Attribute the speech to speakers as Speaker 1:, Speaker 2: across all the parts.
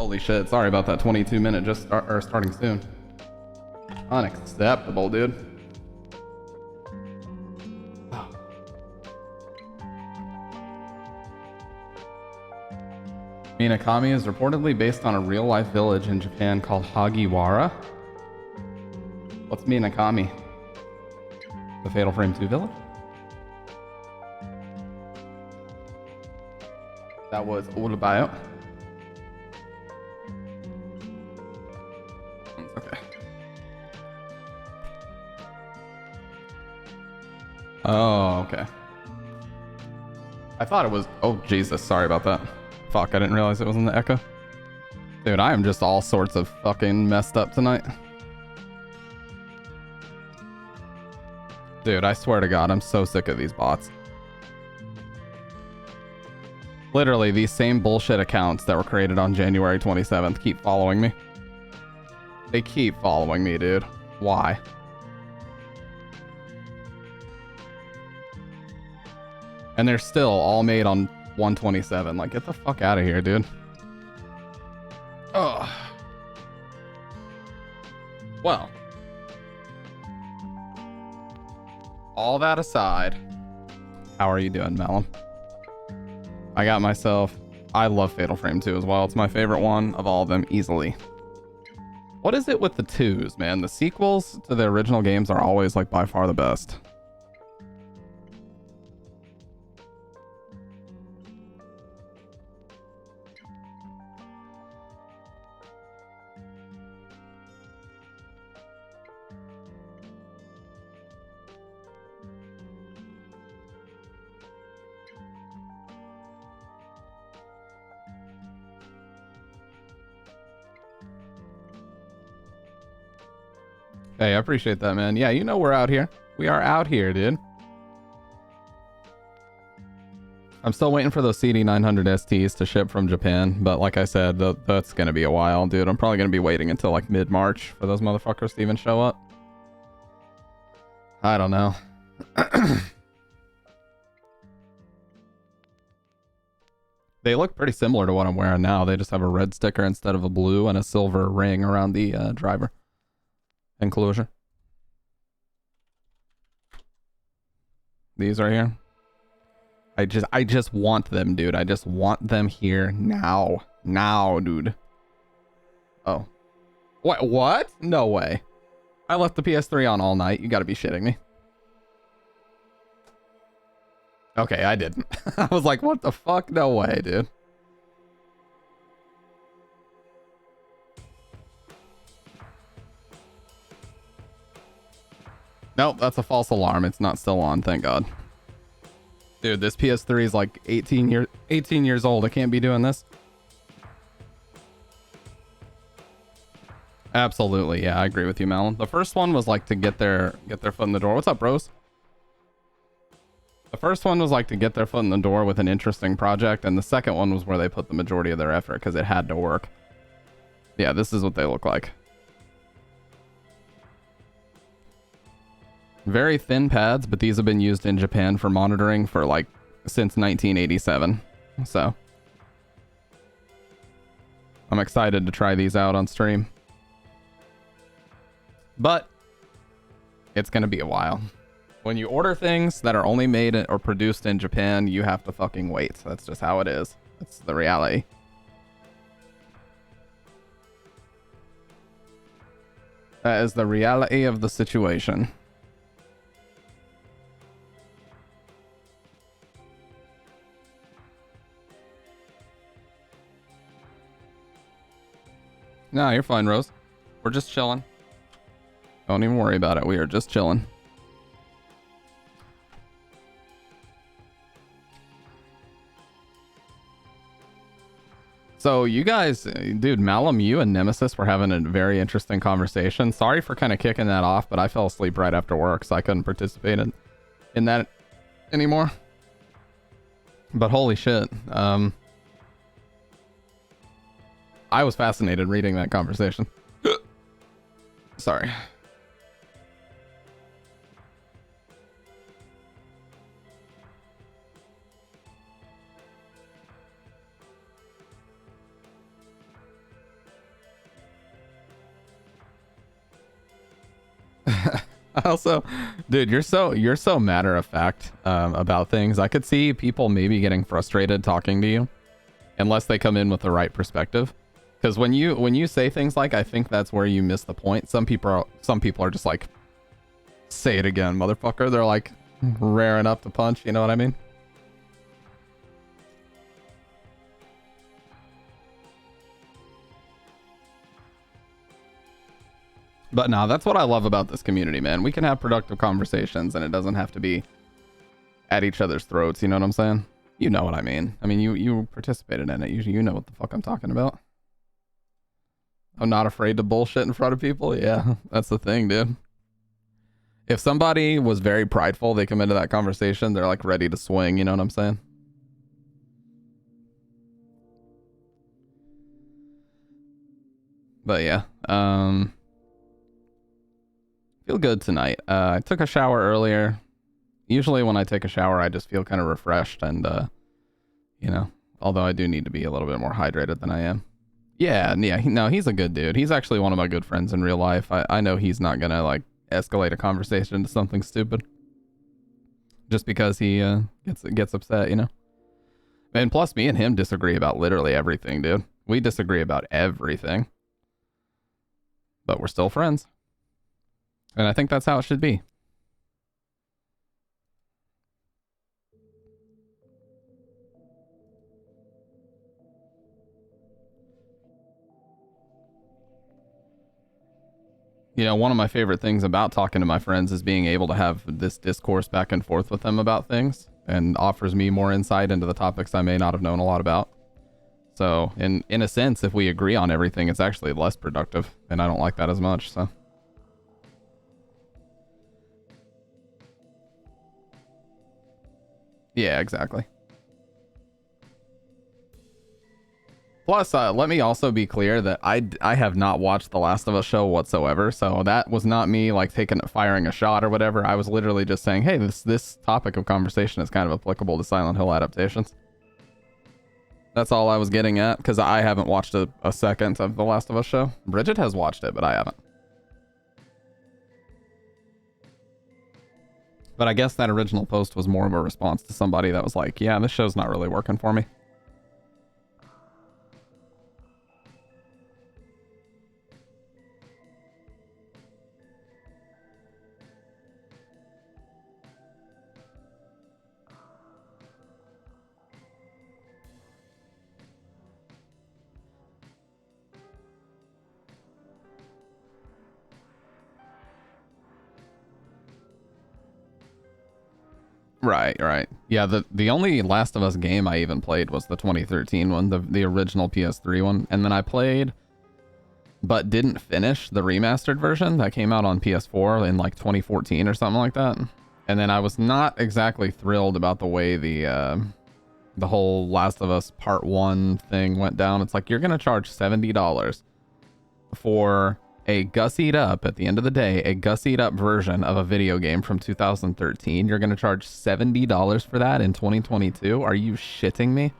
Speaker 1: Holy shit, sorry about that 22-minute just starting soon. Unacceptable, dude. Minakami is reportedly based on a real-life village in Japan called Hagiwara. What's Minakami? The Fatal Frame 2 village? That was all about. Okay. Oh, okay. I thought it was... Oh, Jesus. Sorry about that. Fuck, I didn't realize it was in the echo. Dude, I am just all sorts of fucking messed up tonight. Dude, I swear to God, I'm so sick of these bots. Literally, these same bullshit accounts that were created on January 27th keep following me. They keep following me, dude. Why? And they're still all made on 127. Like, get the fuck out of here, dude. Ugh. Well. All that aside, how are you doing, Malum? I got myself... I love Fatal Frame 2 as well. It's my favorite one of all of them, easily. What is it with the 2s, man? The sequels to the original games are always, like, by far the best. Hey, I appreciate that, man. Yeah, you know we're out here. We are out here, dude. I'm still waiting for those CD900 STs to ship from Japan, but like I said, that's gonna be a while, dude. I'm probably gonna be waiting until like mid-March for those motherfuckers to even show up. I don't know. They look pretty similar to what I'm wearing now. They just have a red sticker instead of a blue and a silver ring around the driver enclosure. These right here. I just want them, dude. I just want them here now. Now, dude. Oh. What? No way. I left the PS3 on all night. You gotta be shitting me. Okay, I didn't. I was like, what the fuck? No way, dude. Nope, that's a false alarm. It's not still on, thank God. Dude, this PS3 is like 18 years old. I can't be doing this. Absolutely, yeah, I agree with you, Malin. The first one was like to get their foot in the door. What's up, bros? The first one was like to get their foot in the door with an interesting project, and the second one was where they put the majority of their effort because it had to work. Yeah, this is what they look like. Very thin pads, but these have been used in Japan for monitoring for like since 1987. So I'm excited to try these out on stream. But it's going to be a while. When you order things that are only made or produced in Japan, you have to fucking wait. That's just how it is. That's the reality. That is the reality of the situation. No, you're fine, Rose. We're just chilling. Don't even worry about it. We are just chilling. So you guys, dude, Malum, you and Nemesis were having a very interesting conversation. Sorry for kind of kicking that off, but I fell asleep right after work, so I couldn't participate in that anymore. But holy shit. I was fascinated reading that conversation. Sorry. Also, dude, you're so matter of fact about things. I could see people maybe getting frustrated talking to you unless they come in with the right perspective. Because when you say things like, I think that's where you miss the point. Some people are just like, say it again, motherfucker. They're like raring up to punch. You know what I mean? But no, that's what I love about this community, man. We can have productive conversations, and it doesn't have to be at each other's throats. You know what I'm saying? You know what I mean. I mean, you participated in it. You know what the fuck I'm talking about. I'm not afraid to bullshit in front of people. Yeah, that's the thing, dude. If somebody was very prideful, they come into that conversation, they're like ready to swing. You know what I'm saying? But yeah, feel good tonight. I took a shower earlier. Usually when I take a shower, I just feel kind of refreshed and, you know, although I do need to be a little bit more hydrated than I am. Yeah, no, he's a good dude. He's actually one of my good friends in real life. I know he's not gonna, like, escalate a conversation into something stupid. Just because he, gets upset, you know? And plus, me and him disagree about literally everything, dude. We disagree about everything. But we're still friends. And I think that's how it should be. You know, one of my favorite things about talking to my friends is being able to have this discourse back and forth with them about things, and offers me more insight into the topics I may not have known a lot about. So, in a sense, if we agree on everything, it's actually less productive, and I don't like that as much, so. Yeah, exactly. Plus, let me also be clear that I have not watched the Last of Us show whatsoever, so that was not me like firing a shot or whatever. I was literally just saying, hey, this topic of conversation is kind of applicable to Silent Hill adaptations. That's all I was getting at, because I haven't watched a second of the Last of Us show. Bridget has watched it, but I haven't. But I guess that original post was more of a response to somebody that was like, yeah, this show's not really working for me. Right, right. Yeah, the only Last of Us game I even played was the 2013 one, the original PS3 one. And then I played, but didn't finish the remastered version that came out on PS4 in like 2014 or something like that. And then I was not exactly thrilled about the way the whole Last of Us Part 1 thing went down. It's like, you're going to charge $70 for a gussied up, at the end of the day, a gussied up version of a video game from 2013. You're going to charge $70 for that in 2022? Are you shitting me?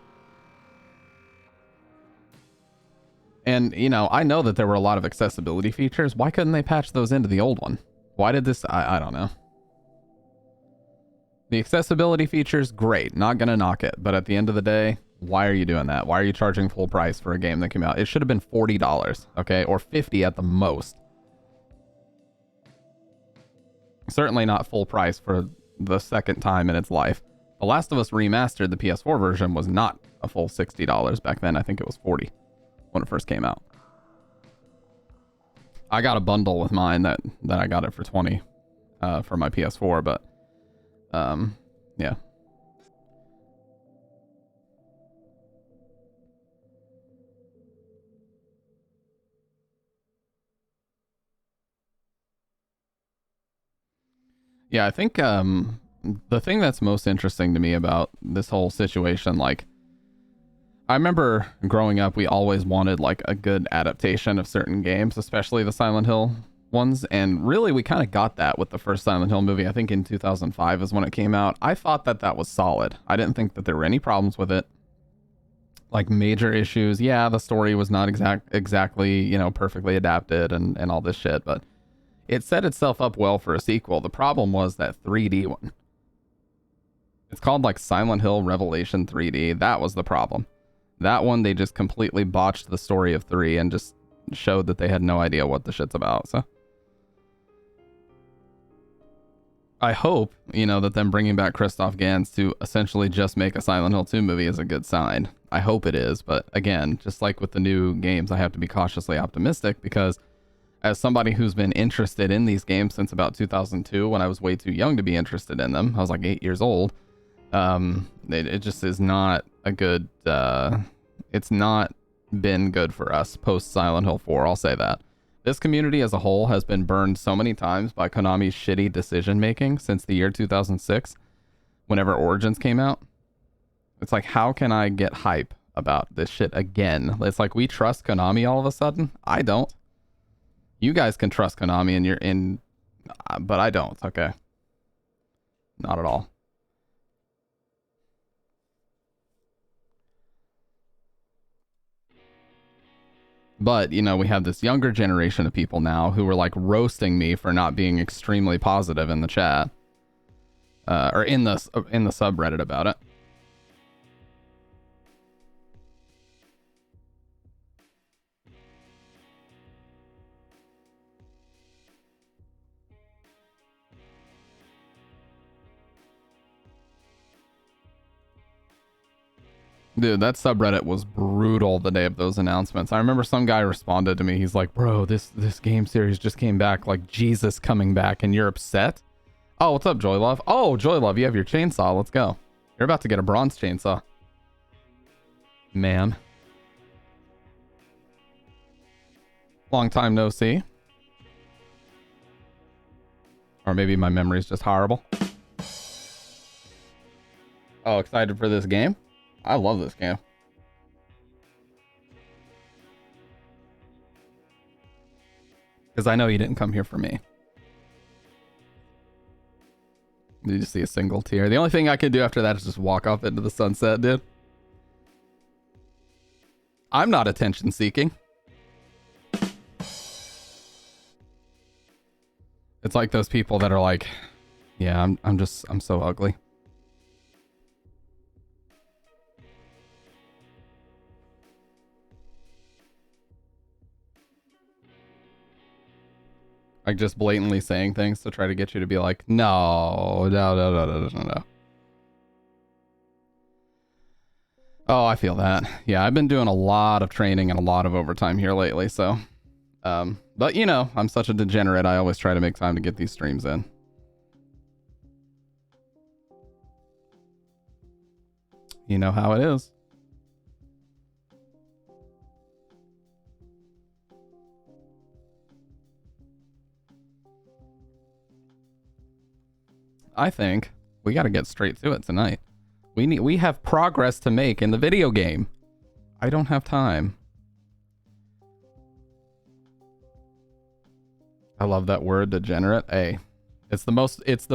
Speaker 1: And, you know, I know that there were a lot of accessibility features. Why couldn't they patch those into the old one? Why did this... I don't know. The accessibility features, great. Not going to knock it. But at the end of the day, why are you doing that? Why are you charging full price for a game that came out? It should have been $40, okay? Or $50 at the most. Certainly not full price for the second time in its life. The Last of Us Remastered, the PS4 version, was not a full $60 back then. I think it was $40 when it first came out. I got a bundle with mine that I got it for $20 for my PS4, but yeah. Yeah, I think the thing that's most interesting to me about this whole situation, like, I remember growing up, we always wanted like a good adaptation of certain games, especially the Silent Hill ones, and really we kind of got that with the first Silent Hill movie. I think in 2005 is when it came out. I thought that was solid. I didn't think that there were any problems with it, like major issues. Yeah, the story was not exactly, you know, perfectly adapted and all this shit, but It set itself up well for a sequel. The problem was that 3D one. It's called like Silent Hill Revelation 3D. That was the problem. That one, they just completely botched the story of 3 and just showed that they had no idea what the shit's about, so. I hope, you know, that them bringing back Christoph Gans to essentially just make a Silent Hill 2 movie is a good sign. I hope it is, but again, just like with the new games, I have to be cautiously optimistic because as somebody who's been interested in these games since about 2002, when I was way too young to be interested in them, I was like 8 years old, it just is not a good, it's not been good for us post Silent Hill 4, I'll say that. This community as a whole has been burned so many times by Konami's shitty decision making since the year 2006, whenever Origins came out. It's like, how can I get hype about this shit again? It's like we trust Konami all of a sudden. I don't. You guys can trust Konami and you're in, but I don't. Okay. Not at all. But, you know, we have this younger generation of people now who are like roasting me for not being extremely positive in the chat. Or in the subreddit about it. Dude, that subreddit was brutal the day of those announcements. I remember some guy responded to me. He's like, bro, this game series just came back like Jesus coming back and you're upset? Oh, what's up, Joylove? Oh, Joylove, you have your chainsaw. Let's go. You're about to get a bronze chainsaw. Ma'am. Long time no see. Or maybe my memory's just horrible. Oh, excited for this game? I love this game. Because I know you didn't come here for me. Did you see a single tear? The only thing I can do after that is just walk off into the sunset, dude. I'm not attention seeking. It's like those people that are like, yeah, I'm so ugly. Like just blatantly saying things to try to get you to be like, no. Oh, I feel that. Yeah, I've been doing a lot of training and a lot of overtime here lately, so. But you know, I'm such a degenerate, I always try to make time to get these streams in. You know how it is. I think we got to get straight to it tonight. We have progress to make in the video game. I don't have time. I love that word, degenerate. Hey, it's the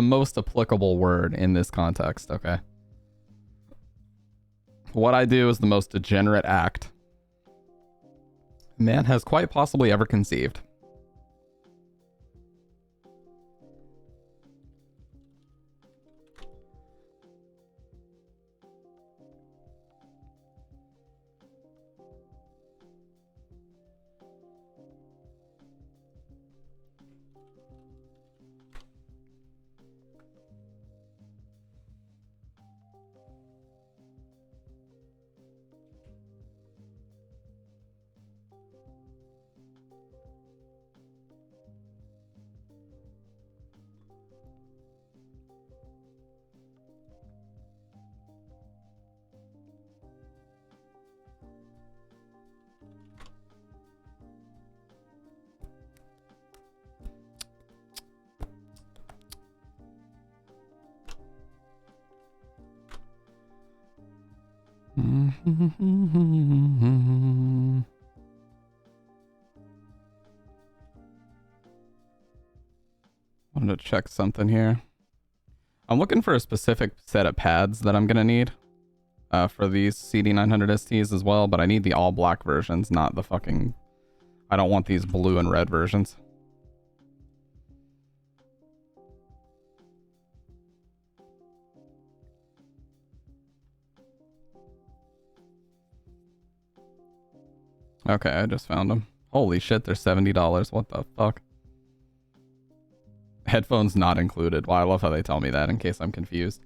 Speaker 1: most applicable word in this context, okay? What I do is the most degenerate act man has quite possibly ever conceived. I'm gonna check something here. I'm looking for a specific set of pads that I'm gonna need for these CD900 STs as well, but I need the all black versions, not the fucking... I don't want these blue and red versions. Okay, I just found them. Holy shit, they're $70. What the fuck? Headphones not included. Well, I love how they tell me that in case I'm confused.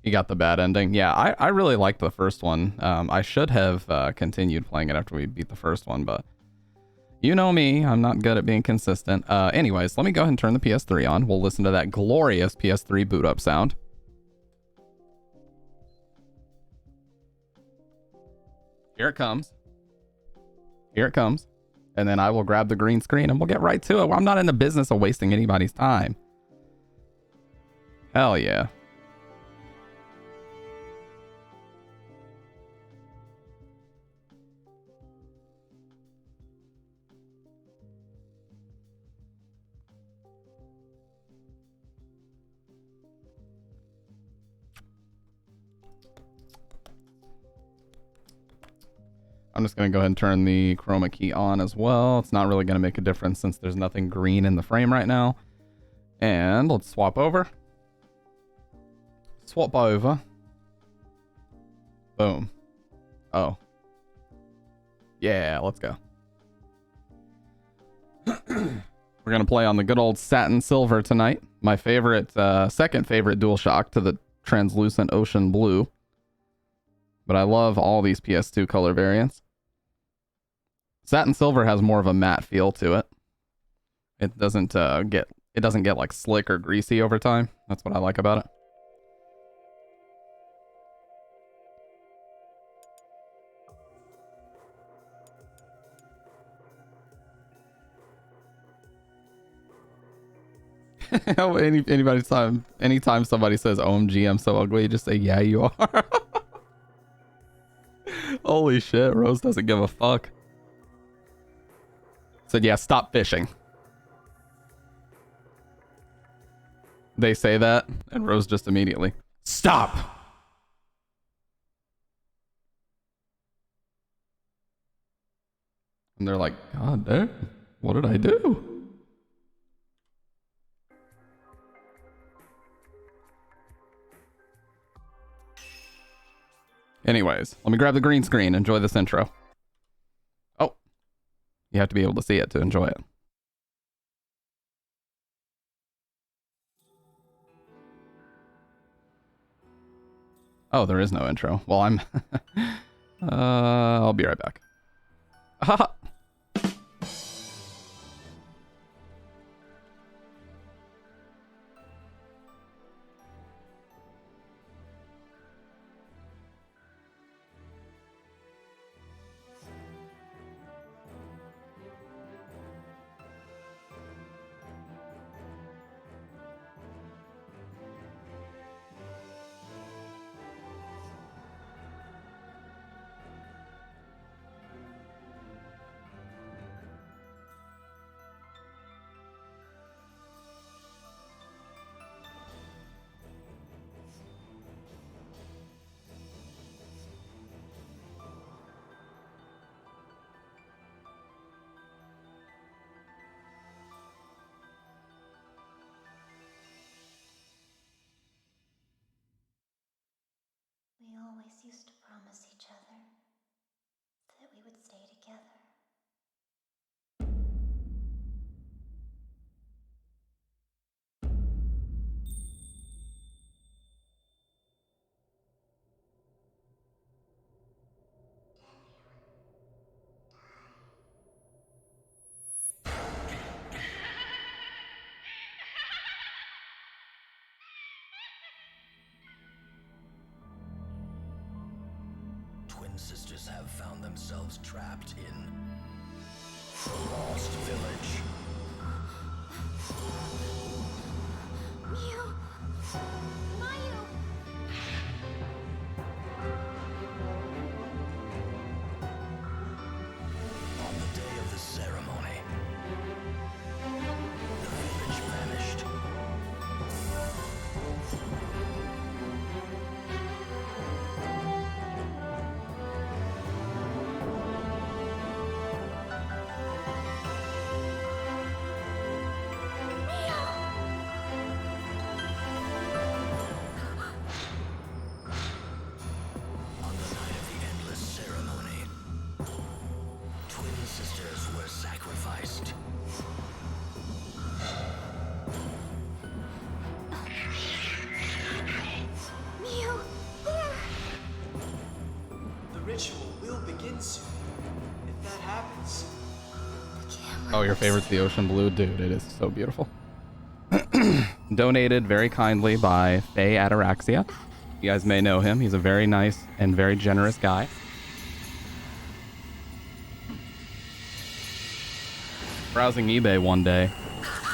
Speaker 1: You got the bad ending. Yeah, I really liked the first one. I should have continued playing it after we beat the first one, but you know me, I'm not good at being consistent. Anyways, let me go ahead and turn the PS3 on. We'll listen to that glorious PS3 boot up sound. Here it comes. Here it comes. And then I will grab the green screen and we'll get right to it. I'm not in the business of wasting anybody's time. Hell yeah. I'm just going to go ahead and turn the chroma key on as well. It's not really going to make a difference since there's nothing green in the frame right now. And let's swap over. Swap over. Boom. Oh. Yeah, let's go. We're going to play on the good old satin silver tonight. My favorite, second favorite DualShock to the translucent ocean blue. But I love all these PS2 color variants. Satin silver has more of a matte feel to it. It doesn't get like slick or greasy over time. That's what I like about it. Anytime somebody says OMG, I'm so ugly, you just say yeah you are. Holy shit, Rose doesn't give a fuck. Said, yeah, stop fishing. They say that, and Rose just immediately, stop! And they're like, God damn, what did I do? Anyways, let me grab the green screen. Enjoy this intro. Oh, you have to be able to see it to enjoy it. Oh, there is no intro. Well, I'm... I'll be right back. Haha.
Speaker 2: We always used to promise each other that we would stay together.
Speaker 3: Twin sisters have found themselves trapped in the Lost Village.
Speaker 2: Mew! Mayu!
Speaker 3: On the day of the ceremony, the village vanished.
Speaker 4: ritual will begin soon. If that happens,
Speaker 1: Oh, your favorite's the ocean blue? Dude, it is so beautiful. Donated very kindly by Faye Ataraxia. You guys may know him. He's a very nice and very generous guy. Browsing eBay one day,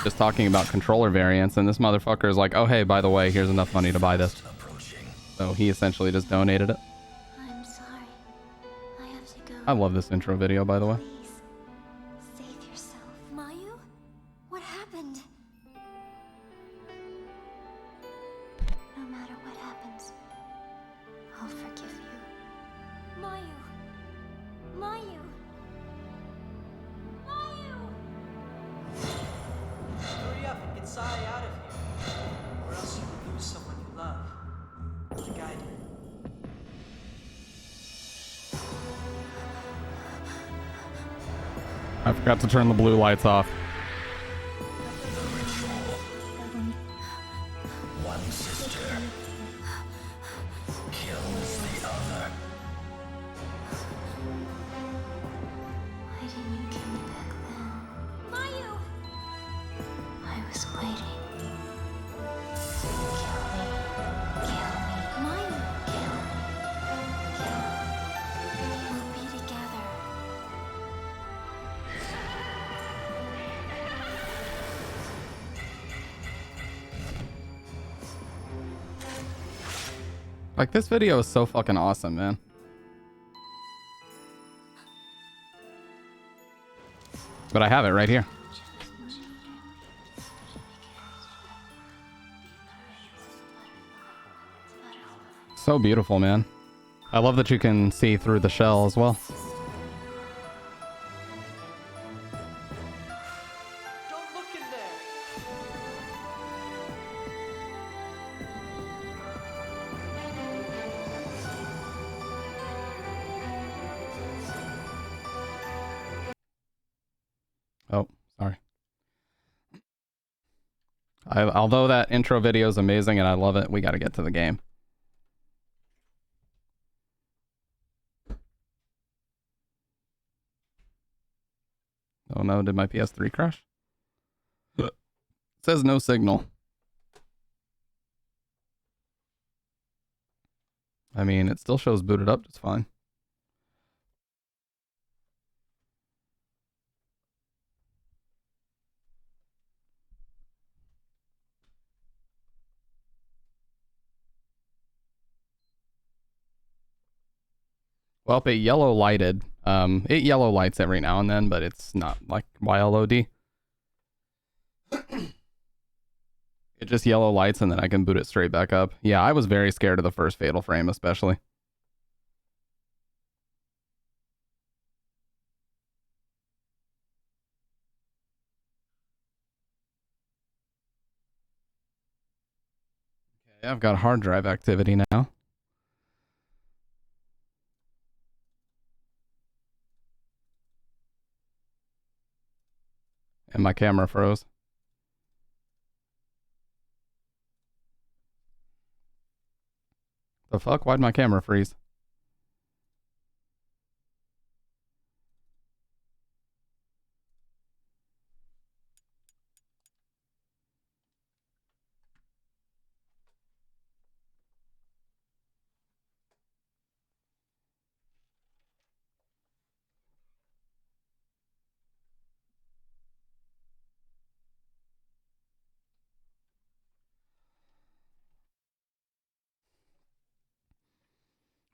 Speaker 1: just talking about controller variants, and this motherfucker is like, oh, hey, by the way, here's enough money to buy this. So he essentially just donated it.
Speaker 2: I'm sorry. I have to go.
Speaker 1: I love this intro video, by the way.
Speaker 2: Please, save yourself. Mayu? What happened? No matter what happens, I'll forgive you. Mayu! Mayu! Mayu!
Speaker 4: hurry up and get Sai out of here, or else you will lose someone you love. Like I did.
Speaker 1: I forgot to turn the blue lights off.
Speaker 3: One sister kills the other.
Speaker 2: Why didn't you kill me back then? Mayu! I was waiting. Kill me. Kill me. Mayu! Kill me. Kill me. We'll be together.
Speaker 1: Like, this video is so fucking awesome, man. But I have it right here. So beautiful, man. I love that you can see through the shell as well.
Speaker 4: Don't look in there!
Speaker 1: Oh, sorry. Although that intro video is amazing and I love it, we got to get to the game. Oh no, did my PS3 crash? It says no signal. I mean, it still shows booted up just fine. Well, it yellow lighted. It yellow lights every now and then, but it's not like YLOD. It just yellow lights and then I can boot it straight back up. Yeah, I was very scared of the first Fatal Frame, especially. Okay, I've got hard drive activity now. And my camera froze. The fuck? Why'd my camera freeze?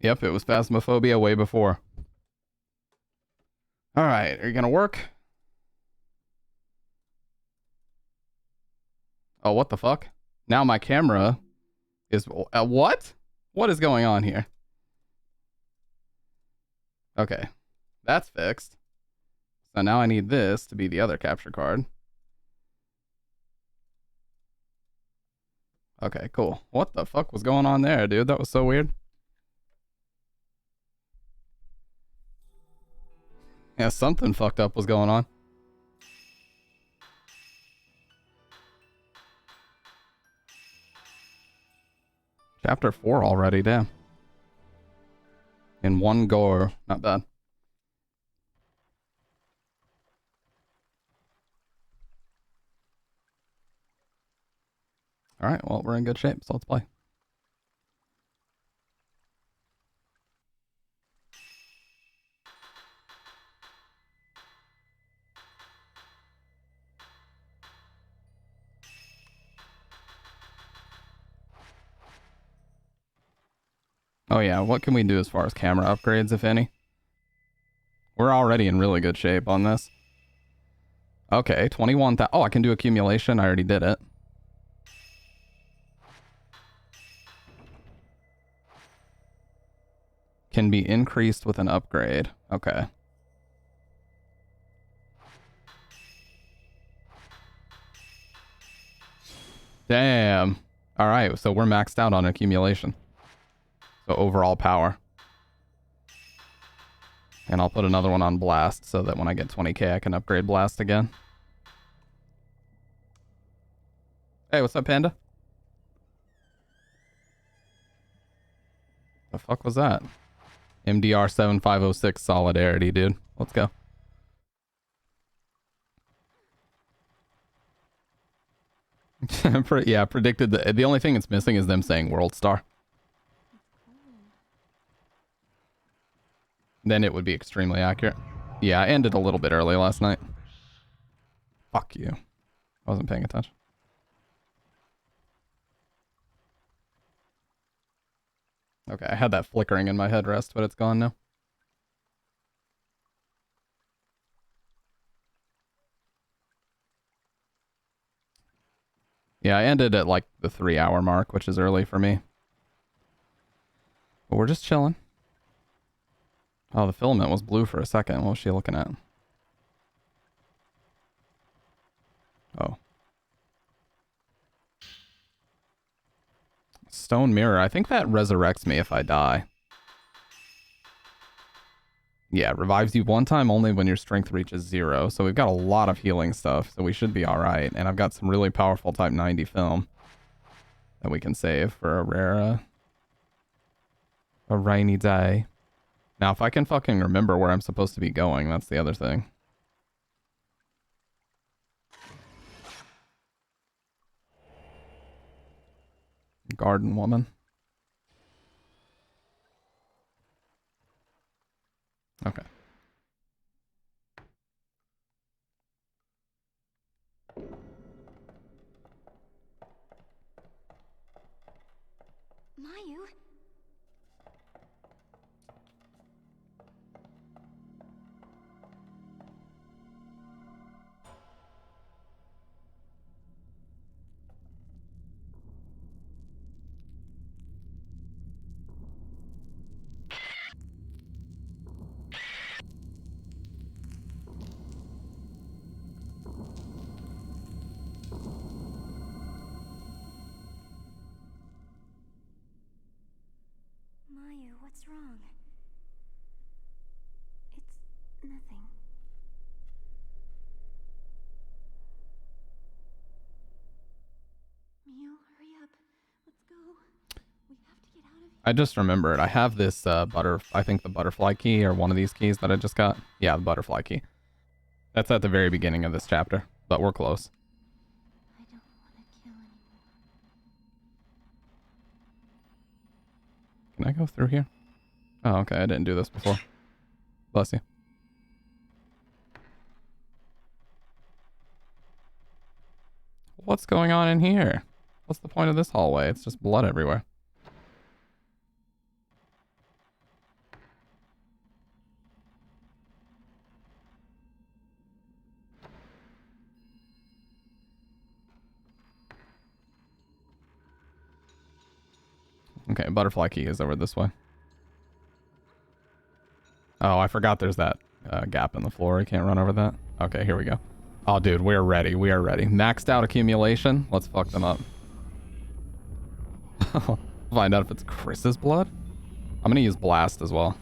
Speaker 1: Yep, it was Phasmophobia way before. Alright, are you gonna work? Oh, what the fuck? Now my camera is... what? What is going on here? Okay, that's fixed. So now I need this to be the other capture card. Okay, cool. What the fuck was going on there, dude? That was so weird. Yeah, something fucked up was going on. Chapter 4 already, damn. In one go. Not bad. All right, well, we're in good shape, so let's play. Oh yeah, what can we do as far as camera upgrades, if any? We're already in really good shape on this. Okay, 21,000. Oh, I can do accumulation. I already did it. Can be increased with an upgrade. Okay. Damn. All right, so we're maxed out on accumulation. So overall power. And I'll put another one on blast so that when I get 20k I can upgrade blast again. Hey, what's up, Panda? The fuck was that? MDR 7506 solidarity, dude. Let's go. Yeah, predicted the only thing it's missing is them saying World Star. Then it would be extremely accurate. Yeah, I ended a little bit early last night. Fuck you. I wasn't paying attention. Okay, I had that flickering in my headrest, but it's gone now. Yeah, I ended at like the 3-hour mark, which is early for me. But we're just chilling. Oh, the filament was blue for a second. What was she looking at? Oh. Stone mirror. I think that resurrects me if I die. Yeah, revives you one time only when your strength reaches 0. So we've got a lot of healing stuff, so we should be alright. And I've got some really powerful type 90 film that we can save for a rare, a rainy day. Now, if I can fucking remember where I'm supposed to be going, that's the other thing. Garden woman. Okay.
Speaker 2: Mayu? Mayu, what's wrong? It's nothing. Mio, hurry up. Let's go. We have to get out of here.
Speaker 1: I just remembered. I have this I think the butterfly key or one of these keys that I just got. Yeah, the butterfly key. That's at the very beginning of this chapter, but we're close.
Speaker 2: I don't want to kill anymore.
Speaker 1: Can I go through here? Oh, okay. I didn't do this before. Bless you. What's going on in here? What's the point of this hallway? It's just blood everywhere. Okay, butterfly key is over this way. Oh, I forgot there's that gap in the floor. I can't run over that. Okay, here we go. Oh, dude, we're ready. We are ready. Maxed out accumulation. Let's fuck them up. Find out if it's Chris's blood. I'm gonna use blast as well.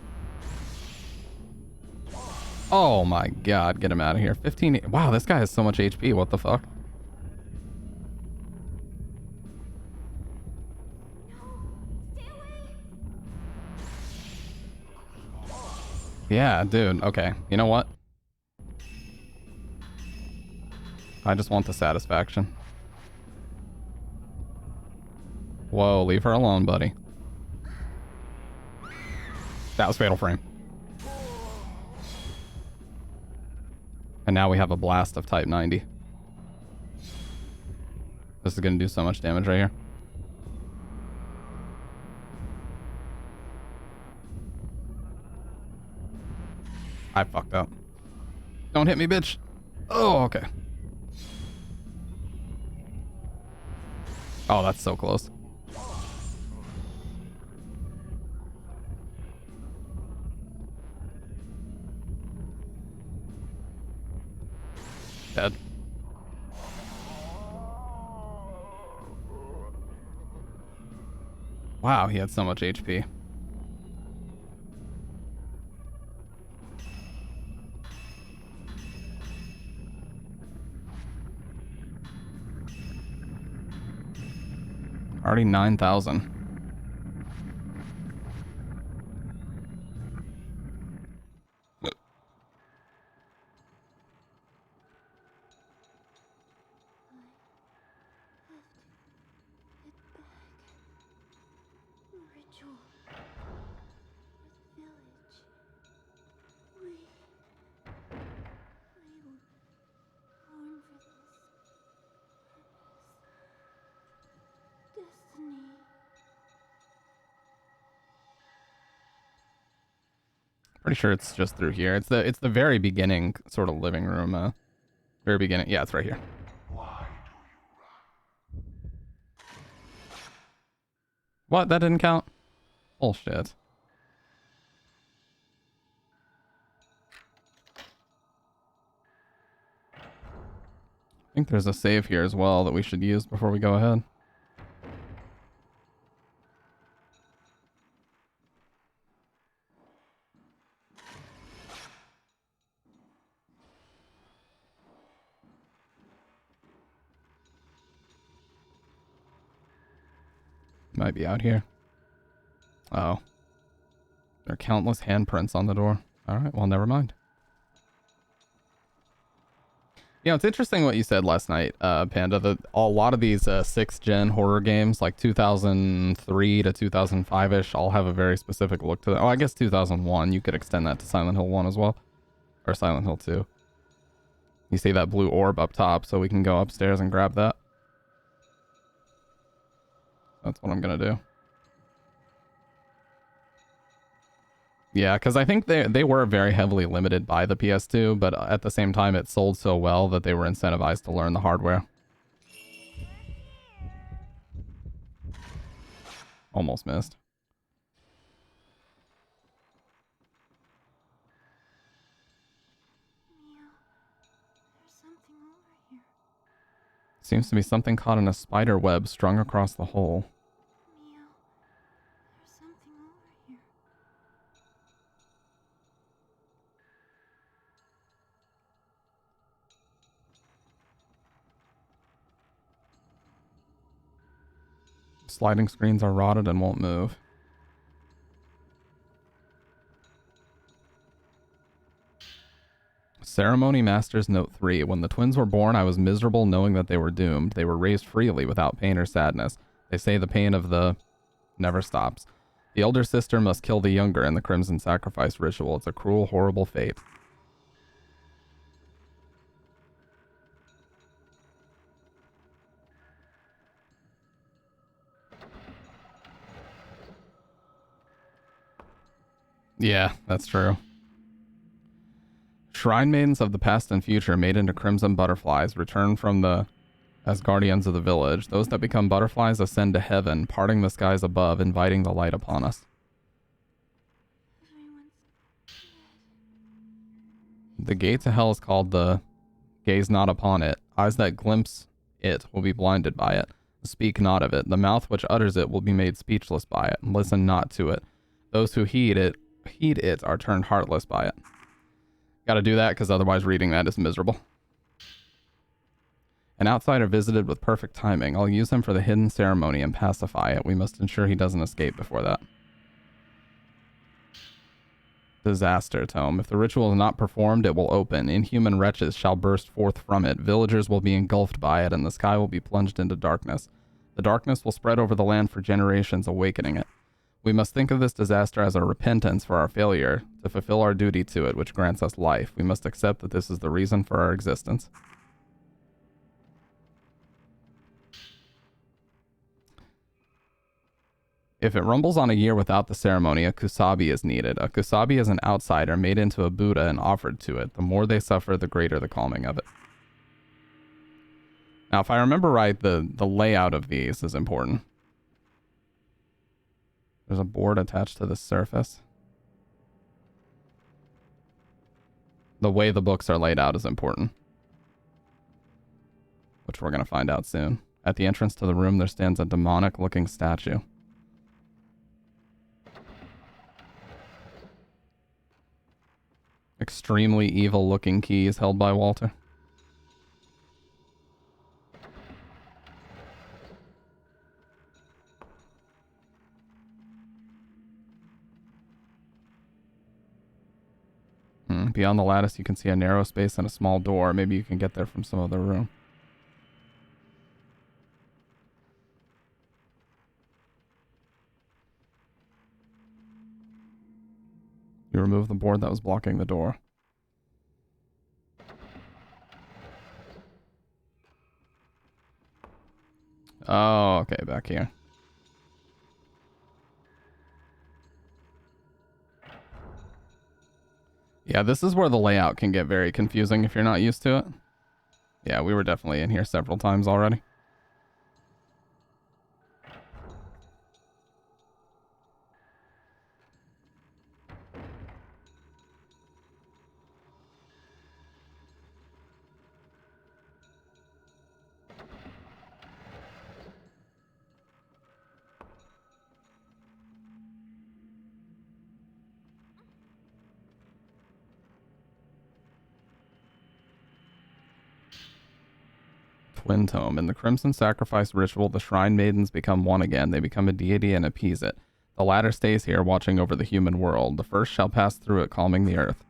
Speaker 1: Oh my god, get him out of here. 15. Wow, this guy has so much HP. What the fuck?
Speaker 2: No! Stay away!
Speaker 1: Yeah, dude. Okay. You know what? I just want the satisfaction. Whoa, leave her alone, buddy. That was Fatal Frame. And now we have a blast of type 90. This is going to do so much damage right here. I fucked up. Don't hit me, bitch. Oh, okay. Oh, that's so close. Dead. Wow, he had so much HP. Already 9,000.
Speaker 2: Ritual. Village. We were born for this. Purpose. Destiny.
Speaker 1: Pretty sure it's just through here. It's the very beginning sort of living room. Very beginning. Yeah, it's right here. What? That didn't count? Bullshit. I think there's a save here as well that we should use before we go ahead. Might be out here. Oh. There are countless handprints on the door. Alright, well, never mind. You know, it's interesting what you said last night, Panda, that a lot of these 6th gen horror games, like 2003 to 2005-ish, all have a very specific look to them. Oh, I guess 2001. You could extend that to Silent Hill 1 as well. Or Silent Hill 2. You see that blue orb up top, so we can go upstairs and grab that. That's what I'm gonna do. Yeah, because I think they were very heavily limited by the PS2, but at the same time it sold so well that they were incentivized to learn the hardware. Almost missed.
Speaker 2: Mia, there's something over here.
Speaker 1: Seems to be something caught in a spider web strung across the hole.
Speaker 2: Mia, there's something over here.
Speaker 1: Sliding screens are rotted and won't move. Ceremony Master's Note 3. When the twins were born, I was miserable knowing that they were doomed. They were raised freely without pain or sadness. They say the pain of the never stops. The elder sister must kill the younger in the Crimson Sacrifice ritual. It's a cruel, horrible fate. Yeah, that's true. Shrine maidens of the past and future, made into crimson butterflies, return from the as guardians of the village. Those that become butterflies ascend to heaven, parting the skies above, inviting the light upon us.
Speaker 2: Everyone's
Speaker 1: The gate to hell is called the gaze not upon it. Eyes that glimpse it will be blinded by it. Speak not of it. The mouth which utters it will be made speechless by it. Listen not to it. Those who heed it are turned heartless by it. Gotta do that because otherwise reading that is miserable. An outsider visited with perfect timing. I'll use him for the hidden ceremony and pacify it. We must ensure he doesn't escape before that. Disaster tome. If the ritual is not performed, it will open. Inhuman wretches shall burst forth from it. Villagers will be engulfed by it, and the sky will be plunged into darkness. The darkness will spread over the land for generations, awakening it. We must think of this disaster as a repentance for our failure to fulfill our duty to it, which grants us life. We must accept that this is the reason for our existence. If it rumbles on a year without the ceremony, a kusabi is needed. A kusabi is an outsider made into a Buddha and offered to it. The more they suffer, the greater the calming of it. Now, if I remember right, the layout of these is important. There's a board attached to the surface. The way the books are laid out is important, which we're going to find out soon. At the entrance to the room, there stands a demonic-looking statue. Extremely evil-looking keys held by Walter. Beyond the lattice, you can see a narrow space and a small door. Maybe you can get there from some other room. You remove the board that was blocking the door. Oh, okay, back here. Yeah, this is where the layout can get very confusing if you're not used to it. Yeah, we were definitely in here several times already. Twin Tome. In the Crimson Sacrifice ritual, the Shrine Maidens become one again. They become a deity and appease it. The latter stays here, watching over the human world. The first shall pass through it, calming the earth.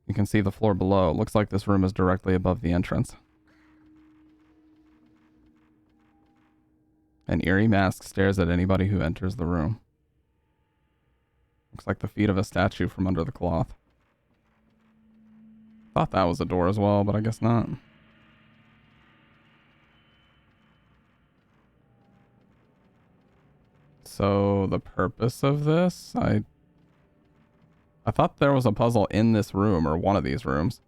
Speaker 1: You can see the floor below. It looks like this room is directly above the entrance. An eerie mask stares at anybody who enters the room. Looks like the feet of a statue from under the cloth. Thought that was a door as well, but I guess not. So the purpose of this, I thought there was a puzzle in this room or one of these rooms.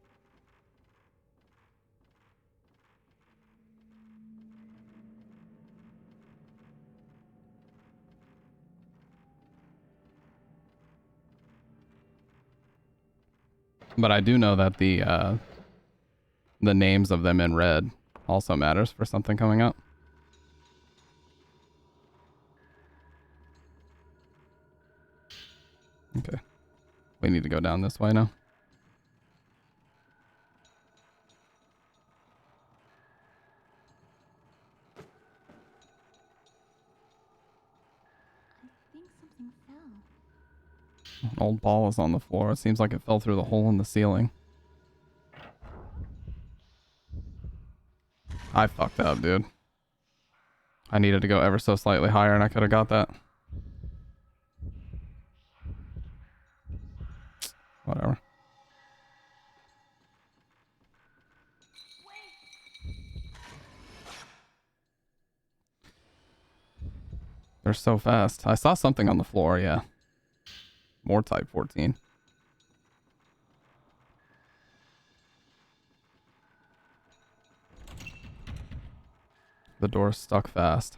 Speaker 1: But I do know that the names of them in red also matters for something coming up. Okay. We need to go down this way now.
Speaker 2: I think something fell.
Speaker 1: An old ball is on the floor. It seems like it fell through the hole in the ceiling. I fucked up, dude. I needed to go ever so slightly higher and I could have got that. Whatever. They're so fast. I saw something on the floor, yeah. More type 14. The door's stuck fast.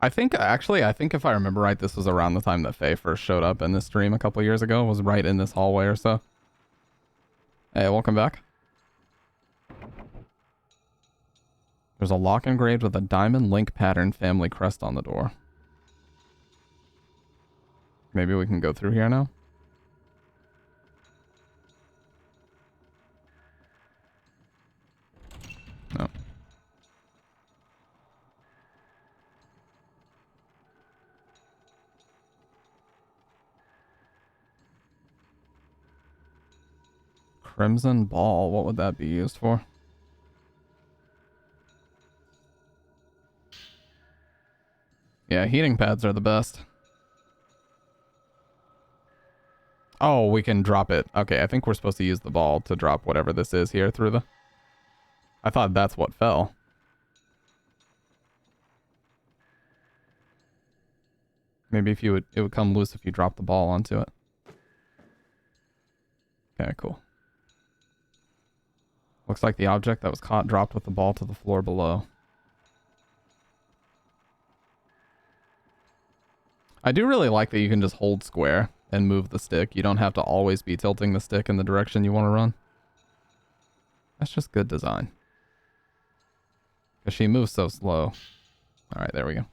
Speaker 1: I think if I remember right, this was around the time that Faye first showed up in this stream a couple years ago. It was right in this hallway or so. Hey, welcome back. There's a lock engraved with a diamond link pattern family crest on the door. Maybe we can go through here now? No. Crimson ball. What would that be used for? Yeah, heating pads are the best. Oh, we can drop it. Okay, I think we're supposed to use the ball to drop whatever this is here through the... I thought that's what fell. Maybe if you would, it would come loose if you drop the ball onto it. Okay, cool. Looks like the object that was caught dropped with the ball to the floor below. I do really like that you can just hold square and move the stick. You don't have to always be tilting the stick in the direction you want to run. That's just good design. Because she moves so slow. Alright, there we go.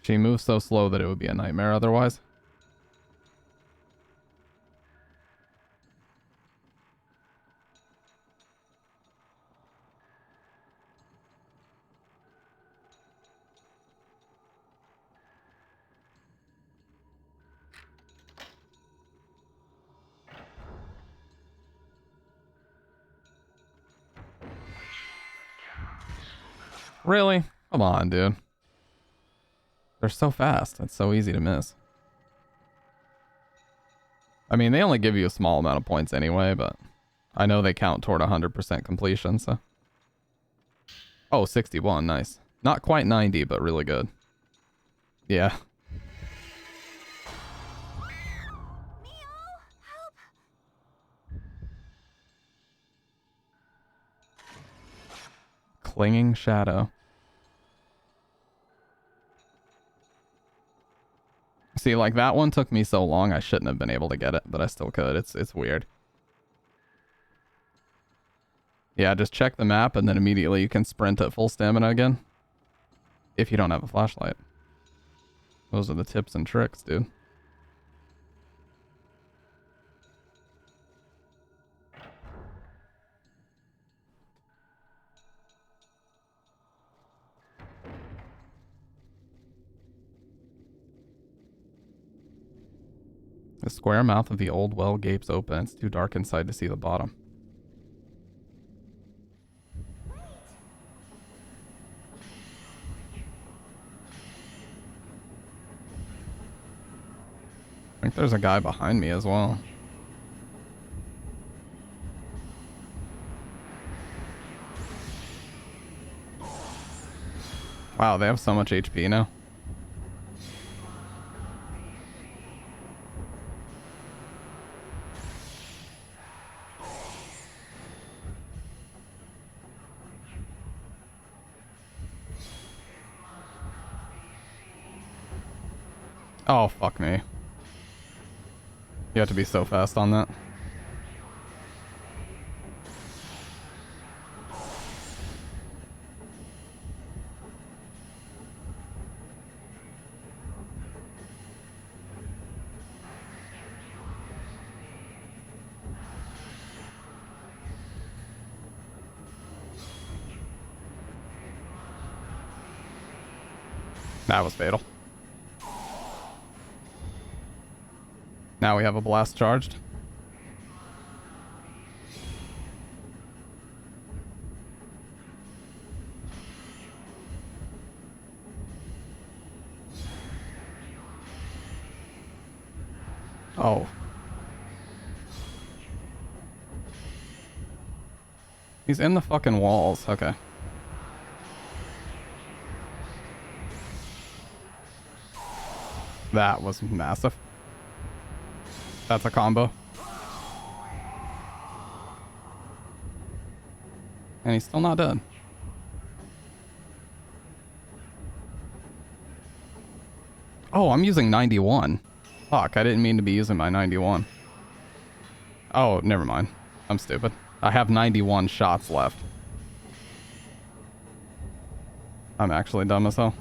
Speaker 1: She moves so slow that it would be a nightmare otherwise. Really? Come on, dude. They're so fast. It's so easy to miss. I mean, they only give you a small amount of points anyway, but I know they count toward 100% completion, so. Oh, 61. Nice. Not quite 90, but really good. Yeah. Clinging shadow. See, like that one took me so long I shouldn't have been able to get it, but I still could. It's weird. Yeah, just check the map and then immediately you can sprint at full stamina again. If you don't have a flashlight. Those are the tips and tricks, dude. The square mouth of the old well gapes open. It's too dark inside to see the bottom. I think there's a guy behind me as well. Wow, they have so much HP now. Oh, fuck me. You have to be so fast on that. That was fatal. Now we have a blast charged. Oh. He's in the fucking walls. Okay. That was massive. That's a combo. And he's still not dead. Oh, I'm using 91. Fuck, I didn't mean to be using my 91. Oh, never mind. I'm stupid. I have 91 shots left. I'm actually dumb as hell.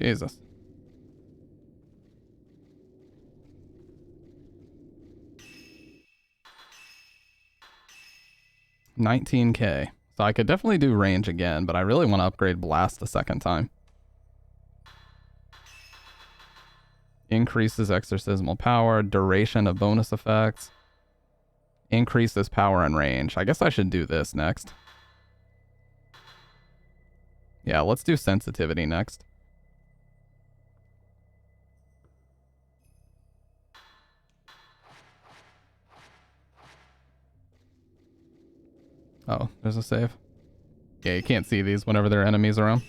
Speaker 1: Jesus. $19K. So I could definitely do range again, but I really want to upgrade blast a second time. Increases exorcismal power, duration of bonus effects. Increases power and range. I guess I should do this next. Yeah, let's do sensitivity next. Oh, there's a save. Yeah, you can't see these whenever there are enemies around.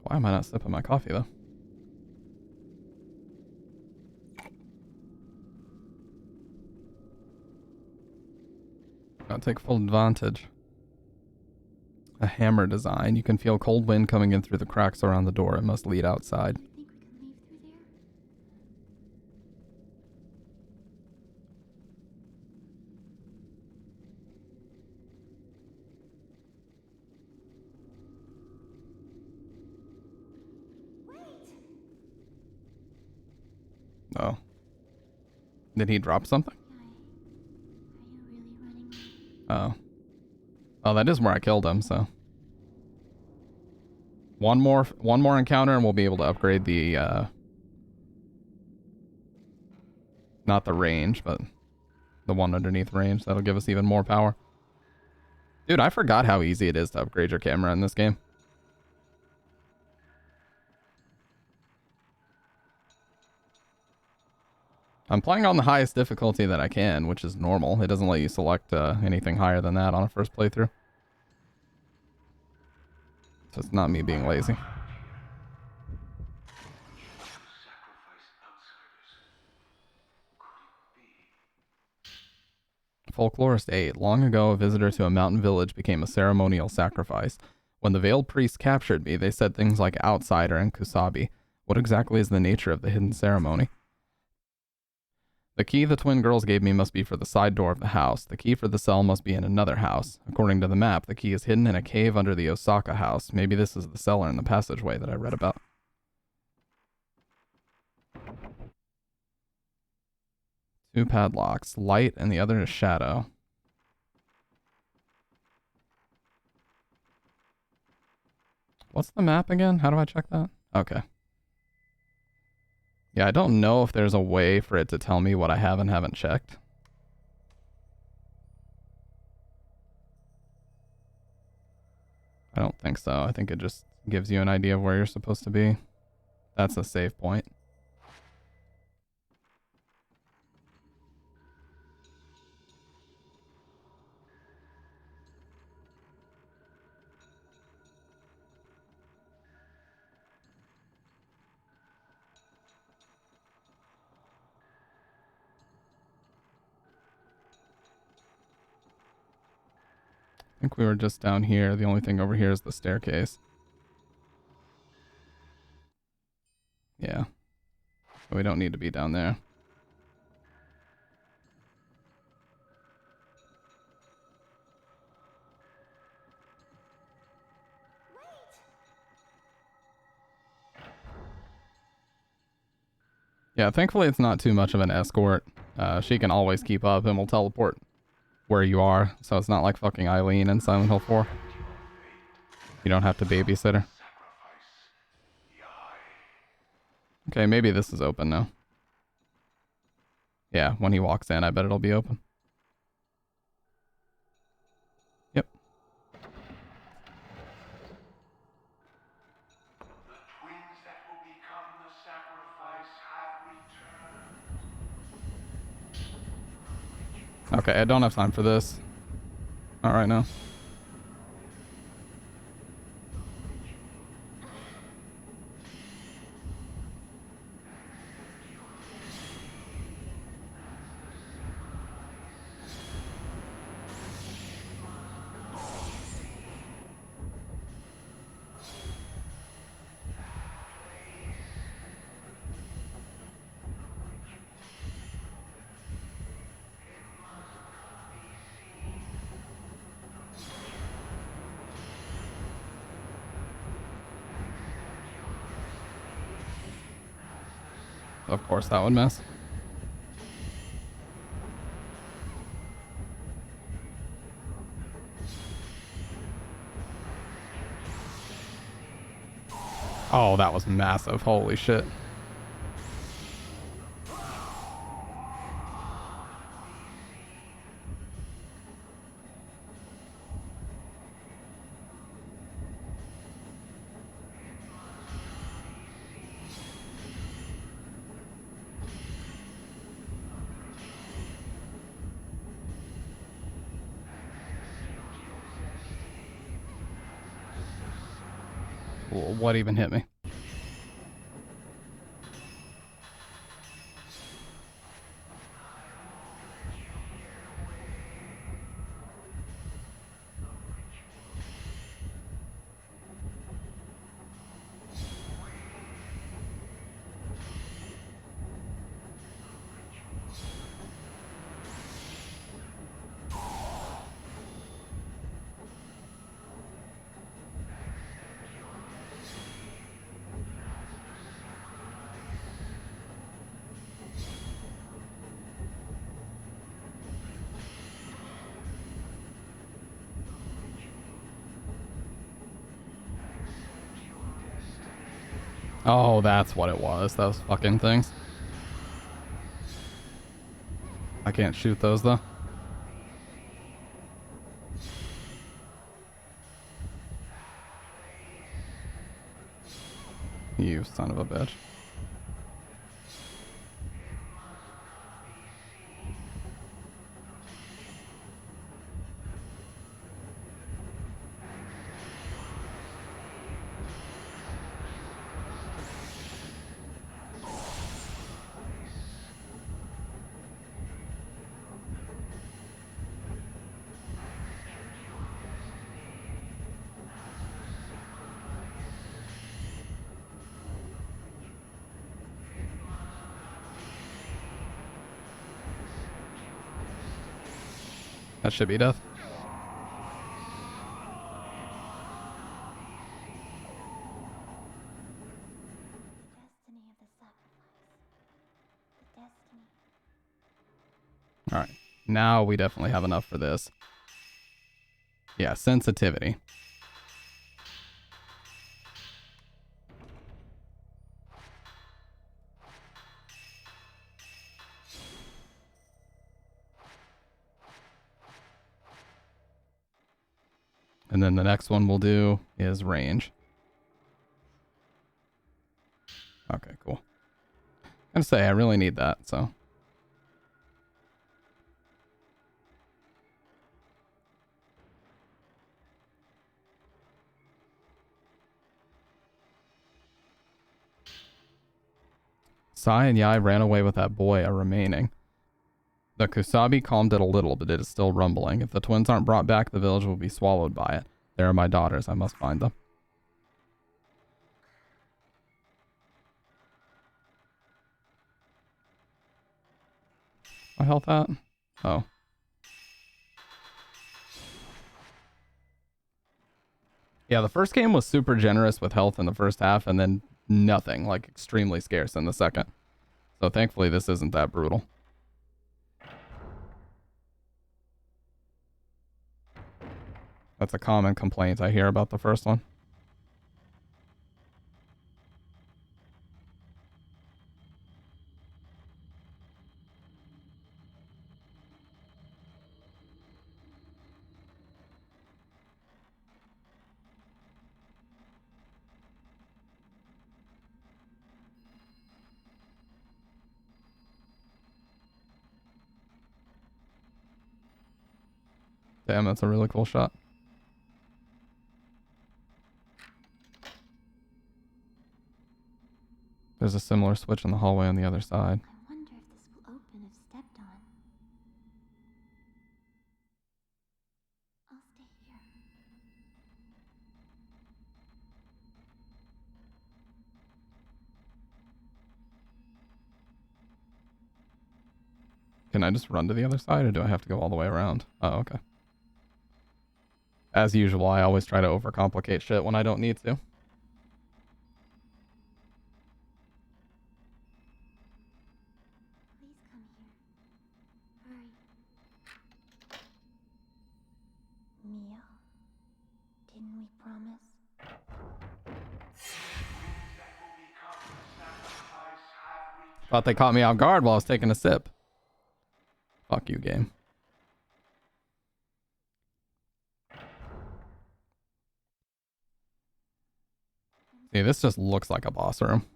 Speaker 1: Why am I not sipping my coffee, though? I'll take full advantage. A hammer design. You can feel cold wind coming in through the cracks around the door. It must lead outside.
Speaker 2: You think we can leave through there? Wait!
Speaker 1: Oh. Did he drop something?
Speaker 2: Are you really running away?
Speaker 1: Oh. Oh, that is where I killed him, so. One more encounter and we'll be able to upgrade the, not the range, but the one underneath range. That'll give us even more power. Dude, I forgot how easy it is to upgrade your camera in this game. I'm playing on the highest difficulty that I can, which is normal. It doesn't let you select anything higher than that on a first playthrough. So it's not me being lazy. Folklorist 8. Long ago, a visitor to a mountain village became a ceremonial sacrifice. When the veiled priests captured me, they said things like outsider and kusabi. What exactly is the nature of the hidden ceremony? The key the twin girls gave me must be for the side door of the house. The key for the cell must be in another house. According to the map, the key is hidden in a cave under the Osaka house. Maybe this is the cellar in the passageway that I read about. Two padlocks. Light and the other is shadow. What's the map again? How do I check that? Okay. Yeah, I don't know if there's a way for it to tell me what I have and haven't checked. I don't think so. I think it just gives you an idea of where you're supposed to be. That's a save point. I think we were just down here. The only thing over here is the staircase. Yeah. So we don't need to be down there. Yeah, thankfully it's not too much of an escort. She can always keep up and will teleport where you are. So it's not like fucking Eileen in Silent Hill 4. You don't have to babysit her. Okay, maybe this is open now. Yeah, when he walks in, I bet it'll be open. Yep. Okay, I don't have time for this. Not right now. Of course that would miss. Oh, that was massive. Holy shit. What even hit me? Oh, that's what it was. Those fucking things. I can't shoot those though. You son of a bitch. That should be death.
Speaker 2: Destiny of the sacrifice. The destiny.
Speaker 1: Alright. Now we definitely have enough for this. Yeah, sensitivity. And then the next one we'll do is range. Okay, cool. I'm gonna say I really need that, so. Sai and Yai ran away with that boy are remaining. The Kusabi calmed it a little, but it is still rumbling. If the twins aren't brought back, the village will be swallowed by it. They are my daughters. I must find them. My health at? Oh. Yeah, the first game was super generous with health in the first half, and then nothing, like extremely scarce in the second. So thankfully this isn't that brutal. That's a common complaint I hear about the first one. Damn, that's a really cool shot. There's a similar switch in the hallway on the other side.
Speaker 2: I wonder if this will open if stepped on. I'll stay here.
Speaker 1: Can I just run to the other side, or do I have to go all the way around? Oh, okay. As usual, I always try to overcomplicate shit when I don't need to.
Speaker 2: we promise?
Speaker 1: Thought they caught me off guard while I was taking a sip. Fuck you, game. See, this just looks like a boss room.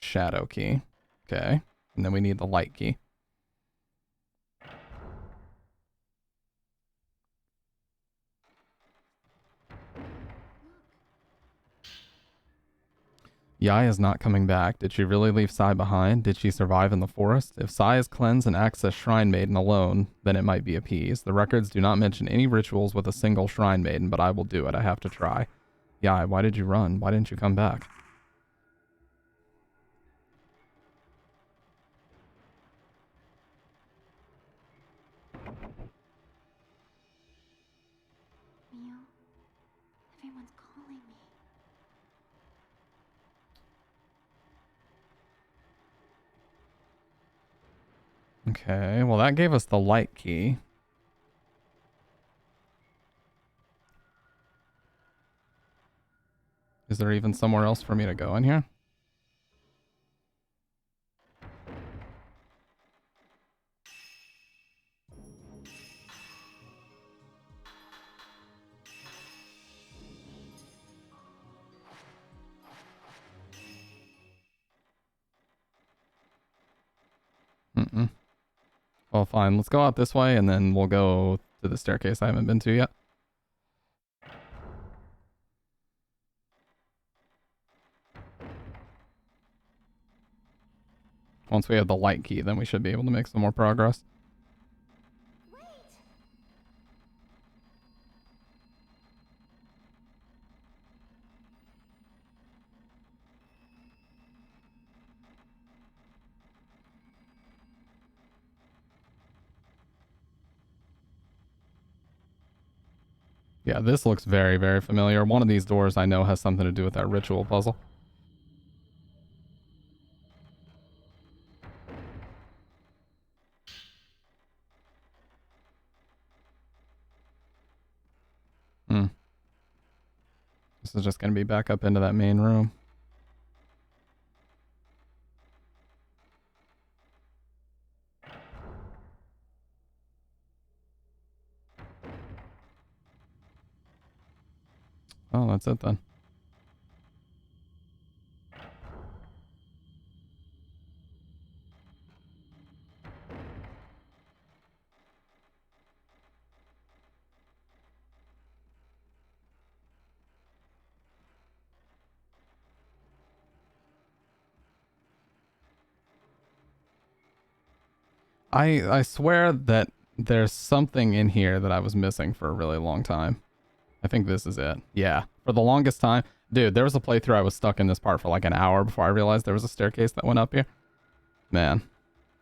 Speaker 1: Shadow key. Okay. And then we need the light key. Yai is not coming back. Did she really leave Sai behind? Did she survive in the forest? If Sai is cleansed and acts as Shrine Maiden alone, then it might be appeased. The records do not mention any rituals with a single Shrine Maiden, but I will do it. I have to try. Yai, why did you run? Why didn't you come back?
Speaker 2: Mio, everyone's calling me.
Speaker 1: Okay, well that gave us the light key. Is there even somewhere else for me to go in here? Mm-mm. Well, fine. Let's go out this way, and then we'll go to the staircase I haven't been to yet. Once we have the light key, then we should be able to make some more progress. Yeah, this looks very, very familiar. One of these doors I know has something to do with that ritual puzzle. Hmm. This is just going to be back up into that main room. Oh, that's it then. I swear that there's something in here that I was missing for a really long time. I think this is it. Yeah. For the longest time. Dude, there was a playthrough I was stuck in this part for like an hour before I realized there was a staircase that went up here. Man,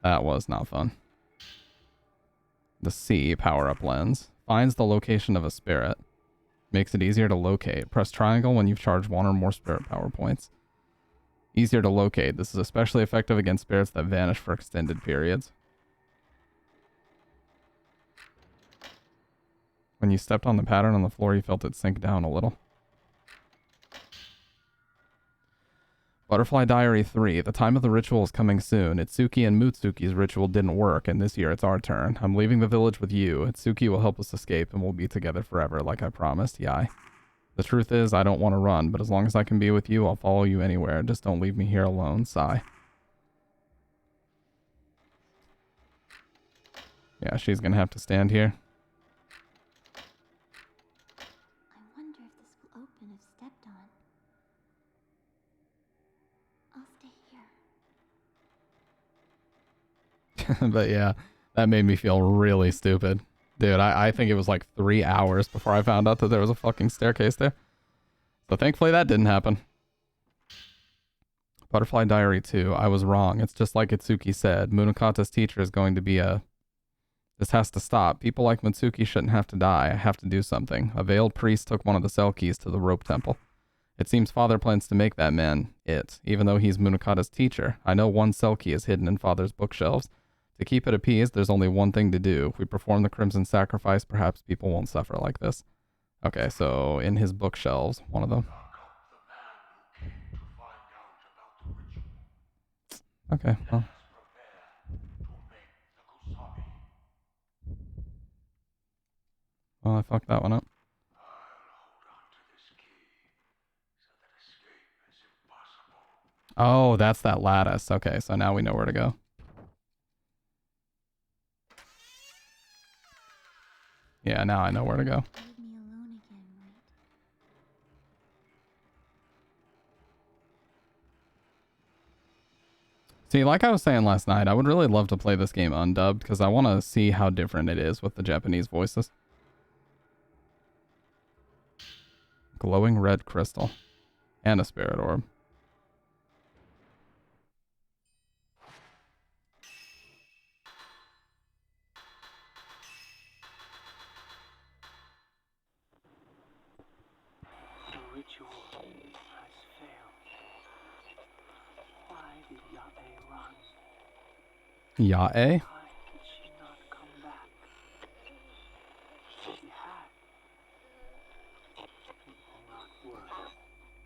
Speaker 1: that was not fun. The C power-up lens. Finds the location of a spirit. Makes it easier to locate. Press triangle when you've charged one or more spirit power points. Easier to locate. This is especially effective against spirits that vanish for extended periods. When you stepped on the pattern on the floor, you felt it sink down a little. Butterfly Diary 3. The time of the ritual is coming soon. Itsuki and Mutsuki's ritual didn't work, and this year it's our turn. I'm leaving the village with you. Itsuki will help us escape, and we'll be together forever, like I promised. Yai. The truth is, I don't want to run, but as long as I can be with you, I'll follow you anywhere. Just don't leave me here alone. Sigh. Yeah, she's gonna have to stand here.
Speaker 2: I wonder if this will open if stepped on. I'll stay here.
Speaker 1: But yeah, that made me feel really stupid. Dude, I think it was like 3 hours before I found out that there was a fucking staircase there. So thankfully that didn't happen. Butterfly Diary 2. I was wrong. It's just like Itsuki said. Munakata's teacher is going to be a... This has to stop. People like Mitsuki shouldn't have to die. I have to do something. A veiled priest took one of the cell keys to the rope temple. It seems Father plans to make that man it, even though he's Munakata's teacher. I know one cell key is hidden in Father's bookshelves. To keep it appeased, there's only one thing to do. If we perform the Crimson Sacrifice, perhaps people won't suffer like this. Okay, so in his bookshelves, one of them. Okay, well. Well, I fucked that one up. Oh, that's that lattice. Okay, so now we know where to go. Yeah, now I know where to go.
Speaker 2: Leave me alone again, right?
Speaker 1: See, like I was saying last night, I would really love to play this game undubbed because I want to see how different it is with the Japanese voices. Glowing red crystal. And a spirit orb.
Speaker 5: The ritual has failed. Why did Yabe run?
Speaker 1: Yae?
Speaker 5: Why did she not come back? She had. People not worth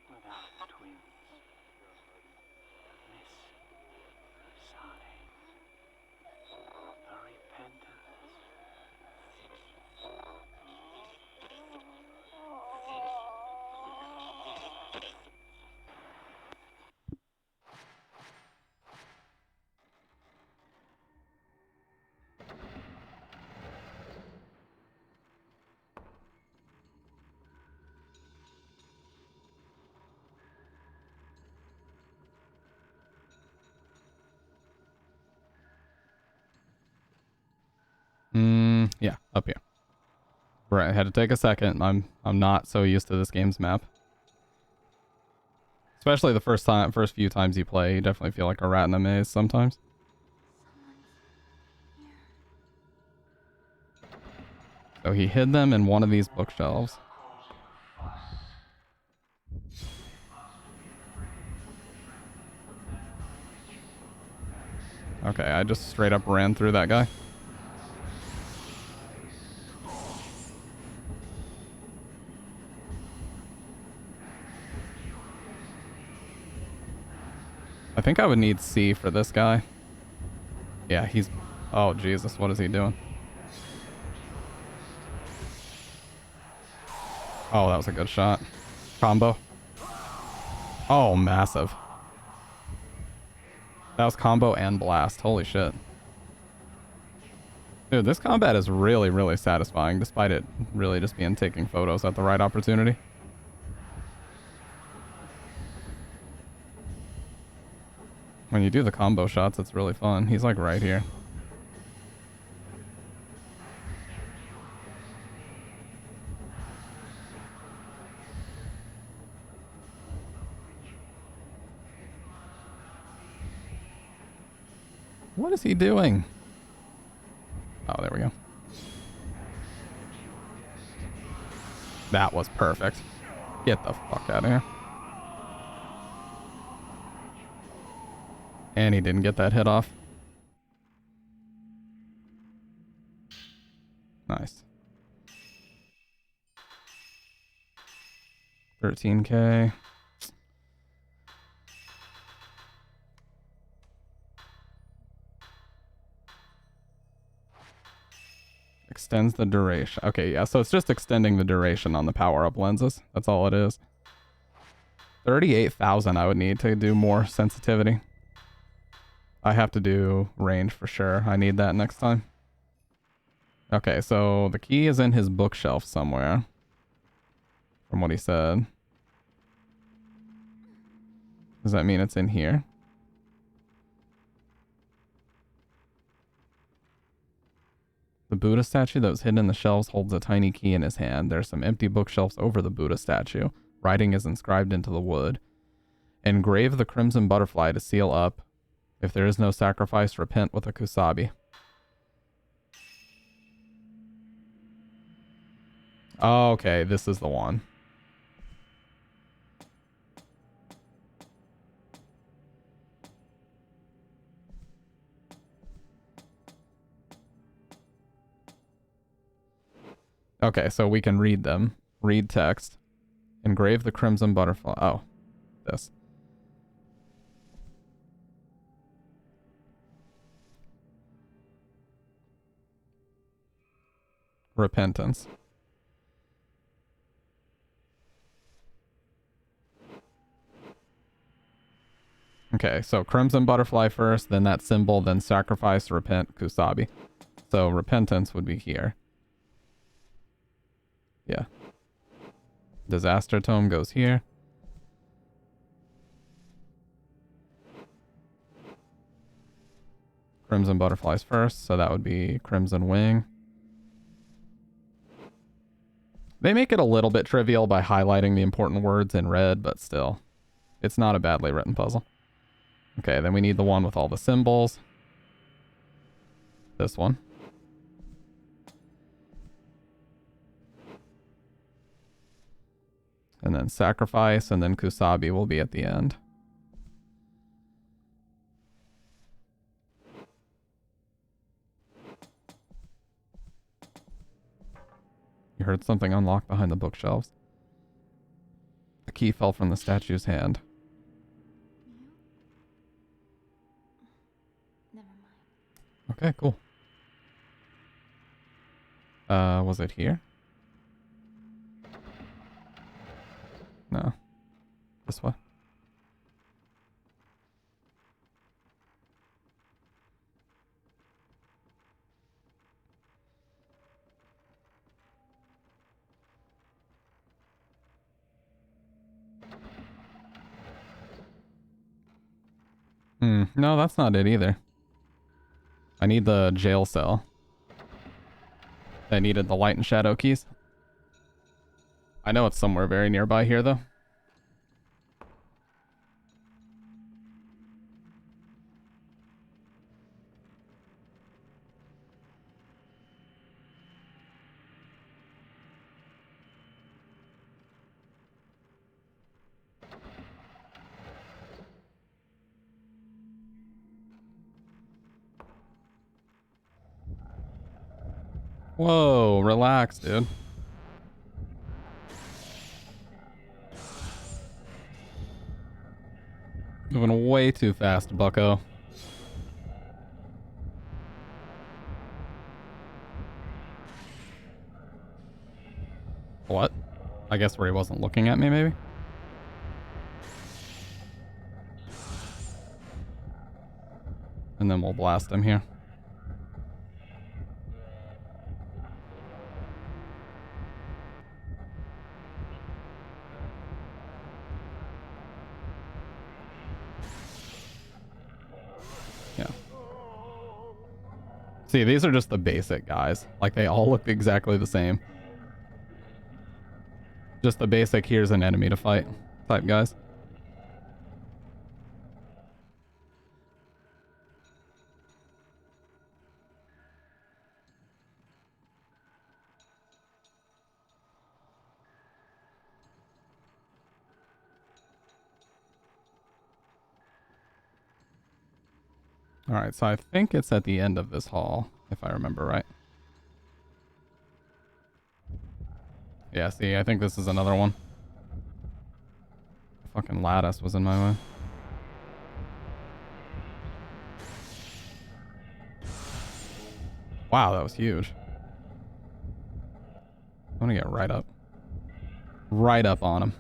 Speaker 5: without twins. Miss Sane. The repentance.
Speaker 1: Yeah, up here. Right, I had to take a second. I'm not so used to this game's map. Especially the first few times you play, you definitely feel like a rat in a maze sometimes. So he hid them in one of these bookshelves. Okay, I just straight up ran through that guy. I think I would need C for this guy. Yeah, he's... Oh, Jesus, what is he doing? Oh, that was a good shot. Combo. Oh, massive. That was combo and blast. Holy shit. Dude, this combat is really, really satisfying, despite it really just being taking photos at the right opportunity. When you do the combo shots, it's really fun. He's like right here. What is he doing? Oh, there we go. That was perfect. Get the fuck out of here. And he didn't get that hit off. Nice. 13K. Extends the duration. Okay, yeah, so it's just extending the duration on the power-up lenses. That's all it is. 38,000 I would need to do more sensitivity. I have to do range for sure. I need that next time. Okay, so the key is in his bookshelf somewhere. From what he said. Does that mean it's in here? The Buddha statue that was hidden in the shelves holds a tiny key in his hand. There are some empty bookshelves over the Buddha statue. Writing is inscribed into the wood. Engrave the crimson butterfly to seal up. If there is no sacrifice, repent with a kusabi. Oh, okay, this is the one. Okay, so we can read them. Read text. Engrave the crimson butterfly. Oh, this. Repentance. Okay, so crimson butterfly first, then that symbol, then sacrifice, repent, kusabi. So repentance would be here. Yeah. Disaster tome goes here. Crimson butterflies first, so that would be crimson wing. They make it a little bit trivial by highlighting the important words in red, but still, it's not a badly written puzzle. Okay, then we need the one with all the symbols. This one. And then sacrifice, and then kusabi will be at the end. You heard something unlock behind the bookshelves. The key fell from the statue's hand.
Speaker 2: Never mind.
Speaker 1: Okay, cool. Was it here? No. This way? No, that's not it either. I need the jail cell. I needed the light and shadow keys. I know it's somewhere very nearby here, though. Whoa, relax, dude. Moving way too fast, bucko. What? I guess where he wasn't looking at me, maybe? And then we'll blast him here. Yeah. See, these are just the basic guys. Like, they all look exactly the same. Just the basic, here's an enemy to fight type guys. Alright, so I think it's at the end of this hall, if I remember right. Yeah, see, I think this is another one. The fucking lattice was in my way. Wow, that was huge. I'm gonna get right up. Right up on him.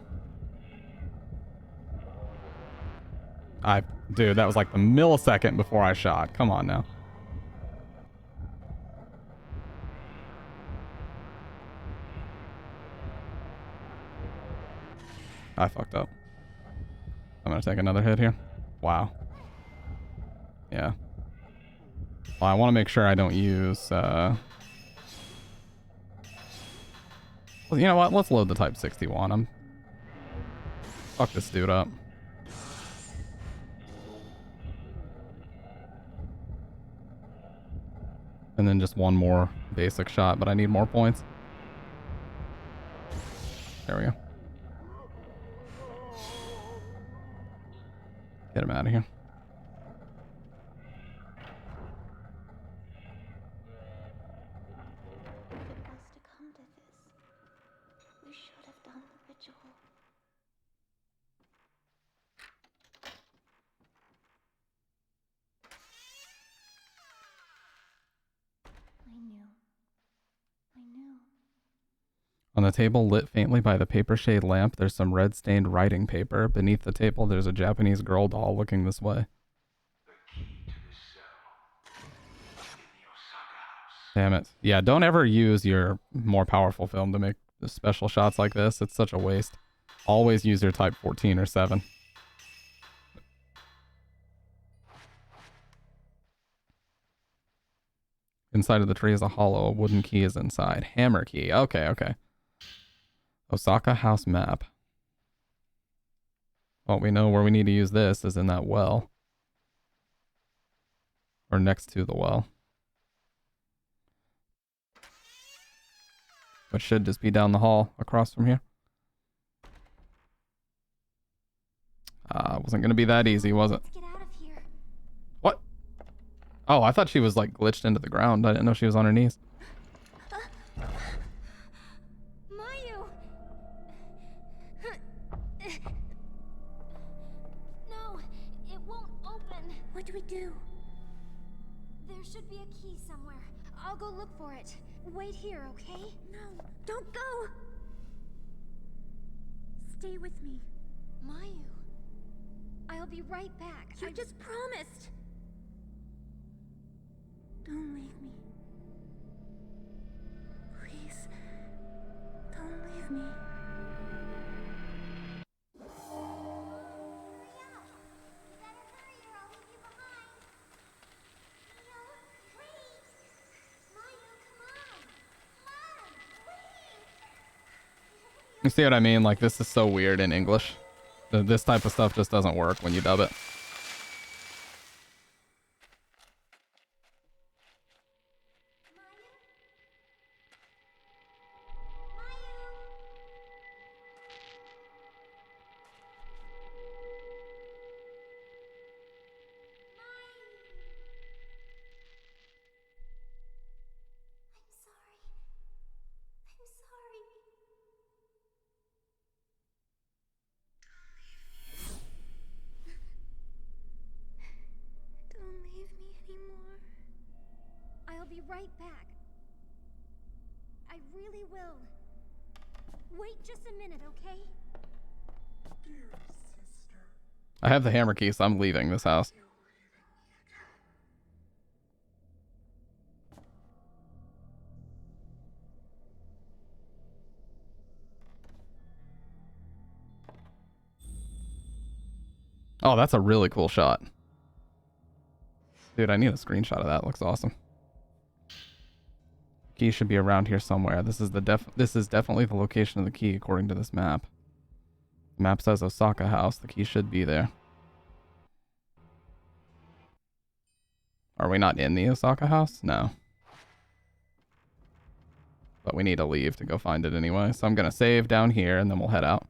Speaker 1: Dude, that was like the millisecond before I shot. Come on now. I fucked up. I'm gonna take another hit here. Wow. Yeah. Well, I want to make sure I don't use, Well, you know what? Let's load the Type 61. Fuck this dude up. And then just one more basic shot, but I need more points. There we go. Get him out of here.
Speaker 2: If it was to come to this,
Speaker 1: On the table lit faintly by the paper shade lamp, there's some red-stained writing paper. Beneath the table, there's a Japanese girl doll looking this way. Damn it. Yeah, don't ever use your more powerful film to make special shots like this. It's such a waste. Always use your type 14 or 7. Inside of the tree is a hollow. A wooden key is inside. Hammer key. Okay, okay. Osaka house map. Well, we know where we need to use this is in that well. Or next to the well. Which should just be down the hall across from here. Wasn't gonna be that easy, was it?
Speaker 2: Let's get out of here.
Speaker 1: What? Oh, I thought she was like glitched into the ground. I didn't know she was on her knees.
Speaker 2: Mayu! No, it won't open. What do we do? There should be a key somewhere. I'll go look for it. Wait here, okay? No, don't go! Stay with me. Mayu. I'll be right back. You just promised. Don't leave me. Please, don't leave me.
Speaker 1: You see what I mean? Like, this is so weird in English. This type of stuff just doesn't work when you dub it.
Speaker 2: I'll be right back. I really will. Wait just a minute, okay?
Speaker 1: I have the hammer key, so I'm leaving this house. Oh, that's a really cool shot. Dude, I need a screenshot of that. Looks awesome. Key should be around here somewhere. This is definitely the location of the key according to this map. The map says Osaka House. The key should be there. Are we not in the Osaka House? No. But we need to leave to go find it anyway. So I'm going to save down here and then we'll head out.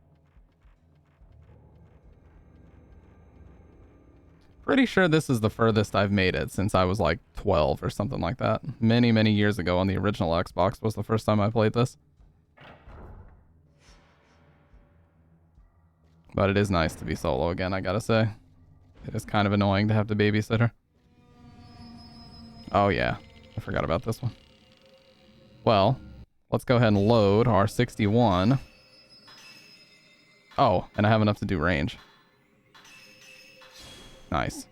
Speaker 1: Pretty sure this is the furthest I've made it since I was like 12 or something like that. Many, many years ago on the original Xbox was the first time I played this. But it is nice to be solo again, I gotta say. It is kind of annoying to have to babysit her. Oh yeah, I forgot about this one. Well, let's go ahead and load our 61. Oh, and I have enough to do range. Nice.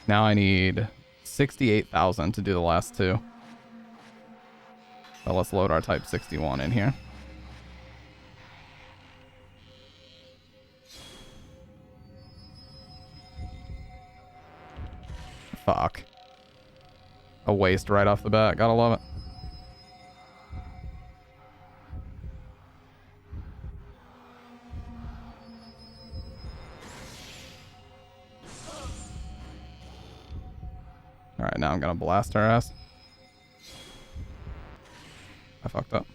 Speaker 1: Now I need 68,000 to do the last two. So let's load our type 61 in here. Fuck. A waste right off the bat. Gotta love it. Alright, now I'm gonna blast her ass. I fucked up.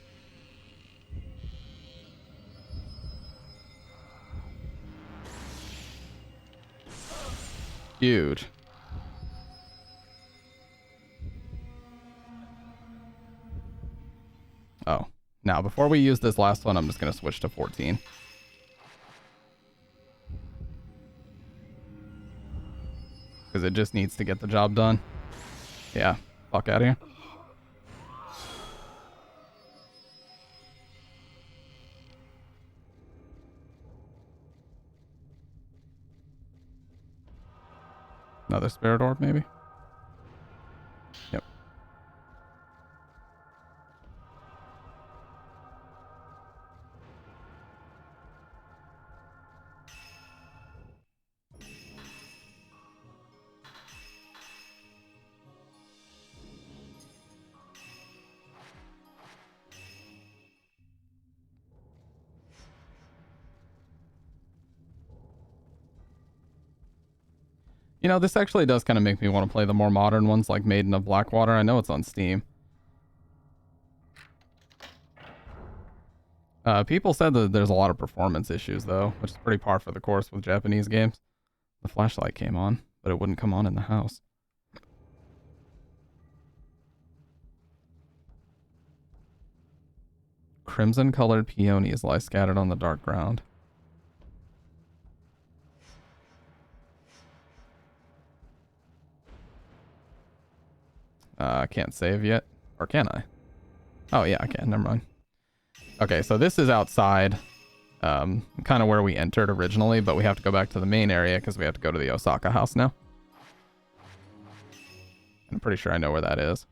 Speaker 1: Huge. Oh. Now, before we use this last one, I'm just gonna switch to 14. Because it just needs to get the job done. Yeah, fuck out of here. Another spirit orb, maybe? Yep. You know, this actually does kind of make me want to play the more modern ones like Maiden of Blackwater. I know it's on Steam. People said that there's a lot of performance issues, though, which is pretty par for the course with Japanese games. The flashlight came on, but it wouldn't come on in the house. Crimson-colored peonies lie scattered on the dark ground. I can't save yet. Or can I? Oh, yeah, I can. Never mind. Okay, so this is outside. Kind of where we entered originally, but we have to go back to the main area because we have to go to the Osaka house now. I'm pretty sure I know where that is.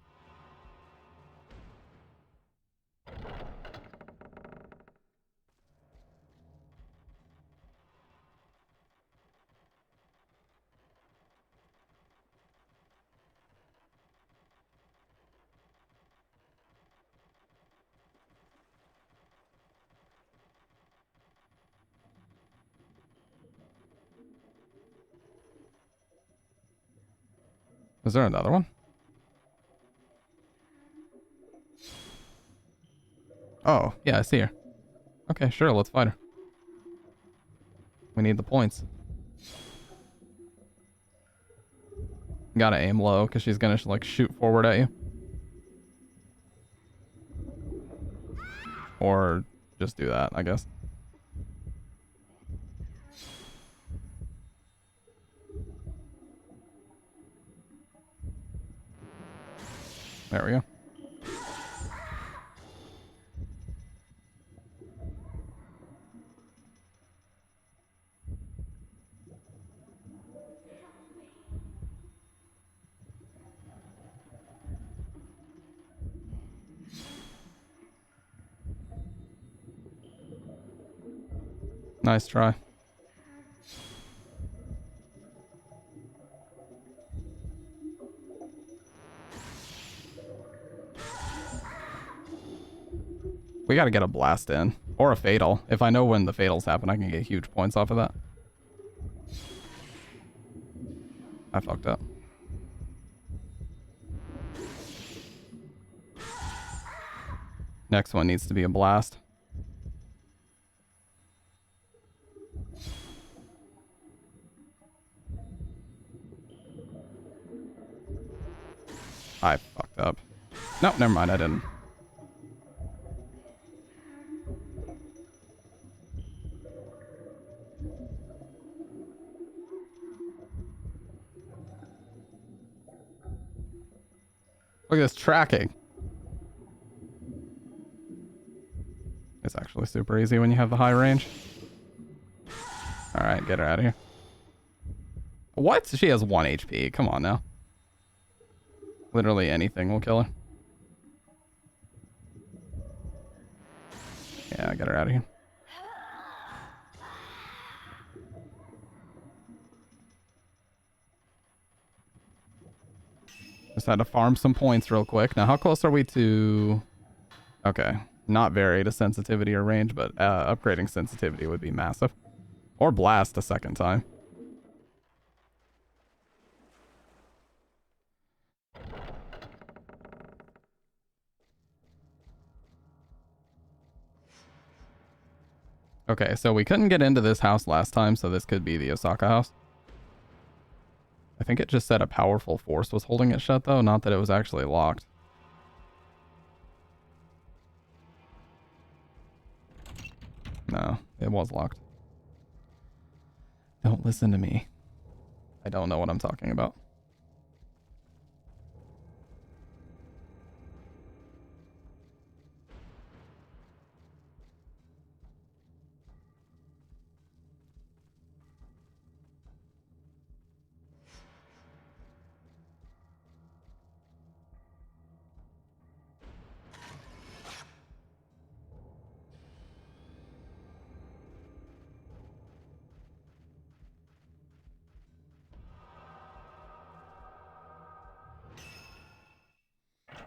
Speaker 1: Is there another one? Oh, yeah, I see her. Okay, sure, let's fight her. We need the points. Gotta aim low, because she's gonna, like, shoot forward at you. Or just do that, I guess. There we go. Nice try. We gotta get a blast in. Or a fatal. If I know when the fatals happen, I can get huge points off of that. I fucked up. Next one needs to be a blast. I fucked up. No, never mind, I didn't. Look at this tracking. It's actually super easy when you have the high range. Alright, get her out of here. What? She has 1 HP. Come on now. Literally anything will kill her. Yeah, get her out of here. Just had to farm some points real quick. Now, how close are we to... Okay. Not very to sensitivity or range, but upgrading sensitivity would be massive. Or blast a second time. Okay, so we couldn't get into this house last time, so this could be the Osaka house. I think it just said a powerful force was holding it shut, though, not that it was actually locked. No, it was locked. Don't listen to me. I don't know what I'm talking about.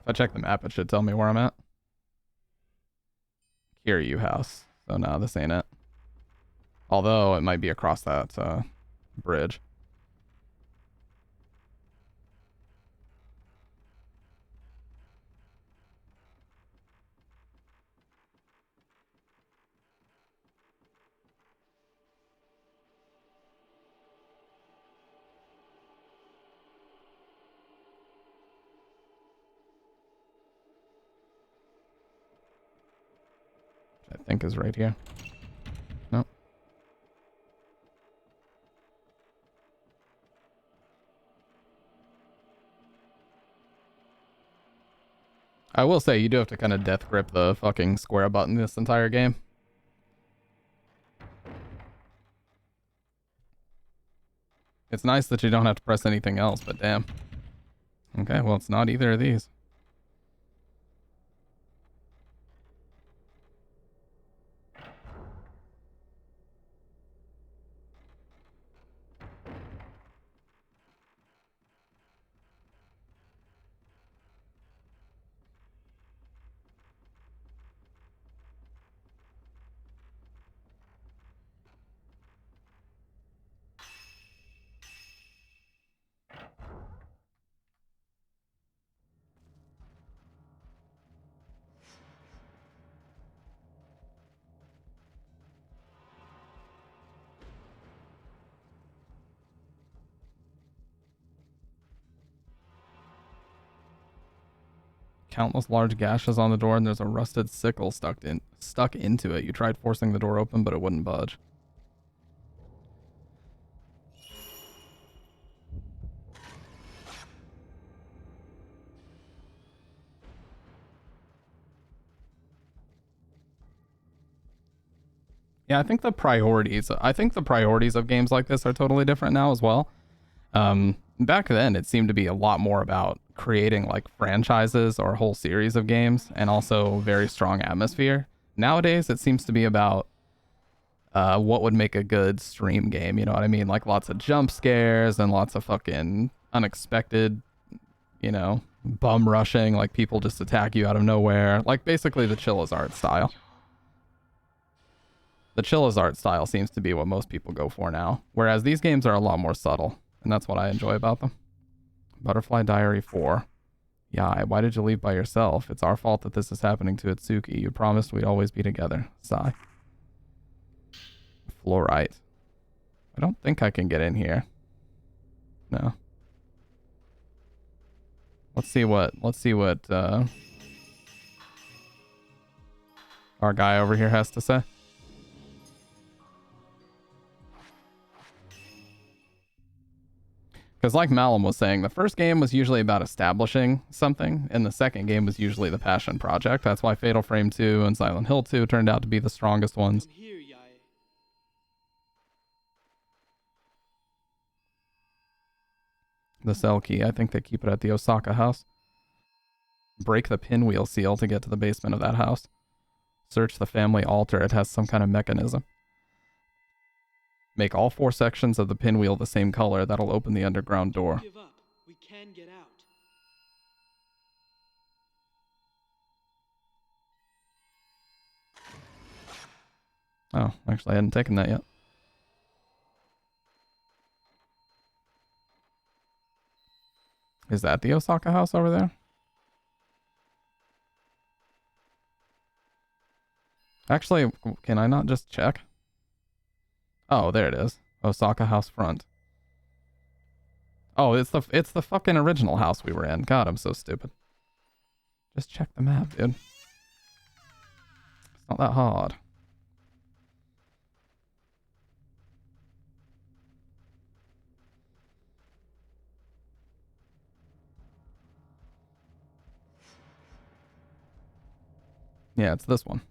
Speaker 1: If I check the map, it should tell me where I'm at. Kiryu house. So no, this ain't it. Although it might be across that bridge. Which I think is right here. Nope. I will say, you do have to kind of death grip the fucking square button this entire game. It's nice that you don't have to press anything else, but damn. Okay, well, it's not either of these. Countless large gashes on the door, and there's a rusted sickle stuck into it. You tried forcing the door open, but it wouldn't budge. Yeah, I think the priorities of games like this are totally different now as well. Back then, it seemed to be a lot more about creating like franchises or a whole series of games, and also very strong atmosphere. Nowadays, it seems to be about what would make a good stream game. You know what I mean? Like lots of jump scares and lots of fucking unexpected, bum rushing. Like people just attack you out of nowhere. Like basically the chill as art style. The chill as art style seems to be what most people go for now. Whereas these games are a lot more subtle. And that's what I enjoy about them. Butterfly Diary 4. Yeah, why did you leave by yourself? It's our fault that this is happening to Itsuki. You promised we'd always be together. Sigh. Fluorite. I don't think I can get in here. No. Let's see what our guy over here has to say. Because like Malum was saying, the first game was usually about establishing something, and the second game was usually the passion project. That's why Fatal Frame 2 and Silent Hill 2 turned out to be the strongest ones. The cell key, I think they keep it at the Osaka house. Break the pinwheel seal to get to the basement of that house. Search the family altar, it has some kind of mechanism. Make all 4 sections of the pinwheel the same color, that'll open the underground door.
Speaker 4: Give up. We can get out.
Speaker 1: Oh, actually I hadn't taken that yet. Is that the Osaka house over there? Actually, can I not just check? Oh, there it is. Osaka house front. Oh, it's the fucking original house we were in. God, I'm so stupid. Just check the map, dude. It's not that hard. Yeah, it's this one.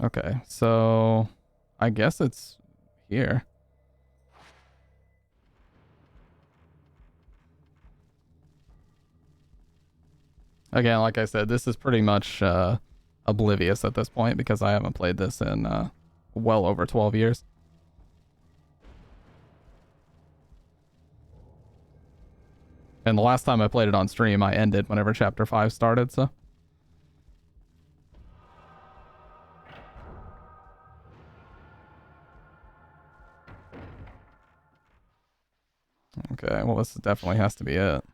Speaker 1: Okay, so I guess it's here. Again, like I said, this is pretty much oblivious at this point because I haven't played this in well over 12 years. And the last time I played it on stream, I ended whenever Chapter 5 started, so... Okay, well this definitely has to be it.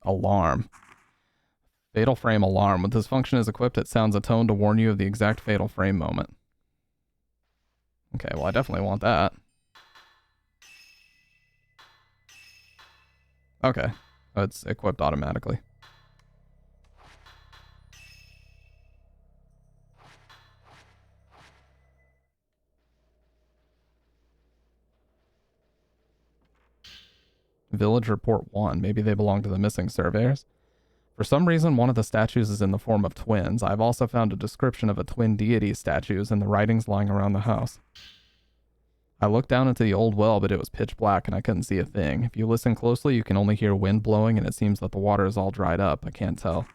Speaker 1: Alarm. Fatal frame alarm. When this function is equipped, it sounds a tone to warn you of the exact fatal frame moment. Okay, well I definitely want that. Okay, it's equipped automatically. Village Report 1. Maybe they belong to the missing surveyors. For some reason, one of the statues is in the form of twins. I've also found a description of a twin deity statues in the writings lying around the house. I looked down into the old well, but it was pitch black and I couldn't see a thing. If you listen closely, you can only hear wind blowing and it seems that the water is all dried up. I can't tell.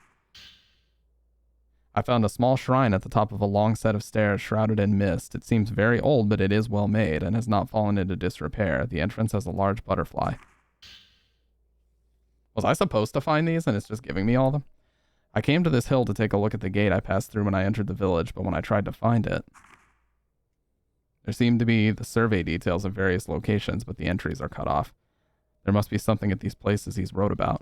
Speaker 1: I found a small shrine at the top of a long set of stairs shrouded in mist. It seems very old, but it is well made and has not fallen into disrepair. The entrance has a large butterfly. Was I supposed to find these and it's just giving me all of them? I came to this hill to take a look at the gate I passed through when I entered the village, but when I tried to find it, there seemed to be the survey details of various locations, but the entries are cut off. There must be something at these places he's wrote about.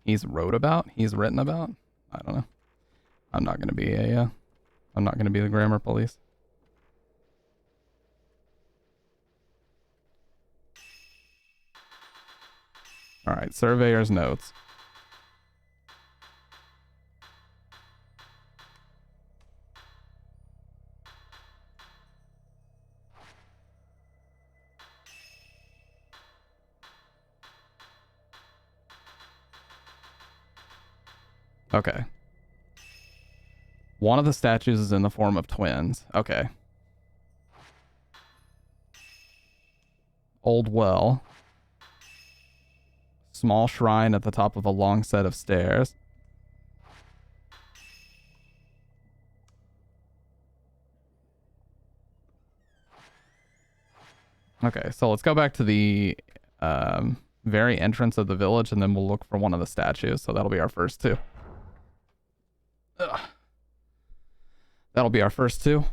Speaker 1: He's wrote about? He's written about? I don't know. I'm not going to be I'm not going to be the grammar police. All right, surveyor's notes. Okay. One of the statues is in the form of twins. Okay. Old well. Small shrine at the top of a long set of stairs. Okay, so let's go back to the very entrance of the village and then we'll look for one of the statues. So that'll be our first two. Ugh. That'll be our first two.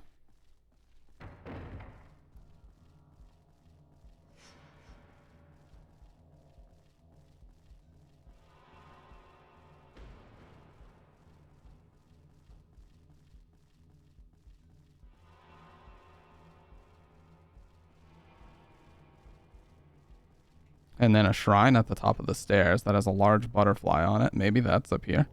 Speaker 1: And then a shrine at the top of the stairs that has a large butterfly on it. Maybe that's up here.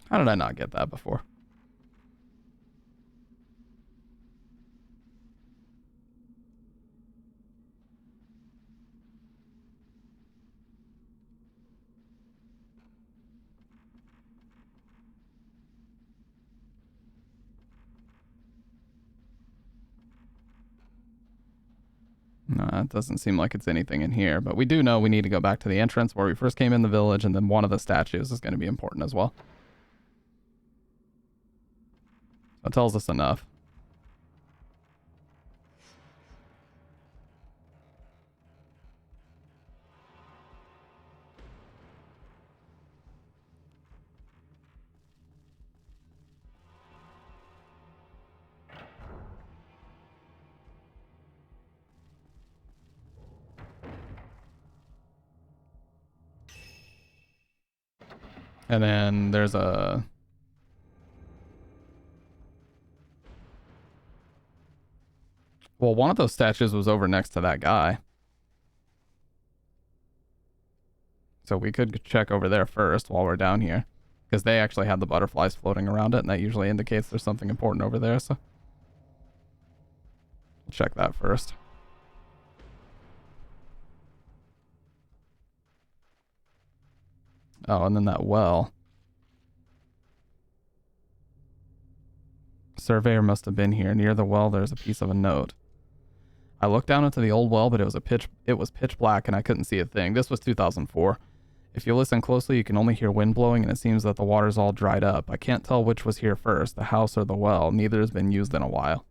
Speaker 1: How did I not get that before? No, it doesn't seem like it's anything in here, but we do know we need to go back to the entrance where we first came in the village, and then one of the statues is going to be important as well. That tells us enough. And then there's a... Well, one of those statues was over next to that guy. So we could check over there first while we're down here. Because they actually had the butterflies floating around it, and that usually indicates there's something important over there, so... We'll check that first. Oh, and then that well. Surveyor must have been here. Near the well, there's a piece of a note. I looked down into the old well, but it was pitch black, and I couldn't see a thing. This was 2004. If you listen closely, you can only hear wind blowing, and it seems that the water's all dried up. I can't tell which was here first, the house or the well. Neither has been used in a while.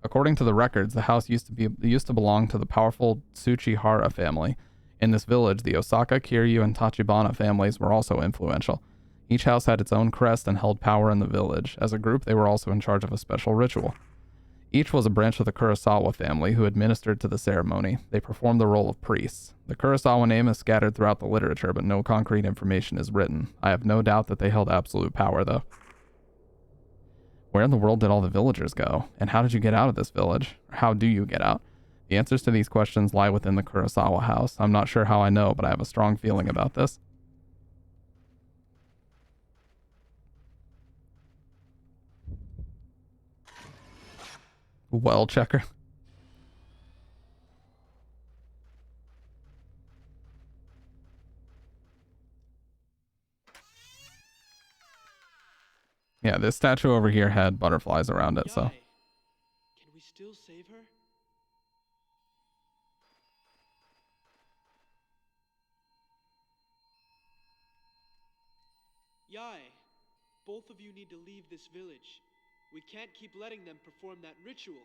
Speaker 1: According to the records, the house used to belong to the powerful Tsuchihara family. In this village, the Osaka, Kiryu, and Tachibana families were also influential. Each house had its own crest and held power in the village. As a group, they were also in charge of a special ritual. Each was a branch of the Kurosawa family who administered to the ceremony. They performed the role of priests. The Kurosawa name is scattered throughout the literature, but no concrete information is written. I have no doubt that they held absolute power, though. Where in the world did all the villagers go? And how did you get out of this village? Or how do you get out? The answers to these questions lie within the Kurosawa house. I'm not sure how I know, but I have a strong feeling about this. Well checker. Yeah, this statue over here had butterflies around it, so.
Speaker 6: Can we still save her? Yai, both of you need to leave this village. We can't keep letting them perform that ritual.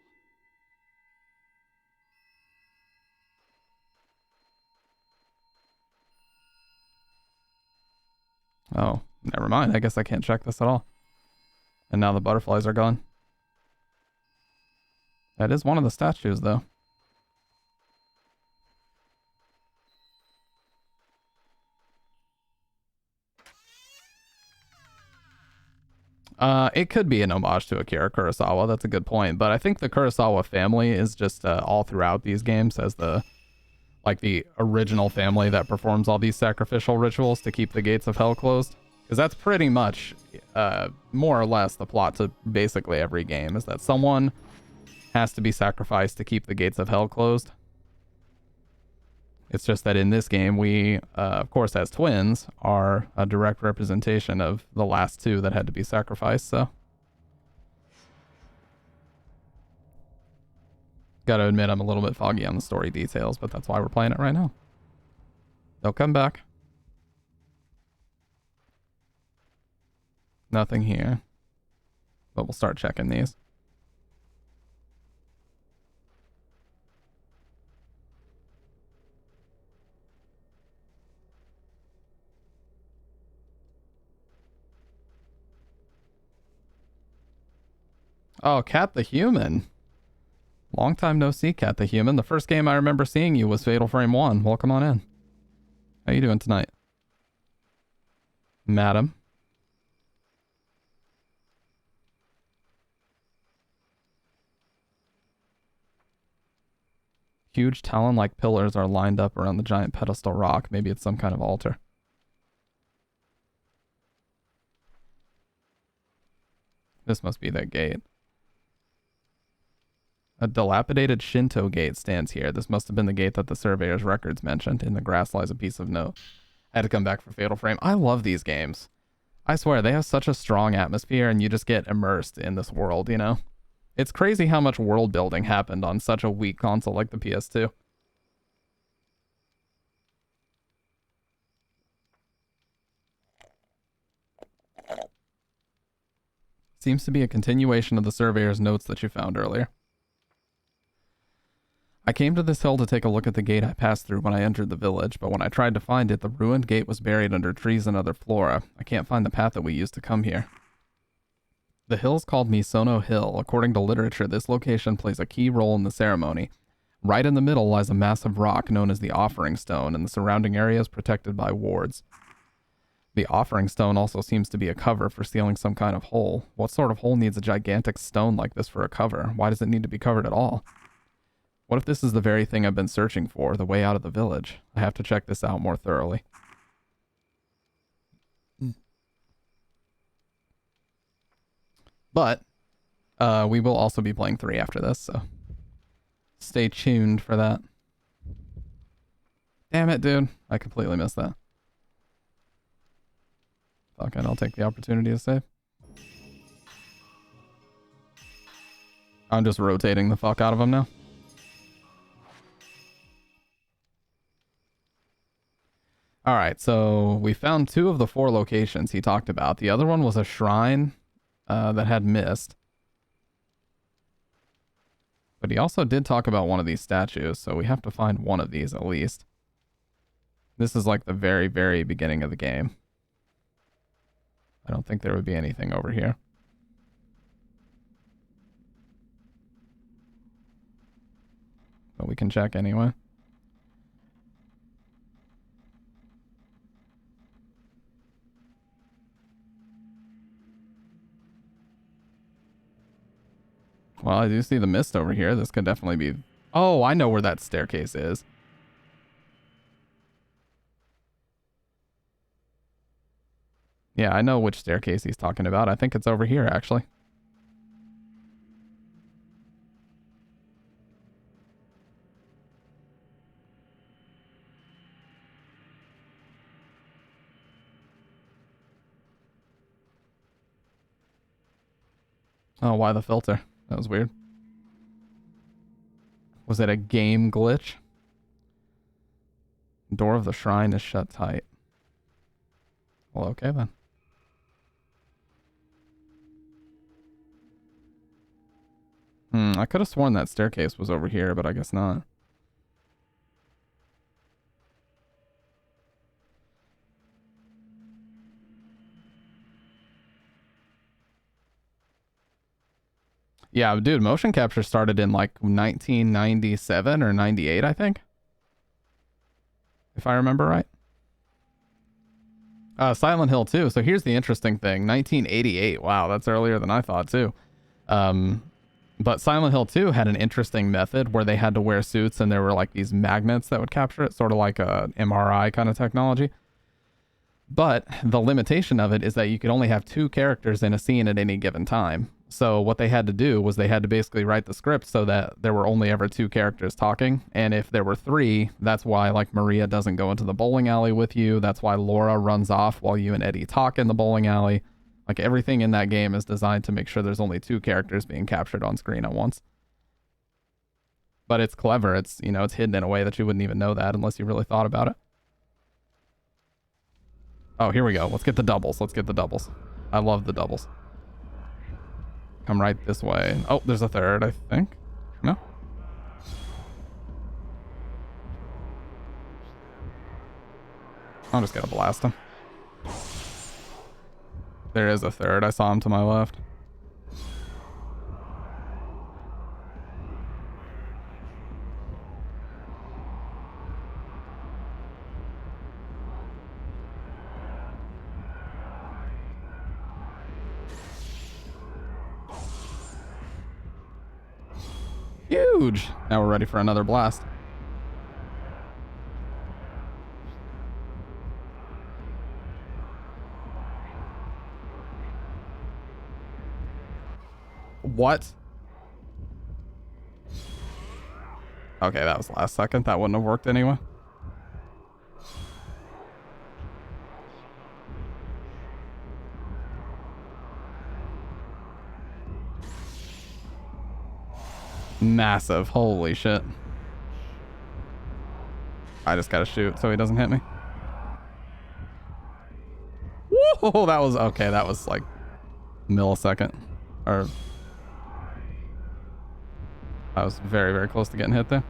Speaker 1: Oh, never mind. I guess I can't check this at all. And now the butterflies are gone. That is one of the statues, though. It could be an homage to Akira Kurosawa. That's a good point. But I think the Kurosawa family is just all throughout these games as the original family that performs all these sacrificial rituals to keep the gates of hell closed. Because that's pretty much more or less the plot to basically every game, is that someone has to be sacrificed to keep the gates of hell closed. It's just that in this game, we, of course, as twins, are a direct representation of the last two that had to be sacrificed, so. Gotta admit, I'm a little bit foggy on the story details, but that's why we're playing it right now. They'll come back. Nothing here. But we'll start checking these. Oh, Cat the Human. Long time no see, Cat the Human. The first game I remember seeing you was Fatal Frame 1. Welcome on in. How you doing tonight? Madam. Huge talon-like pillars are lined up around the giant pedestal rock. Maybe it's some kind of altar. This must be that gate. A dilapidated Shinto gate stands here. This must have been the gate that the surveyor's records mentioned. In the grass lies a piece of note. I had to come back for Fatal Frame. I love these games. I swear, they have such a strong atmosphere and you just get immersed in this world, you know? It's crazy how much world building happened on such a weak console like the PS2. Seems to be a continuation of the surveyor's notes that you found earlier. I came to this hill to take a look at the gate I passed through when I entered the village, but when I tried to find it, the ruined gate was buried under trees and other flora. I can't find the path that we used to come here. The hill's called Misono Hill. According to literature, this location plays a key role in the ceremony. Right in the middle lies a massive rock known as the Offering Stone, and the surrounding area is protected by wards. The offering stone also seems to be a cover for sealing some kind of hole. What sort of hole needs a gigantic stone like this for a cover? Why does it need to be covered at all? What if this is the very thing I've been searching for, the way out of the village? I have to check this out more thoroughly. But we will also be playing 3 after this, so stay tuned for that. Damn it, dude. I completely missed that. Fuck it, I'll take the opportunity to save. I'm just rotating the fuck out of him now. Alright, so we found 2 of the 4 locations he talked about. The other one was a shrine that had mist. But he also did talk about one of these statues, so we have to find one of these at least. This is like the very, very beginning of the game. I don't think there would be anything over here. But we can check anyway. Well, I do see the mist over here. This could definitely be... Oh, I know where that staircase is. Yeah, I know which staircase he's talking about. I think it's over here, actually. Oh, why the filter? That was weird. Was it a game glitch? Door of the shrine is shut tight. Well, okay then. I could have sworn that staircase was over here, but I guess not. Yeah, dude, motion capture started in like 1997 or 98, I think. If I remember right. Silent Hill 2. So here's the interesting thing. 1988. Wow, that's earlier than I thought too. But Silent Hill 2 had an interesting method where they had to wear suits and there were like these magnets that would capture it, sort of like a MRI kind of technology. But the limitation of it is that you could only have 2 characters in a scene at any given time. So what they had to do was they had to basically write the script so that there were only ever 2 characters talking. And if there were 3, that's why like Maria doesn't go into the bowling alley with you. That's why Laura runs off while you and Eddie talk in the bowling alley. Like everything in that game is designed to make sure there's only 2 characters being captured on screen at once. But it's clever. It's, you know, it's hidden in a way that you wouldn't even know that unless you really thought about it. Oh, here we go. Let's get the doubles. Let's get the doubles. I love the doubles. Come right this way. Oh, there's a third, I think. No? I'm just gonna blast him. There is a third. I saw him to my left. Huge! Now we're ready for another blast. What? Okay, that was last second. That wouldn't have worked anyway. Massive. Holy shit. I just gotta shoot so he doesn't hit me. Whoa, that was okay. That was like millisecond. Or I was very, very close to getting hit there.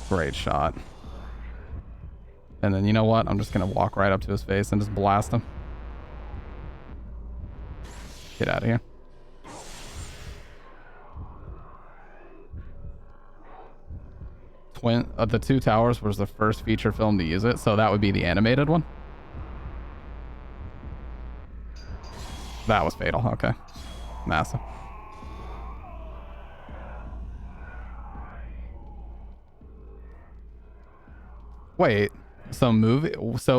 Speaker 1: Great shot. And then you know what? I'm just gonna walk right up to his face and just blast him. Get out of here. The Two Towers was the first feature film to use it, so that would be the animated one. That was Fatal. Okay, massive. Wait, so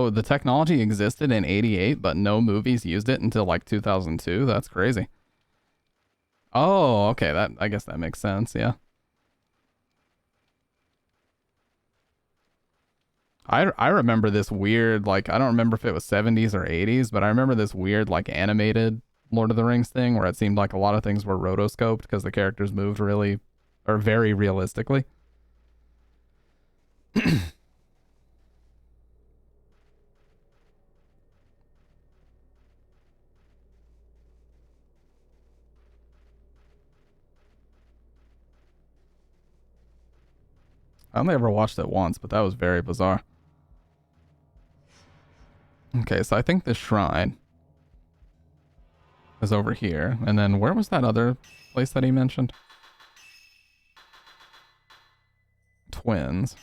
Speaker 1: the technology existed in '88, but no movies used it until like 2002? That's crazy. Oh, okay, I guess that makes sense, yeah. I remember this weird, like, I don't remember if it was 70s or 80s, but I remember this weird, like, animated Lord of the Rings thing where it seemed like a lot of things were rotoscoped because the characters moved really, or very realistically. I only ever watched it once, but that was very bizarre. Okay, so I think the shrine is over here. And then where was that other place that he mentioned? Twins.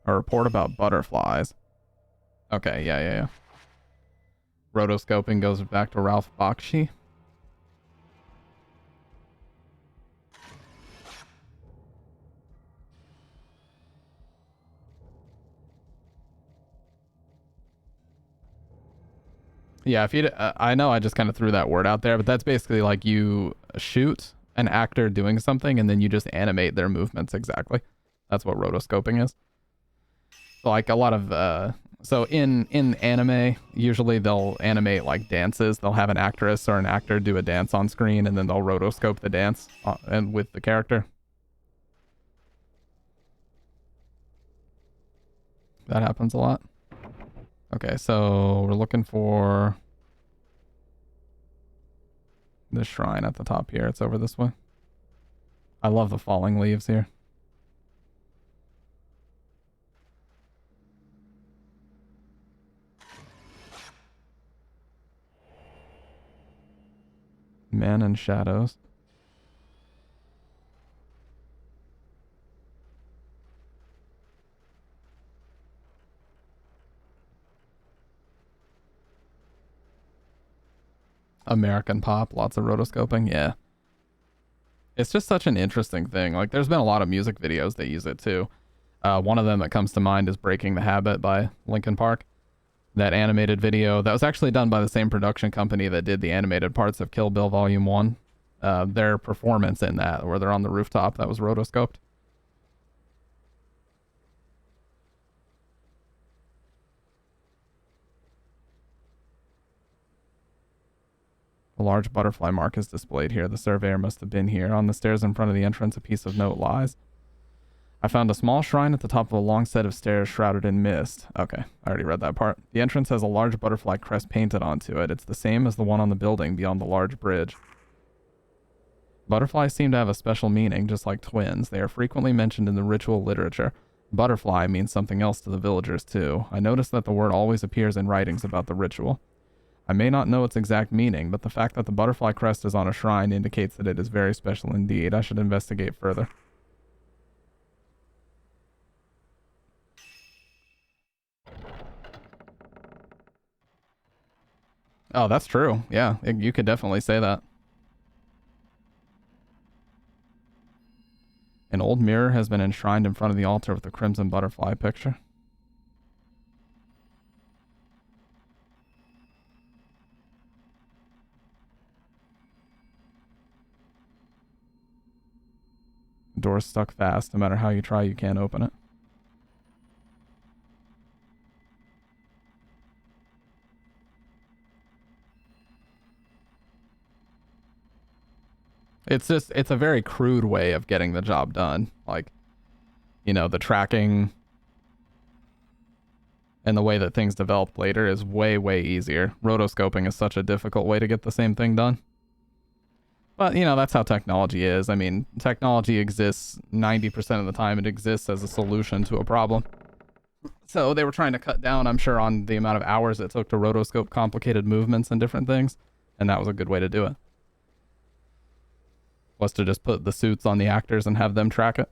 Speaker 1: A report about butterflies. Okay, yeah. Rotoscoping goes back to Ralph Bakshi. Yeah, if you, I know I just kind of threw that word out there, but that's basically like you shoot an actor doing something and then you just animate their movements exactly. That's what rotoscoping is. So like a lot of, so in anime, usually they'll animate like dances. They'll have an actress or an actor do a dance on screen and then they'll rotoscope the dance and with the character. That happens a lot. Okay, so we're looking for the shrine at the top here. It's over this way. I love the falling leaves here. Man in shadows. American pop, lots of rotoscoping, yeah. It's just such an interesting thing. Like, there's been a lot of music videos that use it too. One of them that comes to mind is Breaking the Habit by Linkin Park. That animated video, that was actually done by the same production company that did the animated parts of Kill Bill Volume 1. Their performance in that, where they're on the rooftop, that was rotoscoped. A large butterfly mark is displayed here. The surveyor must have been here. On the stairs in front of the entrance, a piece of note lies. I found a small shrine at the top of a long set of stairs shrouded in mist. Okay, I already read that part. The entrance has a large butterfly crest painted onto it. It's the same as the one on the building beyond the large bridge. Butterflies seem to have a special meaning, just like twins. They are frequently mentioned in the ritual literature. Butterfly means something else to the villagers, too. I noticed that the word always appears in writings about the ritual. I may not know its exact meaning, but the fact that the butterfly crest is on a shrine indicates that it is very special indeed. I should investigate further. Oh, that's true. Yeah, you could definitely say that. An old mirror has been enshrined in front of the altar with the crimson butterfly picture. The door's stuck fast. No matter how you try, you can't open it. It's a very crude way of getting the job done. Like, you know, the tracking and the way that things developed later is way, way easier. Rotoscoping is such a difficult way to get the same thing done. But, you know, that's how technology is. I mean, technology exists 90% of the time. It exists as a solution to a problem. So they were trying to cut down, I'm sure, on the amount of hours it took to rotoscope complicated movements and different things. And that was a good way to do it. Was to just put the suits on the actors and have them track it.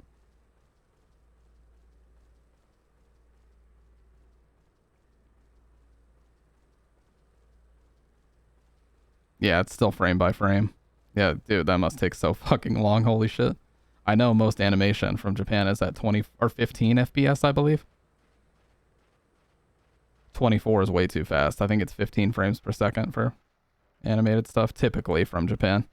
Speaker 1: Yeah, it's still frame by frame. Yeah, dude, that must take so fucking long. Holy shit. I know most animation from Japan is at 20 or 15 FPS, I believe. 24 is way too fast. I think it's 15 frames per second for animated stuff, typically from Japan.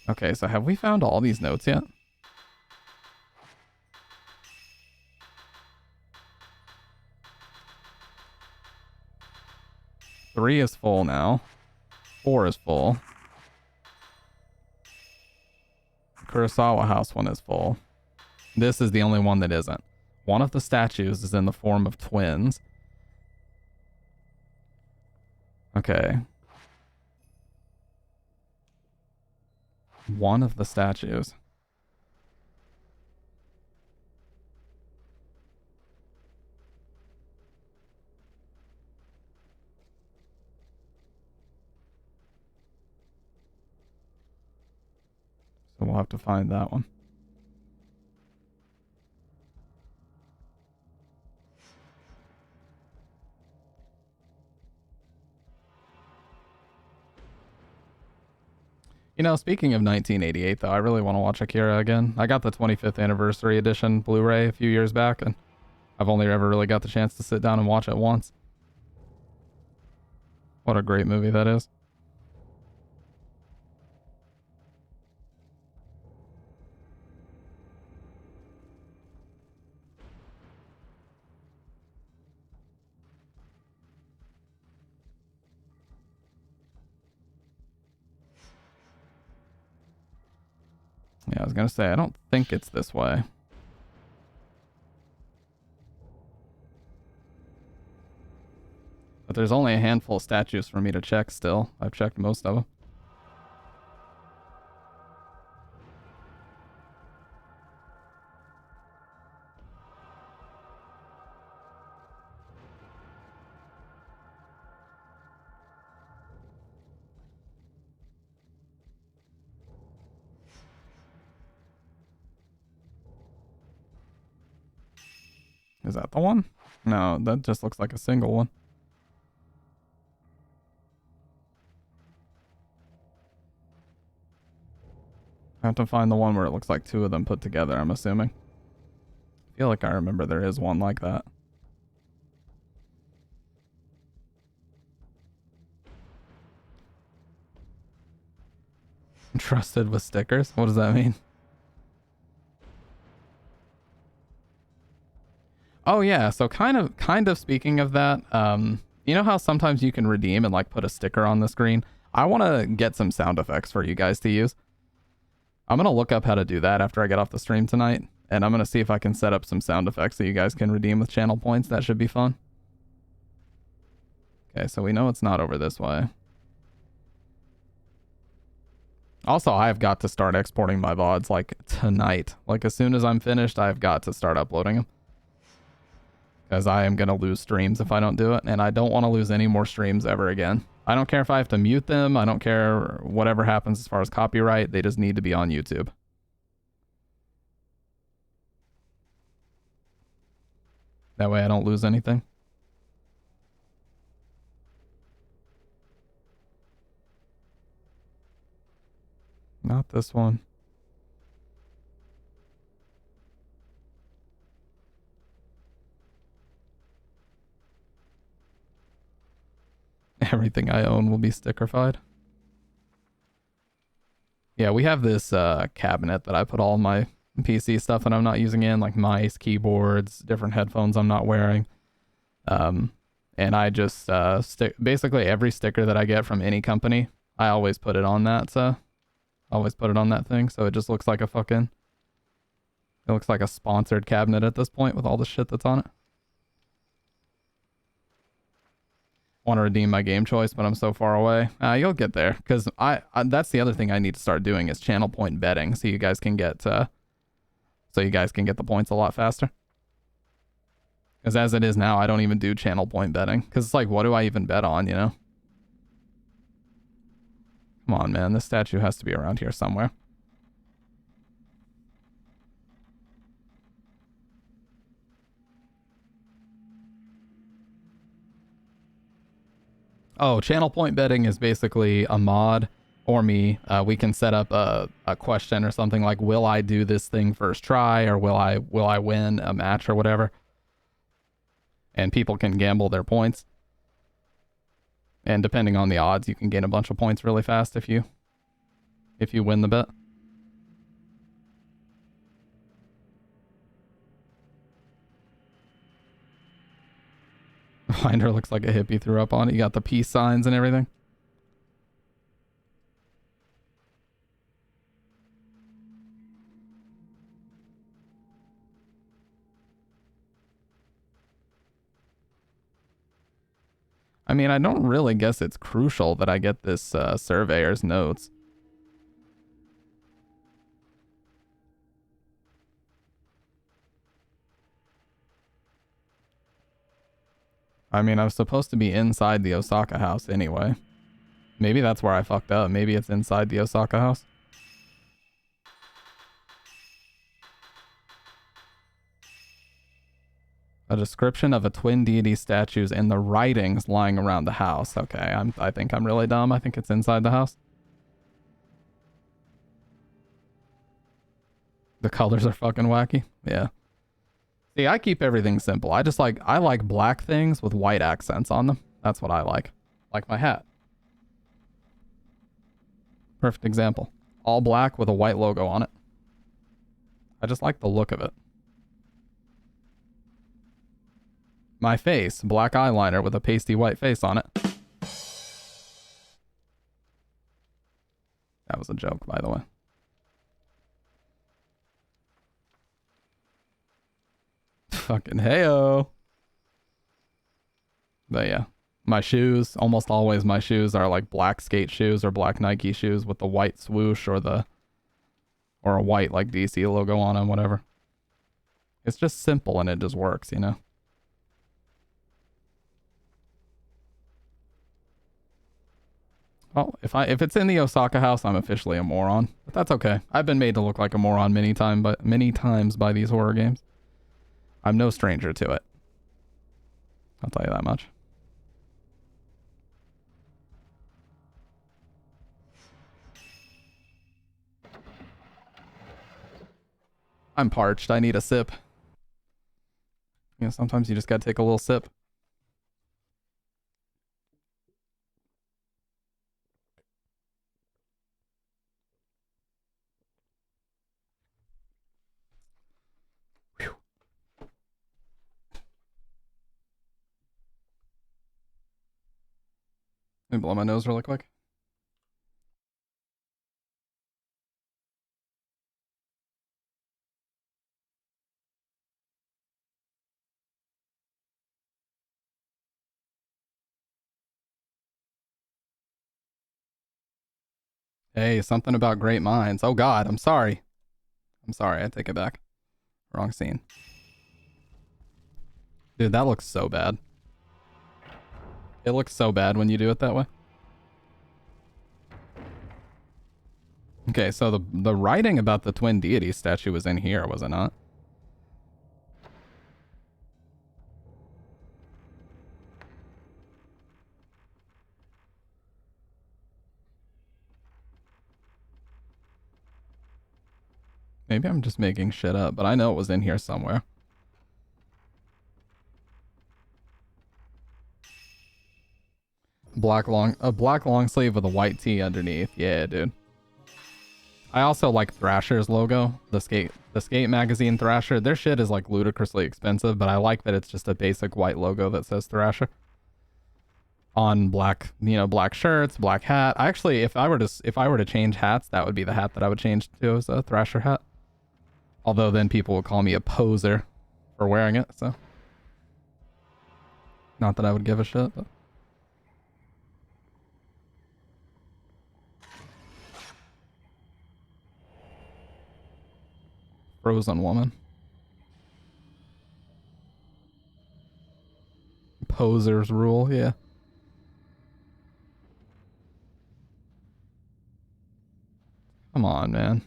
Speaker 1: Okay, so have we found all these notes yet? Three is full now. 4 is full. Kurosawa House one is full. This is the only one that isn't. One of the statues is in the form of twins. Okay. One of the statues. So we'll have to find that one. You know, speaking of 1988, though, I really want to watch Akira again. I got the 25th anniversary edition Blu-ray a few years back, and I've only ever really got the chance to sit down and watch it once. What a great movie that is. Yeah, I was gonna say, I don't think it's this way. But there's only a handful of statues for me to check still. I've checked most of them. Is that the one? No, that just looks like a single one. I have to find the one where it looks like two of them put together, I'm assuming. I feel like I remember there is one like that. Trusted with stickers? What does that mean? Oh yeah, so kind of speaking of that, you know how sometimes you can redeem and like put a sticker on the screen? I want to get some sound effects for you guys to use. I'm going to look up how to do that after I get off the stream tonight, and I'm going to see if I can set up some sound effects that you guys can redeem with channel points. That should be fun. Okay, so we know it's not over this way. Also, I've got to start exporting my VODs like tonight. Like as soon as I'm finished, I've got to start uploading them. Because I am going to lose streams if I don't do it, and I don't want to lose any more streams ever again. I don't care if I have to mute them. I don't care whatever happens as far as copyright. They just need to be on YouTube. That way I don't lose anything. Not this one. Everything I own will be stickerified. Yeah, we have this cabinet that I put all my PC stuff that I'm not using in, like mice, keyboards, different headphones I'm not wearing. And I just stick basically every sticker that I get from any company, I always put it on that, always put it on that thing, so it just looks like a fucking, it looks like a sponsored cabinet at this point with all the shit that's on it. Want to redeem my game choice, but I'm so far away. You'll get there, because I that's the other thing I need to start doing is channel point betting, so you guys can get so you guys can get the points a lot faster. Because as it is now, I don't even do channel point betting. Because it's like, what do I even bet on, you know? Come on, man. This statue has to be around here somewhere. Oh, channel point betting is basically a mod or me. We can set up a question or something like, will I do this thing first try, or will I win a match or whatever? And people can gamble their points. And depending on the odds, you can gain a bunch of points really fast if you win the bet. Finder looks like a hippie threw up on it. You got the peace signs and everything. I mean, I don't really guess it's crucial that I get this surveyor's notes. I mean, I was supposed to be inside the Osaka house anyway. Maybe that's where I fucked up. Maybe it's inside the Osaka house. A description of a twin deity statues and the writings lying around the house. Okay, I think I'm really dumb. I think it's inside the house. The colors are fucking wacky. Yeah. See, I keep everything simple. I like black things with white accents on them. That's what I like. Like my hat. Perfect example. All black with a white logo on it. I just like the look of it. My face, black eyeliner with a pasty white face on it. That was a joke, by the way. Fucking heyo. But yeah, my shoes, almost always my shoes are like black skate shoes or black Nike shoes with the white swoosh or a white like DC logo on them, whatever. It's just simple and it just works, you know? Well, if it's in the Osaka house, I'm officially a moron. But that's okay. I've been made to look like a moron many times by these horror games. I'm no stranger to it. I'll tell you that much. I'm parched. I need a sip. You know, sometimes you just gotta take a little sip. Whew. Let me blow my nose really quick. Hey, something about great minds. Oh God, I'm sorry. I'm sorry, I take it back. Wrong scene. Dude, that looks so bad. It looks so bad when you do it that way. Okay, so the writing about the twin deity statue was in here, was it not? Maybe I'm just making shit up, but I know it was in here somewhere. A black long sleeve with a white tee underneath. Yeah, dude. I also like Thrasher's logo, the skate magazine Thrasher. Their shit is like ludicrously expensive, but I like that it's just a basic white logo that says Thrasher on black, you know, black shirts, black hat. I actually, if I were to change hats, that would be the hat that I would change to, as a Thrasher hat. Although then people would call me a poser for wearing it, so not that I would give a shit, but Frozen woman. Posers rule, yeah. Come on, man.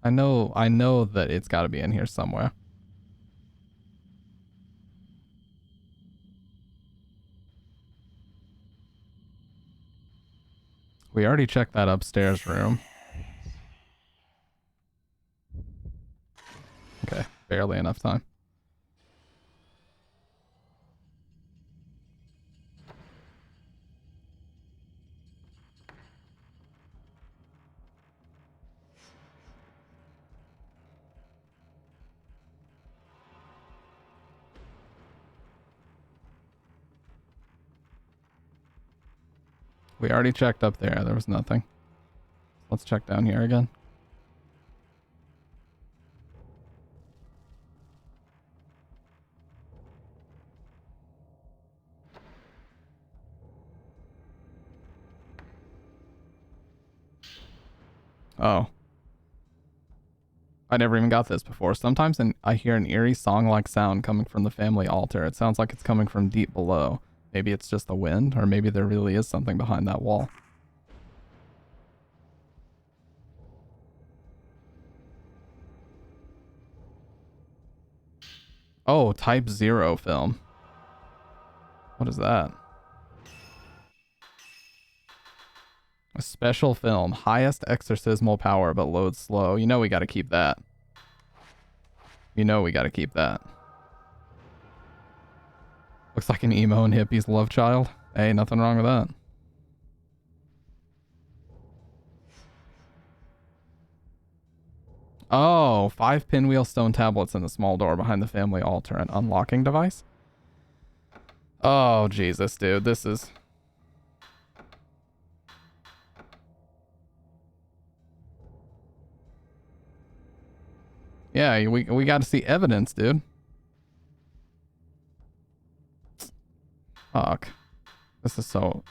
Speaker 1: I know that it's got to be in here somewhere. We already checked that upstairs room. Okay, barely enough time. We already checked up there. There was nothing. Let's check down here again. Oh. I never even got this before. Sometimes I hear an eerie song-like sound coming from the family altar. It sounds like it's coming from deep below. Maybe it's just the wind, or maybe there really is something behind that wall. Oh, Type 0 film. What is that? A special film. Highest exorcismal power, but loads slow. You know we gotta keep that. You know we gotta keep that. Looks like an emo and hippie's love child. Hey, nothing wrong with that. Oh, 5 pinwheel stone tablets in the small door behind the family altar. An unlocking device? Oh, Jesus, dude. This is... Yeah, we got to see evidence, dude. Fuck. This is so...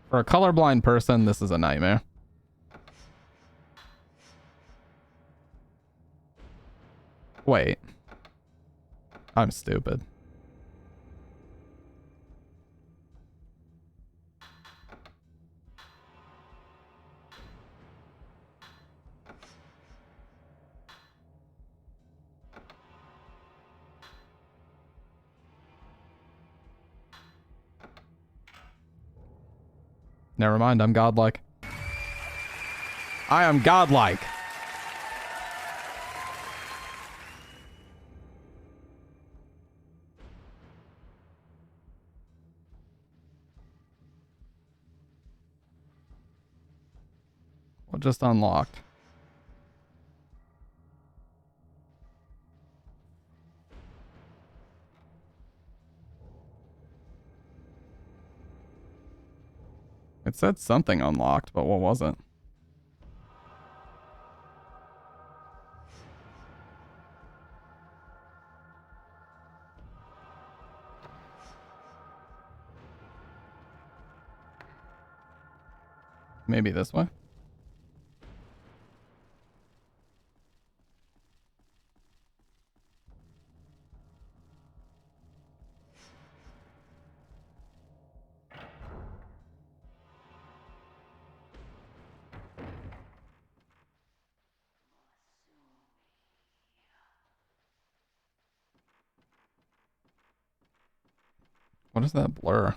Speaker 1: for a colorblind person, this is a nightmare. Wait. I'm stupid. Never mind, I'm godlike. I am godlike. What just unlocked? It said something unlocked, but what was it? Maybe this way? What is that blur?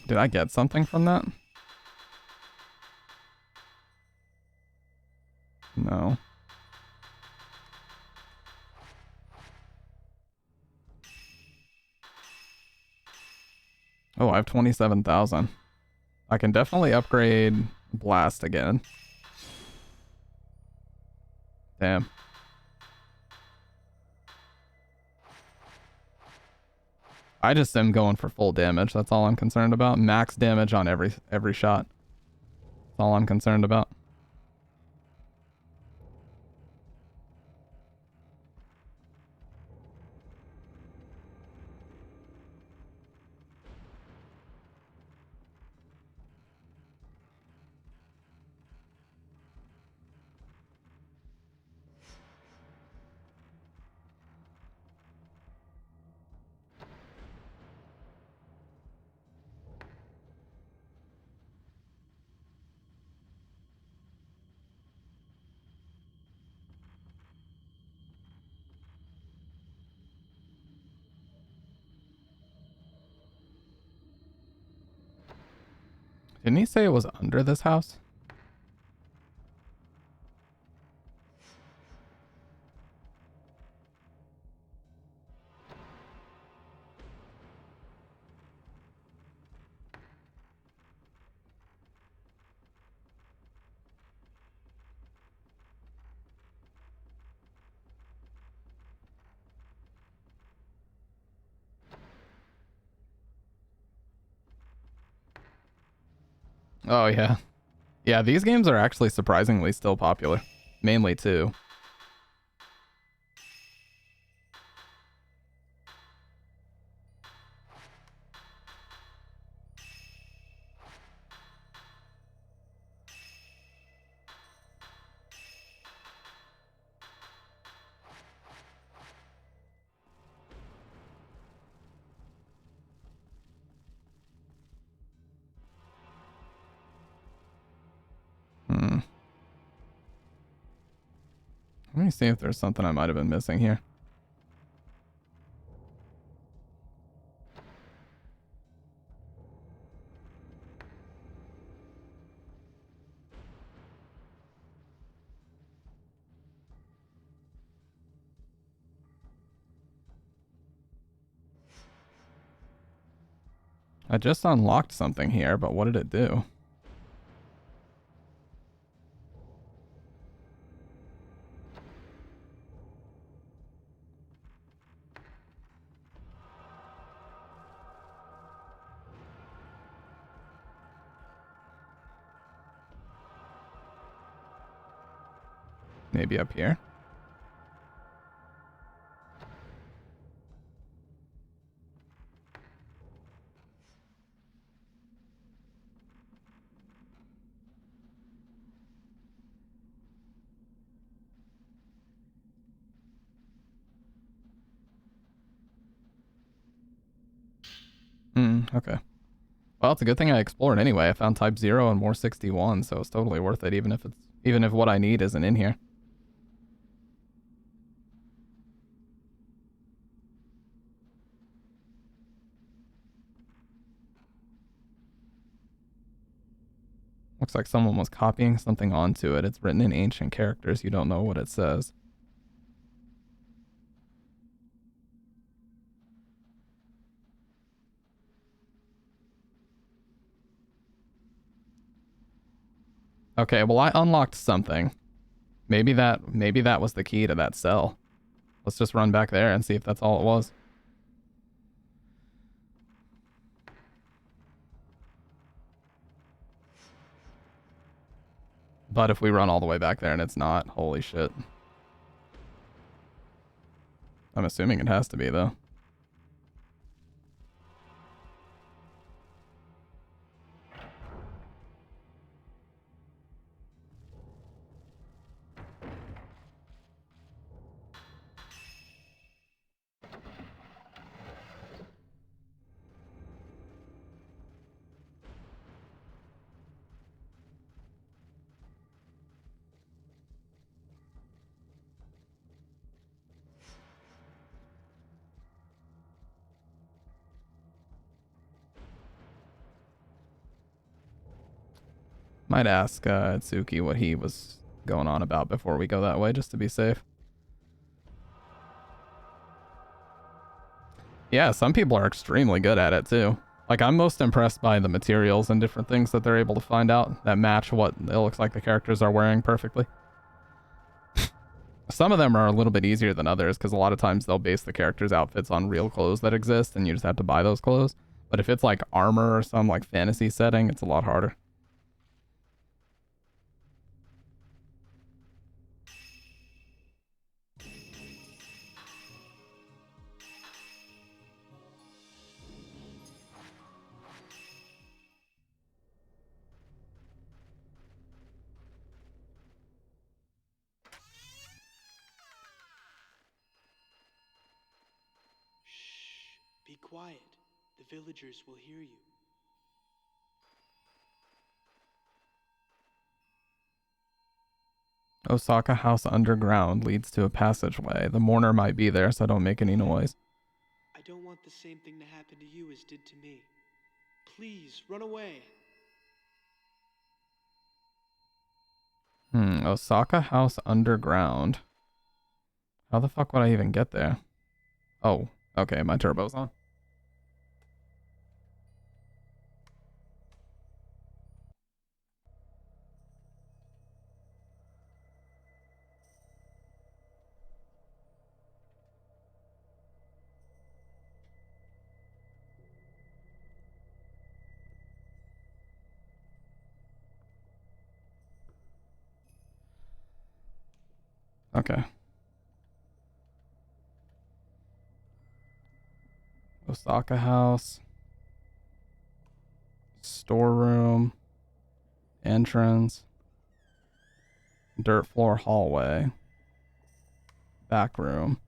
Speaker 1: Did I get something from that? No. Oh, I have 27,000. I can definitely upgrade Blast again. Damn. I just am going for full damage. That's all I'm concerned about. Max damage on every shot. That's all I'm concerned about. Didn't he say it was under this house? Oh, yeah. Yeah, these games are actually surprisingly still popular. Mainly 2. Let me see if there's something I might have been missing here. I just unlocked something here, but what did it do? Maybe up here? Okay. Well, it's a good thing I explored anyway. I found type 0 and more 61, so it's totally worth it, even if what I need isn't in here. Looks like someone was copying something onto it. It's written in ancient characters. You don't know what it says. Okay, well, I unlocked something. Maybe that was the key to that cell. Let's just run back there and see if that's all it was. But if we run all the way back there and it's not, holy shit. I'm assuming it has to be, though. Might ask Itsuki what he was going on about before we go that way, just to be safe. Yeah, some people are extremely good at it, too. Like, I'm most impressed by the materials and different things that they're able to find out that match what it looks like the characters are wearing perfectly. Some of them are a little bit easier than others because a lot of times they'll base the characters' outfits on real clothes that exist and you just have to buy those clothes. But if it's like armor or some like fantasy setting, it's a lot harder.
Speaker 6: Shh. Be quiet. The villagers will hear you.
Speaker 1: Osaka House underground leads to a passageway. The mourner might be there, so don't make any noise.
Speaker 6: I don't want the same thing to happen to you as did to me. Please, run away.
Speaker 1: Osaka House underground. How the fuck would I even get there? Oh, okay, my turbo's on. Okay. Osaka House. Storeroom. Entrance. Dirt floor hallway. Back room.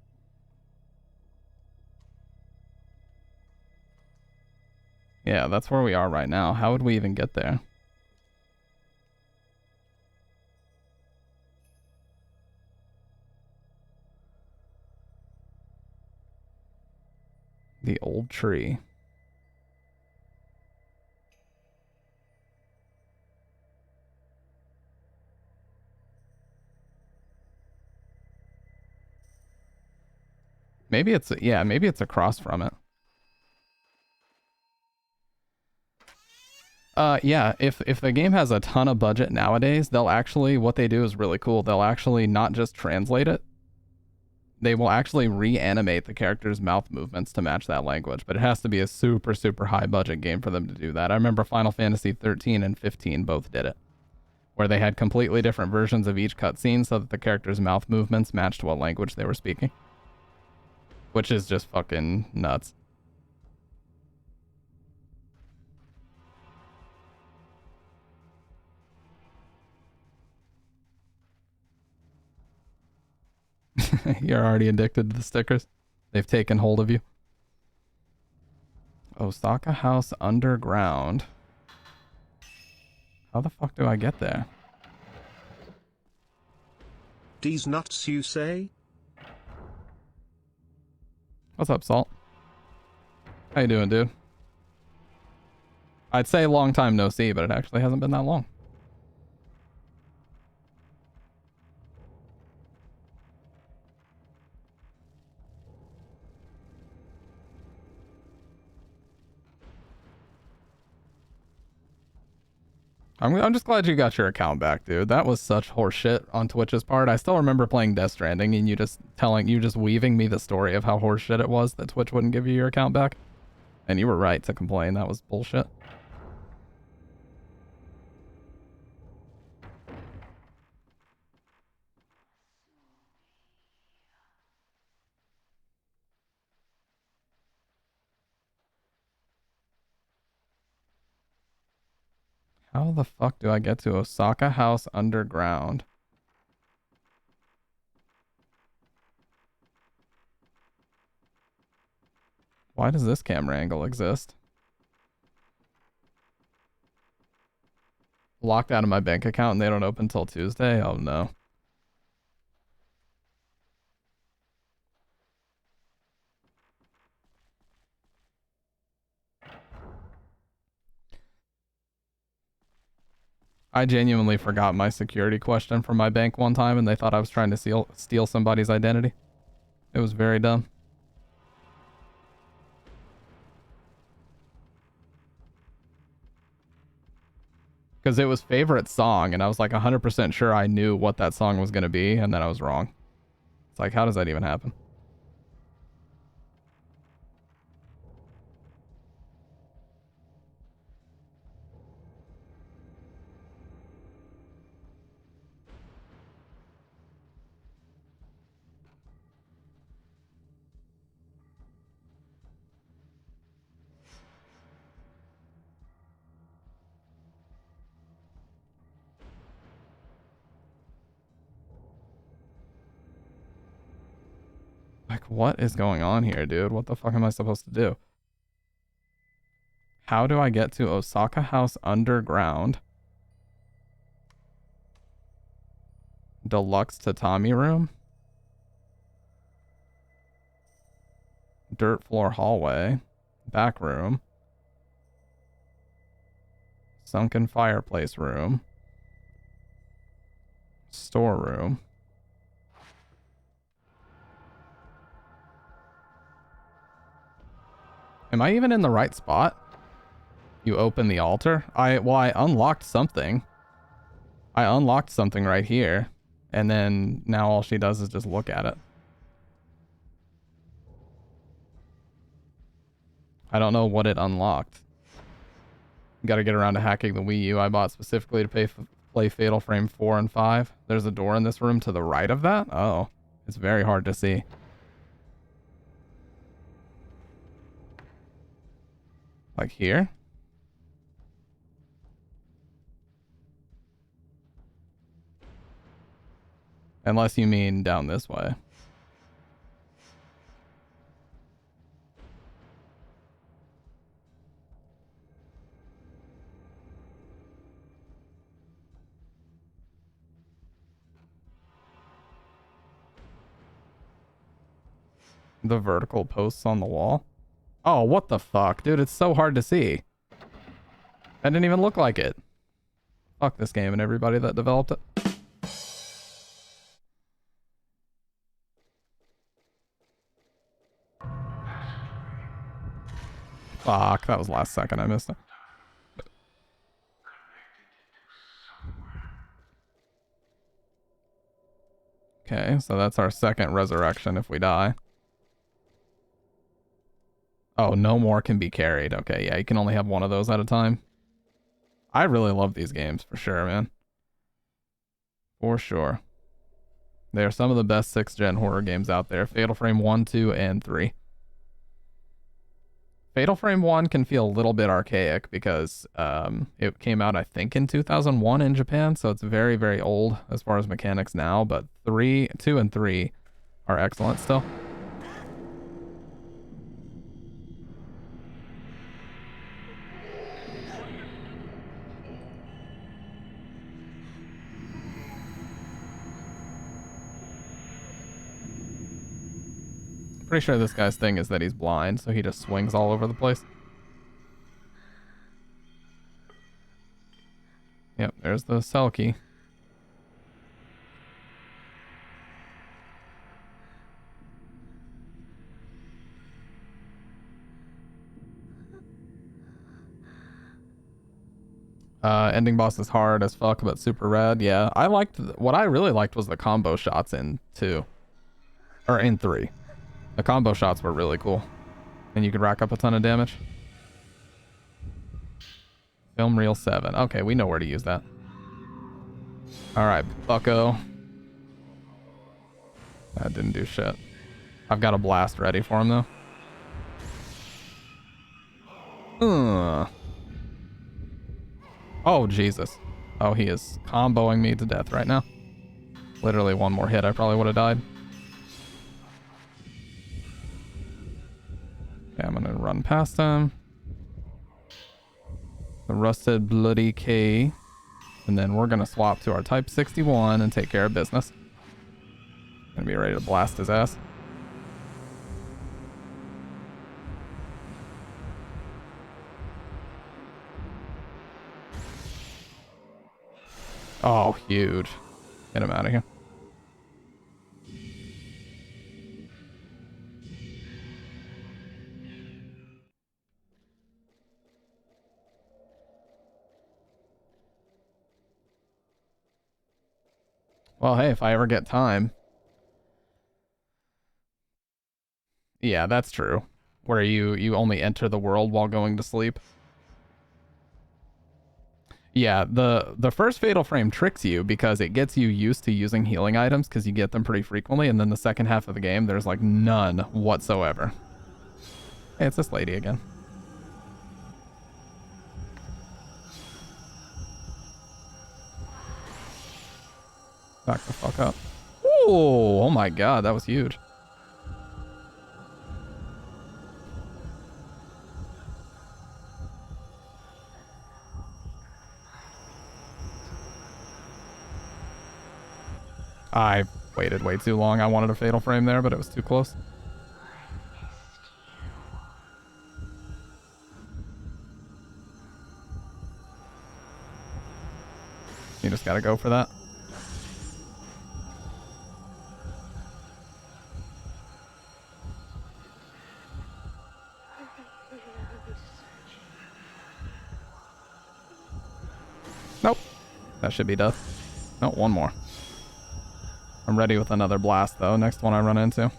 Speaker 1: Yeah, that's where we are right now. How would we even get there? The old tree. Maybe it's, yeah, maybe it's across from it. Yeah, if the game has a ton of budget nowadays, they'll actually, what they do is really cool. They'll actually not just translate it. They will actually reanimate the character's mouth movements to match that language, but it has to be a super, super high budget game for them to do that. I remember Final Fantasy 13 and 15 both did it, where they had completely different versions of each cutscene so that the character's mouth movements matched what language they were speaking. Which is just fucking nuts. You're already addicted to the stickers. They've taken hold of you. Osaka House underground. How the fuck do I get there?
Speaker 7: These nuts, you say?
Speaker 1: What's up, Salt? How you doing, dude? I'd say long time no see, but it actually hasn't been that long. I'm just glad you got your account back, dude. That was such horseshit on Twitch's part. I still remember playing Death Stranding and you just weaving me the story of how horseshit it was that Twitch wouldn't give you your account back. And you were right to complain. That was bullshit. How the fuck do I get to Osaka House underground? Why does this camera angle exist? Locked out of my bank account and they don't open till Tuesday? Oh no. I genuinely forgot my security question from my bank one time and they thought I was trying to steal somebody's identity. It was very dumb. Because it was favorite song and I was like 100% sure I knew what that song was going to be and then I was wrong. It's like, how does that even happen? Like, what is going on here, dude? What the fuck am I supposed to do? How do I get to Osaka House underground? Deluxe tatami room? Dirt floor hallway. Back room. Sunken fireplace room. Storeroom. Am I even in the right spot? You open the altar? I unlocked something. I unlocked something right here. And then now all she does is just look at it. I don't know what it unlocked. Got to get around to hacking the Wii U I bought specifically to play Fatal Frame 4 and 5. There's a door in this room to the right of that? Oh, it's very hard to see. Like here? Unless you mean down this way. The vertical posts on the wall? Oh, what the fuck? Dude, it's so hard to see. That didn't even look like it. Fuck this game and everybody that developed it. Fuck, that was last second. I missed it. Okay, so that's our second resurrection if we die. Oh, no more can be carried. Okay, yeah, you can only have one of those at a time. I really love these games, for sure, man. For sure. They are some of the best 6th gen horror games out there. Fatal Frame 1, 2, and 3. Fatal Frame 1 can feel a little bit archaic because it came out, I think, in 2001 in Japan, so it's very, very old as far as mechanics now, but 2 and 3 are excellent still. Pretty sure this guy's thing is that he's blind, so he just swings all over the place. Yep, there's the cell key. Ending boss is hard as fuck, but super rad. Yeah, what I really liked was the combo shots in 2. Or in 3. The combo shots were really cool. And you could rack up a ton of damage. Film reel 7. Okay, we know where to use that. Alright, bucko. That didn't do shit. I've got a blast ready for him, though. Oh, Jesus. Oh, he is comboing me to death right now. Literally one more hit, I probably would have died. Okay, I'm gonna run past him. The rusted bloody key. And then we're gonna swap to our Type 61 and take care of business. Gonna be ready to blast his ass. Oh, huge. Get him out of here. Well, hey, if I ever get time, Yeah, that's true. Where you only enter the world while going to sleep. Yeah, the first Fatal Frame tricks you because it gets you used to using healing items because you get them pretty frequently, and then the second half of the game, there's like none whatsoever. Hey, it's this lady again. Back the fuck up. Ooh, oh my god, that was huge. I waited way too long. I wanted a Fatal Frame there, but it was too close. You just gotta go for that. Nope. That should be death. No, one more. I'm ready with another blast, though. Next one I run into.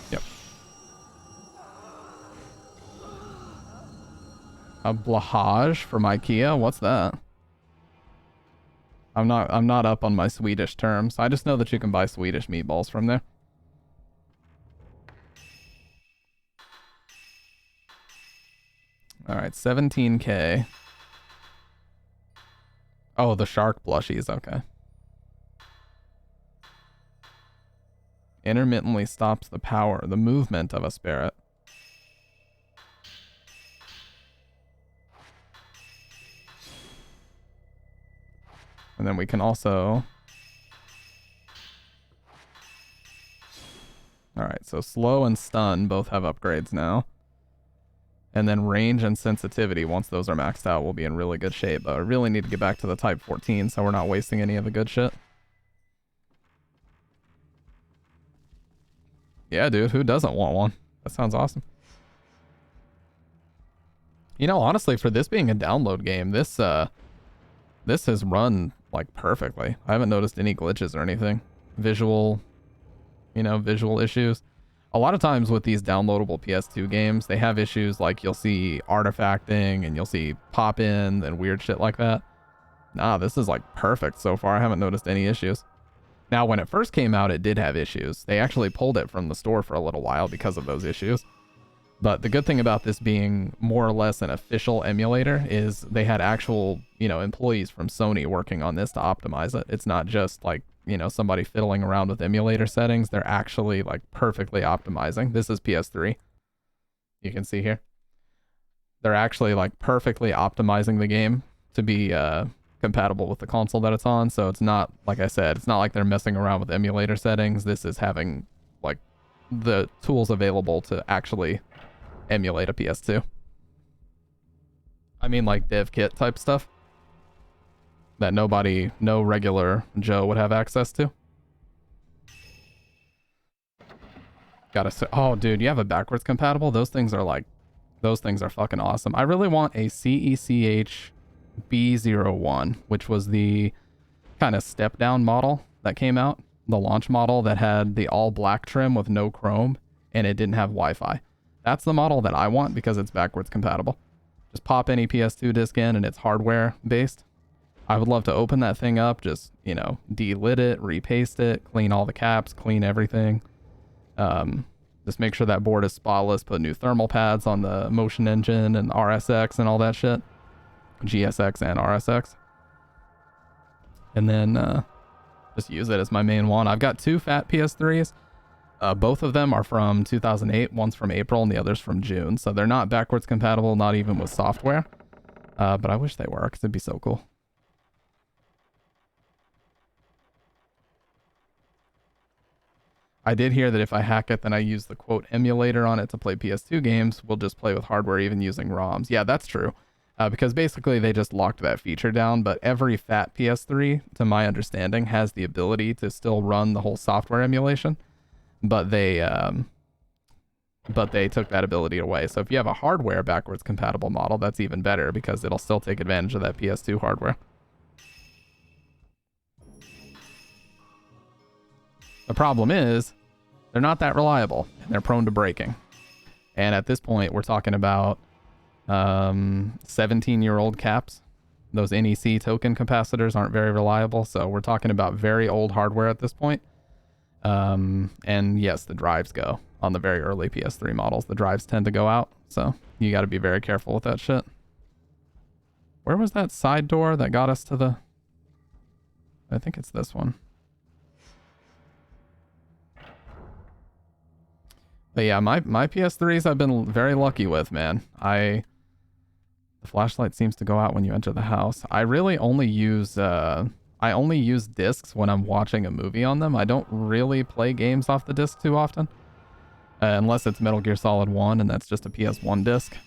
Speaker 1: Yep. A blahage from IKEA? What's that? I'm not up on my Swedish terms. I just know that you can buy Swedish meatballs from there. All right, 17K. Oh, the shark plushies. Okay. Intermittently stops the movement of a spirit. And then we can also... Alright, so slow and stun both have upgrades now. And then range and sensitivity, once those are maxed out, we'll be in really good shape. But I really need to get back to the type 14 so we're not wasting any of the good shit. Yeah, dude, who doesn't want one? That sounds awesome. You know, honestly, for this being a download game, this has run, like, perfectly. I haven't noticed any glitches or anything. Visual issues. A lot of times with these downloadable PS2 games, they have issues like you'll see artifacting and you'll see pop-in and weird shit like that. Nah, this is, like, perfect so far. I haven't noticed any issues. Now, when it first came out, it did have issues. They actually pulled it from the store for a little while because of those issues. But the good thing about this being more or less an official emulator is they had actual, employees from Sony working on this to optimize it. It's not just like, somebody fiddling around with emulator settings. They're actually like perfectly optimizing. This is PS3. You can see here. They're actually like perfectly optimizing the game to be compatible with the console that it's on. So it's not, like I said, it's not like they're messing around with emulator settings. This is having like the tools available to actually emulate a PS2. I mean, like dev kit type stuff that no regular Joe would have access to. Gotta say, oh dude, you have a backwards compatible? Those things are fucking awesome. I really want a CECH B01, which was the kind of step down model that came out, the launch model that had the all black trim with no chrome and it didn't have Wi-Fi. That's the model that I want because it's backwards compatible. Just pop any PS2 disc in and it's hardware based. I would love to open that thing up, just, delit it, repaste it, clean all the caps, clean everything. Just make sure that board is spotless, put new thermal pads on the motion engine and RSX and all that shit. GSX and RSX. And then just use it as my main one. I've got two fat PS3s. Both of them are from 2008. One's from April and the other's from June. So they're not backwards compatible, not even with software. But I wish they were because it'd be so cool. I did hear that if I hack it, then I use the quote emulator on it to play PS2 games. We'll just play with hardware even using ROMs. Yeah, that's true. Because basically they just locked that feature down, but every fat PS3, to my understanding, has the ability to still run the whole software emulation. But they but they took that ability away. So if you have a hardware backwards compatible model, that's even better because it'll still take advantage of that PS2 hardware. The problem is they're not that reliable and they're prone to breaking. And at this point, we're talking about 17-year-old caps. Those NEC token capacitors aren't very reliable, so we're talking about very old hardware at this point. And yes, the drives go. On the very early PS3 models, the drives tend to go out, so you got to be very careful with that shit. Where was that side door that got us to the... I think it's this one. But yeah, my PS3s I've been very lucky with, man. The flashlight seems to go out when you enter the house. I really only use discs when I'm watching a movie on them. I don't really play games off the disc too often. Unless it's Metal Gear Solid 1 and that's just a PS1 disc.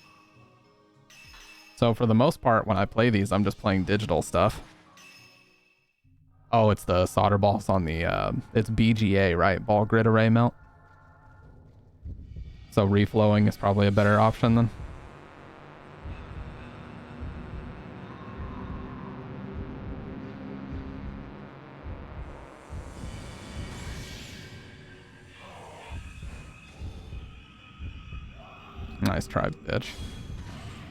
Speaker 1: So for the most part, when I play these, I'm just playing digital stuff. Oh, it's the solder balls on the, it's BGA, right? Ball grid array mount. So reflowing is probably a better option then. Nice try, bitch.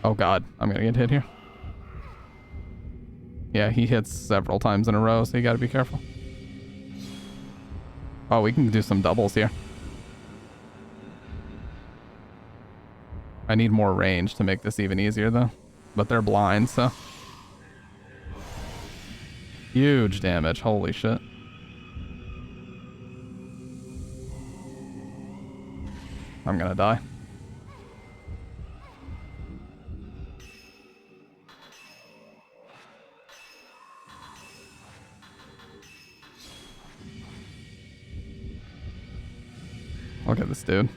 Speaker 1: Oh god, I'm gonna get hit here. Yeah, he hits several times in a row, so you gotta be careful. Oh, we can do some doubles here. I need more range to make this even easier, though. But they're blind, so... Huge damage, holy shit. I'm gonna die. Look at this dude.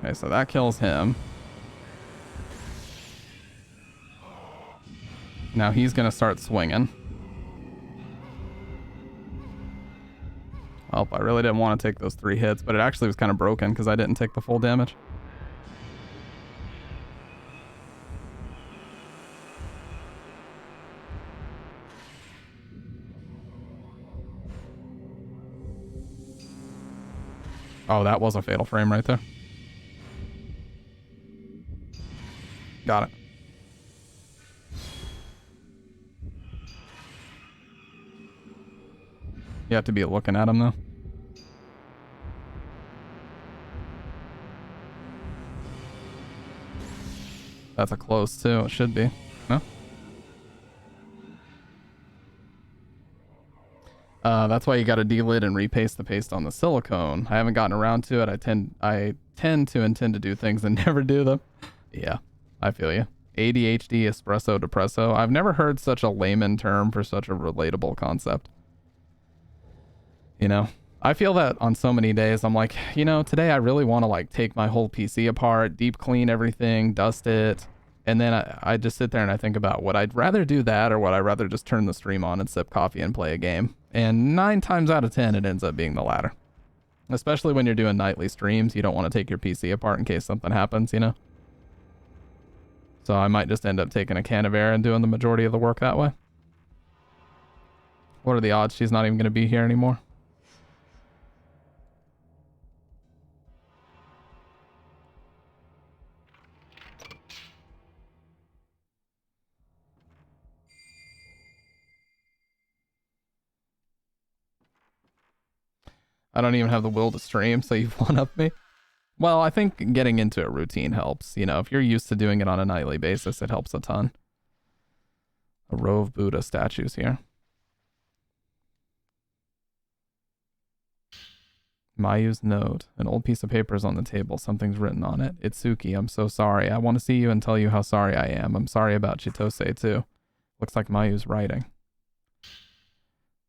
Speaker 1: Okay, so that kills him. Now he's gonna start swinging. Well, I really didn't want to take those 3 hits, but it actually was kind of broken because I didn't take the full damage. Oh, that was a fatal frame right there. Got it. You have to be looking at him, though. That's a close, too. It should be. No? That's why you got to delid and repaste the paste on the silicone. I haven't gotten around to it. I tend to intend to do things and never do them. Yeah, I feel you. ADHD, espresso, depresso. I've never heard such a layman term for such a relatable concept. You know, I feel that on so many days. I'm like, you know, today I really want to like take my whole PC apart, deep clean everything, dust it. And then I just sit there and I think about would I'd rather do that or would I rather just turn the stream on and sip coffee and play a game? And 9 times out of 10, it ends up being the latter. Especially when you're doing nightly streams, you don't want to take your PC apart in case something happens, you know? So I might just end up taking a can of air and doing the majority of the work that way. What are the odds she's not even going to be here anymore? I don't even have the will to stream, so you've one-upped me. Well, I think getting into a routine helps. You know, if you're used to doing it on a nightly basis, it helps a ton. A row of Buddha statues here. Mayu's note. An old piece of paper is on the table. Something's written on it. Itsuki, I'm so sorry. I want to see you and tell you how sorry I am. I'm sorry about Chitose, too. Looks like Mayu's writing.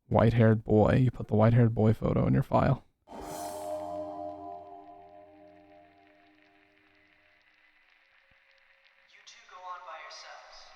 Speaker 1: White-haired boy. You put the white-haired boy photo in your file.
Speaker 4: You two go on by yourselves.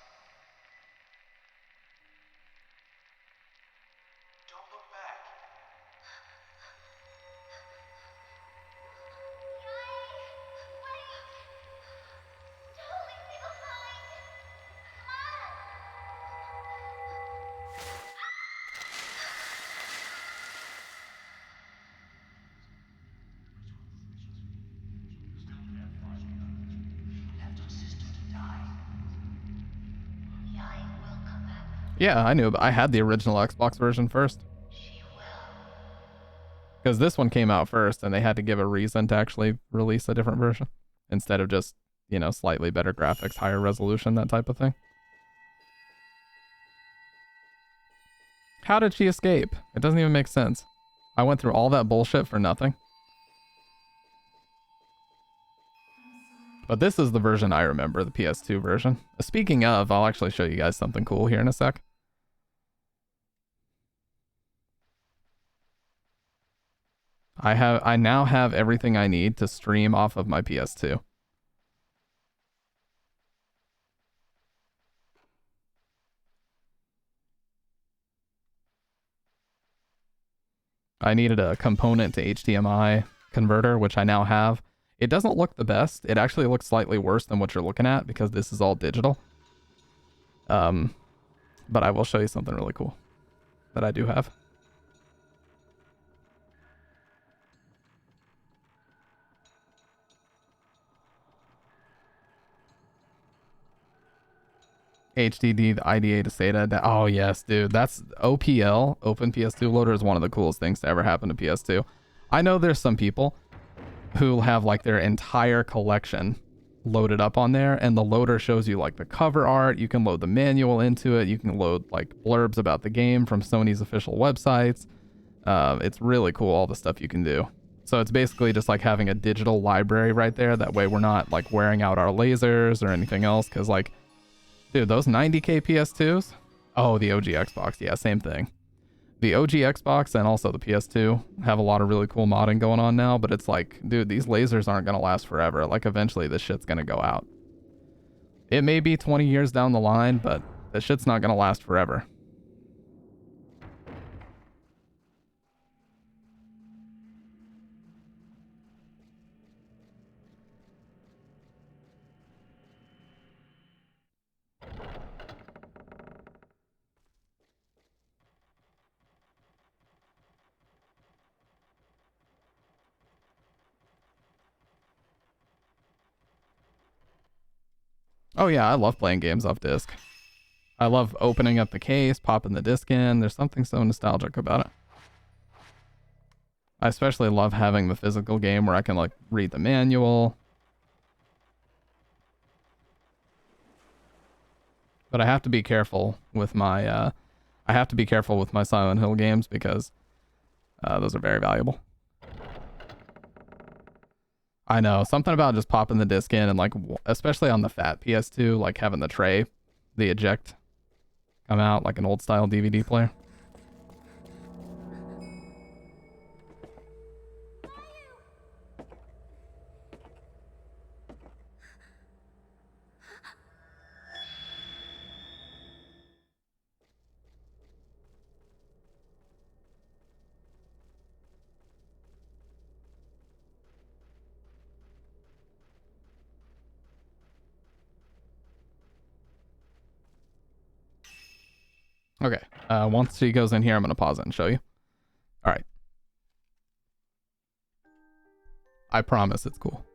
Speaker 1: Yeah, I knew, but I had the original Xbox version first. Because this one came out first, and they had to give a reason to actually release a different version instead of just, you know, slightly better graphics, higher resolution, that type of thing. How did she escape? It doesn't even make sense. I went through all that bullshit for nothing. But this is the version I remember, the PS2 version. Speaking of, I'll actually show you guys something cool here in a sec. I now have everything I need to stream off of my PS2. I needed a component to HDMI converter, which I now have. It doesn't look the best. It actually looks slightly worse than what you're looking at because this is all digital. But I will show you something really cool that I do have. HDD, the IDA to SATA. Oh, yes, dude. That's OPL, Open PS2 Loader, is one of the coolest things to ever happen to PS2. I know there's some people who have like their entire collection loaded up on there, and the loader shows you like the cover art. You can load the manual into it. You can load like blurbs about the game from Sony's official websites. It's really cool, all the stuff you can do. So it's basically just like having a digital library right there. That way we're not like wearing out our lasers or anything else, because like, dude, those 90K PS2s? Oh, the OG Xbox. Yeah, same thing. The OG Xbox and also the PS2 have a lot of really cool modding going on now, but it's like, dude, these lasers aren't going to last forever. Like, eventually this shit's going to go out. It may be 20 years down the line, but this shit's not going to last forever. Oh yeah, I love playing games off disc. I love opening up the case, popping the disc in. There's something so nostalgic about it. I especially love having the physical game where I can like read the manual. But I have to be careful with my Silent Hill games because those are very valuable. I know, something about just popping the disc in and like, especially on the fat PS2, like having the tray, the eject come out like an old style DVD player. Okay, once she goes in here, I'm gonna pause it and show you. All right. I promise it's cool.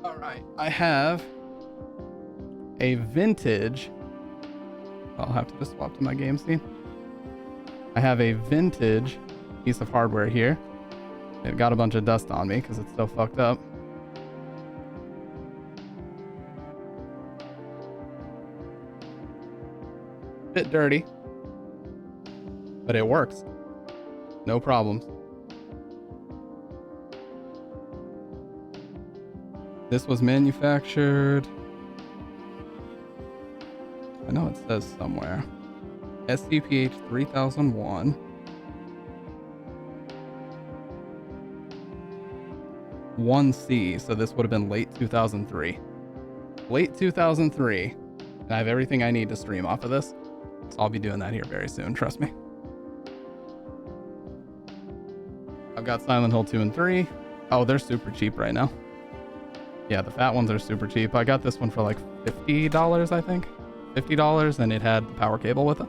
Speaker 1: All right, I have a vintage. I'll have to just swap to my game scene. I have a vintage piece of hardware here. It got a bunch of dust on me because it's still fucked up. Bit dirty, but it works. No problems. This was manufactured. I know it says somewhere. SCPH 3001. 1C, so this would have been late 2003. Late 2003. And I have everything I need to stream off of this. So I'll be doing that here very soon, trust me. I've got Silent Hill 2 and 3. Oh, they're super cheap right now. Yeah, the fat ones are super cheap. I got this one for like $50, I think. $50, and it had the power cable with it.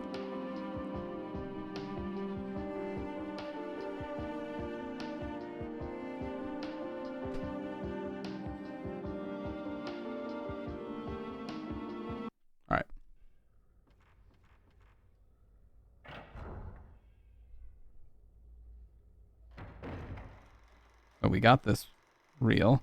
Speaker 1: All right. So we got this reel.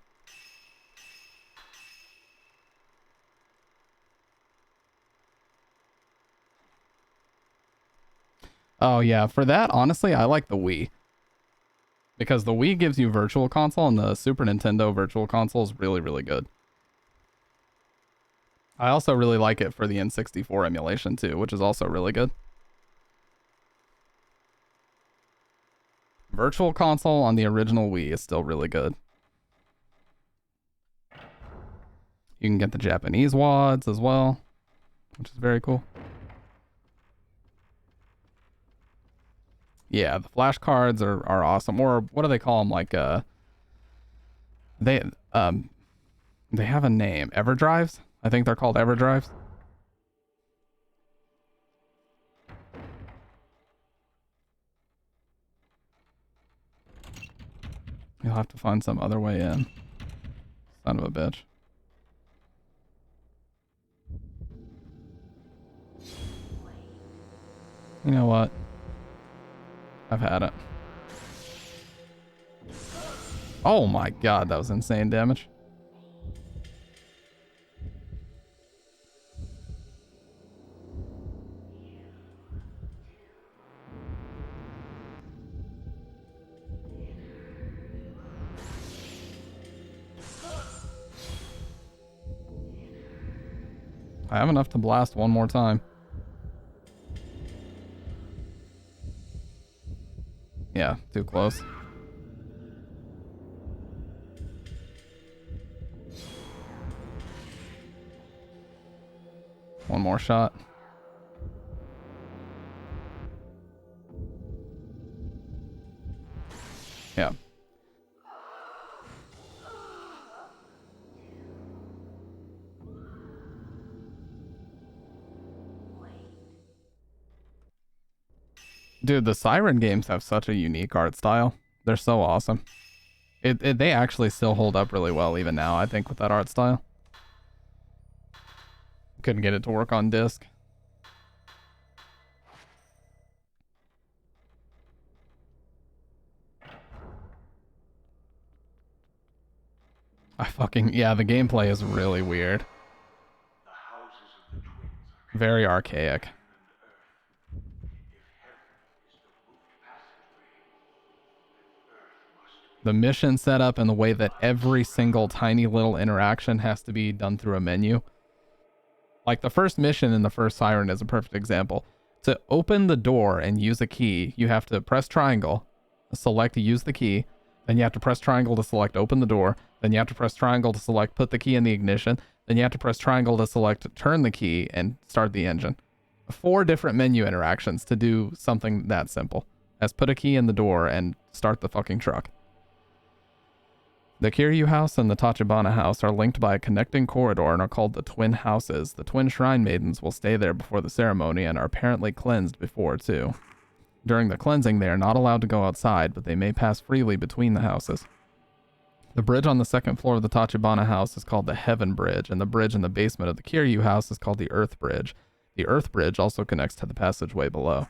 Speaker 1: Oh yeah, for that, honestly, I like the Wii. Because the Wii gives you Virtual Console and the Super Nintendo Virtual Console is really, really good. I also really like it for the N64 emulation too, which is also really good. Virtual Console on the original Wii is still really good. You can get the Japanese WADs as well, which is very cool. Yeah, the flash cards are awesome. Or what do they call them? Like they have a name. EverDrives? I think they're called EverDrives. You'll have to find some other way in. Son of a bitch. You know what? I've had it. Oh my god, that was insane damage. I have enough to blast one more time. Yeah, too close. One more shot. Yeah. Dude, the Siren games have such a unique art style. They're so awesome. They actually still hold up really well even now, I think, with that art style. Couldn't get it to work on disc. Yeah, the gameplay is really weird. Very archaic. The mission setup and the way that every single tiny little interaction has to be done through a menu. Like the first mission in the first Siren is a perfect example. To open the door and use a key, you have to press triangle, select use the key, then you have to press triangle to select open the door, then you have to press triangle to select put the key in the ignition, then you have to press triangle to select turn the key and start the engine. 4 different menu interactions to do something that simple as put a key in the door and start the fucking truck. The Kiryu House and the Tachibana House are linked by a connecting corridor and are called the Twin Houses. The Twin Shrine Maidens will stay there before the ceremony and are apparently cleansed before, too. During the cleansing, they are not allowed to go outside, but they may pass freely between the houses. The bridge on the second floor of the Tachibana house is called the Heaven Bridge, and the bridge in the basement of the Kiryu house is called the Earth Bridge. The Earth Bridge also connects to the passageway below.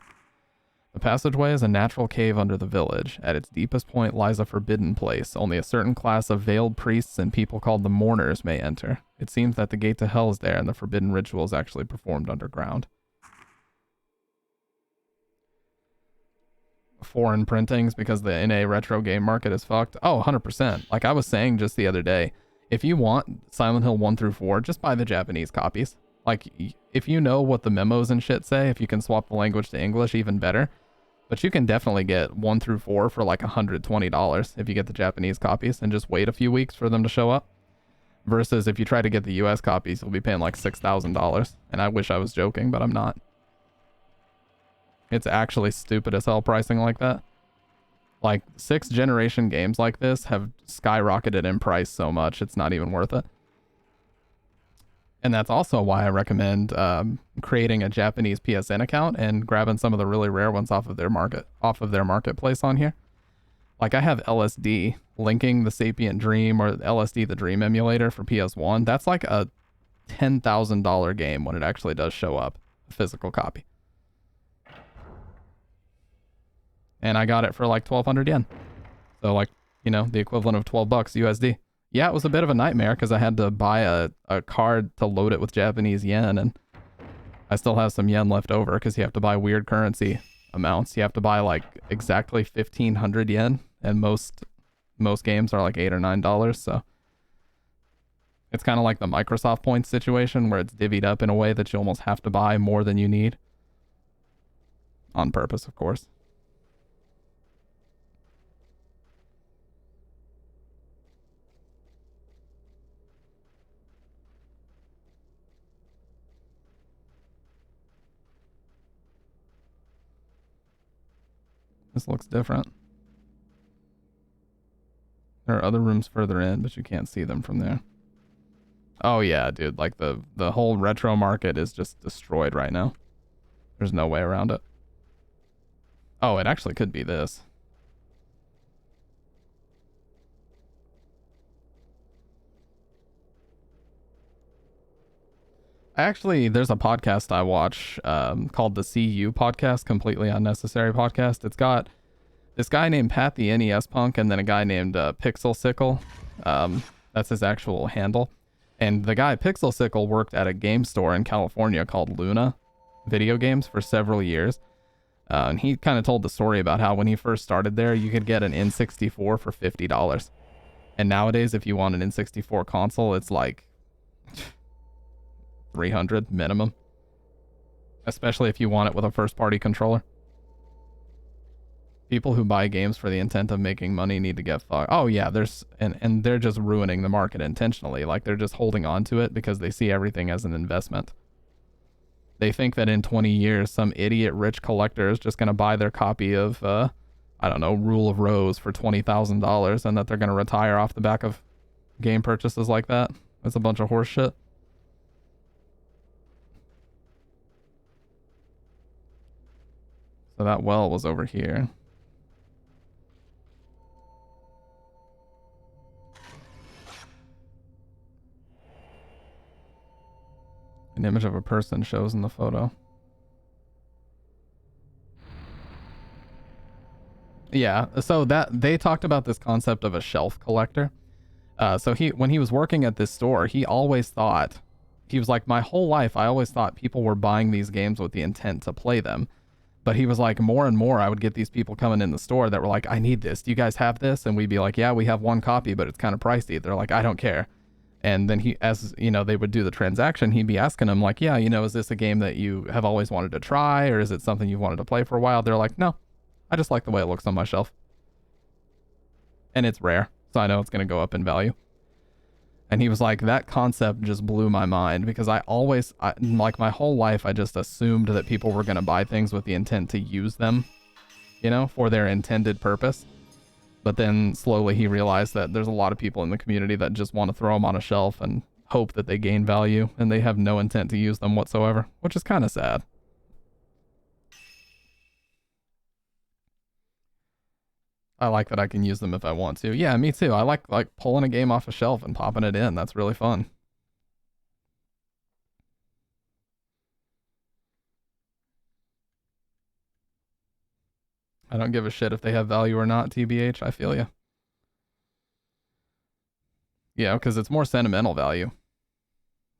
Speaker 1: The passageway is a natural cave under the village. At its deepest point lies a forbidden place. Only a certain class of veiled priests and people called the Mourners may enter. It seems that the gate to hell is there, and the forbidden ritual is actually performed underground. Foreign printings because the NA retro game market is fucked. Oh, 100%. Like I was saying just the other day, if you want Silent Hill 1 through 4, just buy the Japanese copies. Like, if you know what the memos and shit say, if you can swap the language to English, even better. But you can definitely get 1 through 4 for like $120 if you get the Japanese copies and just wait a few weeks for them to show up. Versus if you try to get the US copies, you'll be paying like $6,000. And I wish I was joking, but I'm not. It's actually stupid as hell pricing like that. Like 6th generation games like this have skyrocketed in price so much, it's not even worth it. And that's also why I recommend creating a Japanese PSN account and grabbing some of the really rare ones off of their marketplace on here. Like I have LSD linking the Sapient Dream or LSD the Dream emulator for PS1. That's like a $10,000 game when it actually does show up, a physical copy. And I got it for like 1,200 yen. So like, you know, the equivalent of 12 bucks USD. Yeah, it was a bit of a nightmare because I had to buy a card to load it with Japanese yen, and I still have some yen left over because you have to buy weird currency amounts. You have to buy like exactly 1,500 yen, and most games are like $8 or $9, so it's kind of like the Microsoft points situation where it's divvied up in a way that you almost have to buy more than you need. On purpose, of course. This looks different. There are other rooms further in, but you can't see them from there. Oh yeah, dude, like the whole retro market is just destroyed right now. There's no way around it. Oh, it actually could be this. Actually, there's a podcast I watch called the CU podcast, Completely Unnecessary Podcast. It's got this guy named Pat the NES Punk and then a guy named Pixel Sickle. That's his actual handle. And the guy Pixel Sickle worked at a game store in California called Luna Video Games for several years. And he kind of told the story about how when he first started there, you could get an N64 for $50. And nowadays, if you want an N64 console, it's like $300 minimum, especially if you want it with a first-party controller. People who buy games for the intent of making money need to get fucked. Oh yeah, and they're just ruining the market intentionally. Like they're just holding on to it because they see everything as an investment. They think that in 20 years, some idiot rich collector is just going to buy their copy of, I don't know, Rule of Rose for $20,000 and that they're going to retire off the back of game purchases like that. That's a bunch of horse shit. So that well was over here. An image of a person shows in the photo. Yeah, so that they talked about this concept of a shelf collector. So when he was working at this store, he always thought, he was like, my whole life, I always thought people were buying these games with the intent to play them. But he was like, more and more, I would get these people coming in the store that were like, I need this. Do you guys have this? And we'd be like, yeah, we have one copy, but it's kind of pricey. They're like, I don't care. And then he, as you know, they would do the transaction, he'd be asking them like, yeah, you know, is this a game that you have always wanted to try? Or is it something you've wanted to play for a while? They're like, no, I just like the way it looks on my shelf. And it's rare, so I know it's going to go up in value. And he was like, that concept just blew my mind because like my whole life, I just assumed that people were going to buy things with the intent to use them, you know, for their intended purpose. But then slowly he realized that there's a lot of people in the community that just want to throw them on a shelf and hope that they gain value and they have no intent to use them whatsoever, which is kind of sad. I like that I can use them if I want to. Yeah, me too. I like pulling a game off a shelf and popping it in. That's really fun. I don't give a shit if they have value or not, TBH. I feel you. Yeah, because it's more sentimental value.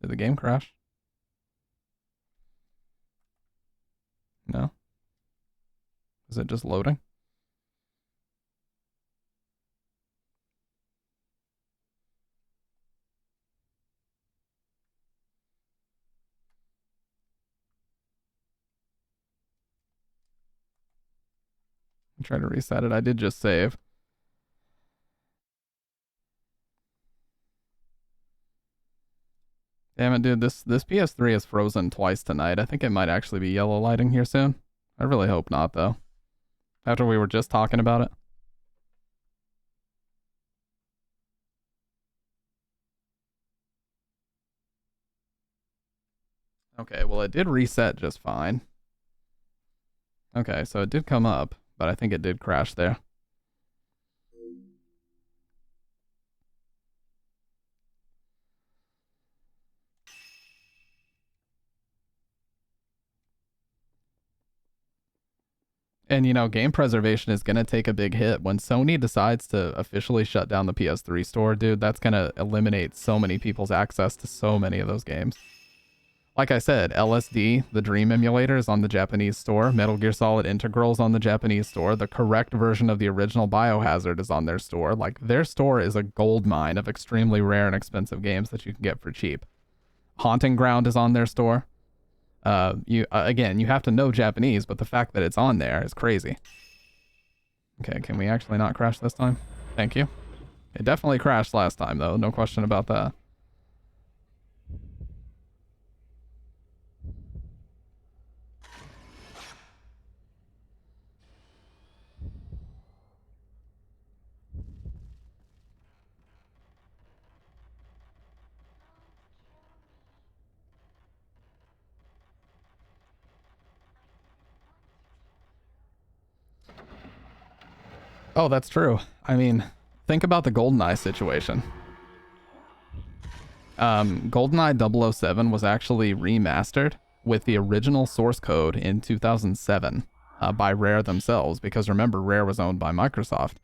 Speaker 1: Did the game crash? No? Is it just loading? Try to reset it. I did just save. Damn it, dude. This PS3 is frozen twice tonight. I think it might actually be yellow lighting here soon. I really hope not, though. After we were just talking about it. Okay, well, it did reset just fine. Okay, so it did come up, but I think it did crash there. And, you know, game preservation is going to take a big hit. When Sony decides to officially shut down the PS3 store, dude, that's going to eliminate so many people's access to so many of those games. Like I said, LSD, the Dream emulator, is on the Japanese store. Metal Gear Solid Integral's on the Japanese store. The correct version of the original Biohazard is on their store. Like, their store is a gold mine of extremely rare and expensive games that you can get for cheap. Haunting Ground is on their store. Again, you have to know Japanese, but the fact that it's on there is crazy. Okay, can we actually not crash this time? Thank you. It definitely crashed last time, though. No question about that. Oh, that's true. I mean, think about the GoldenEye situation. GoldenEye 007 was actually remastered with the original source code in 2007 by Rare themselves, because remember, Rare was owned by Microsoft.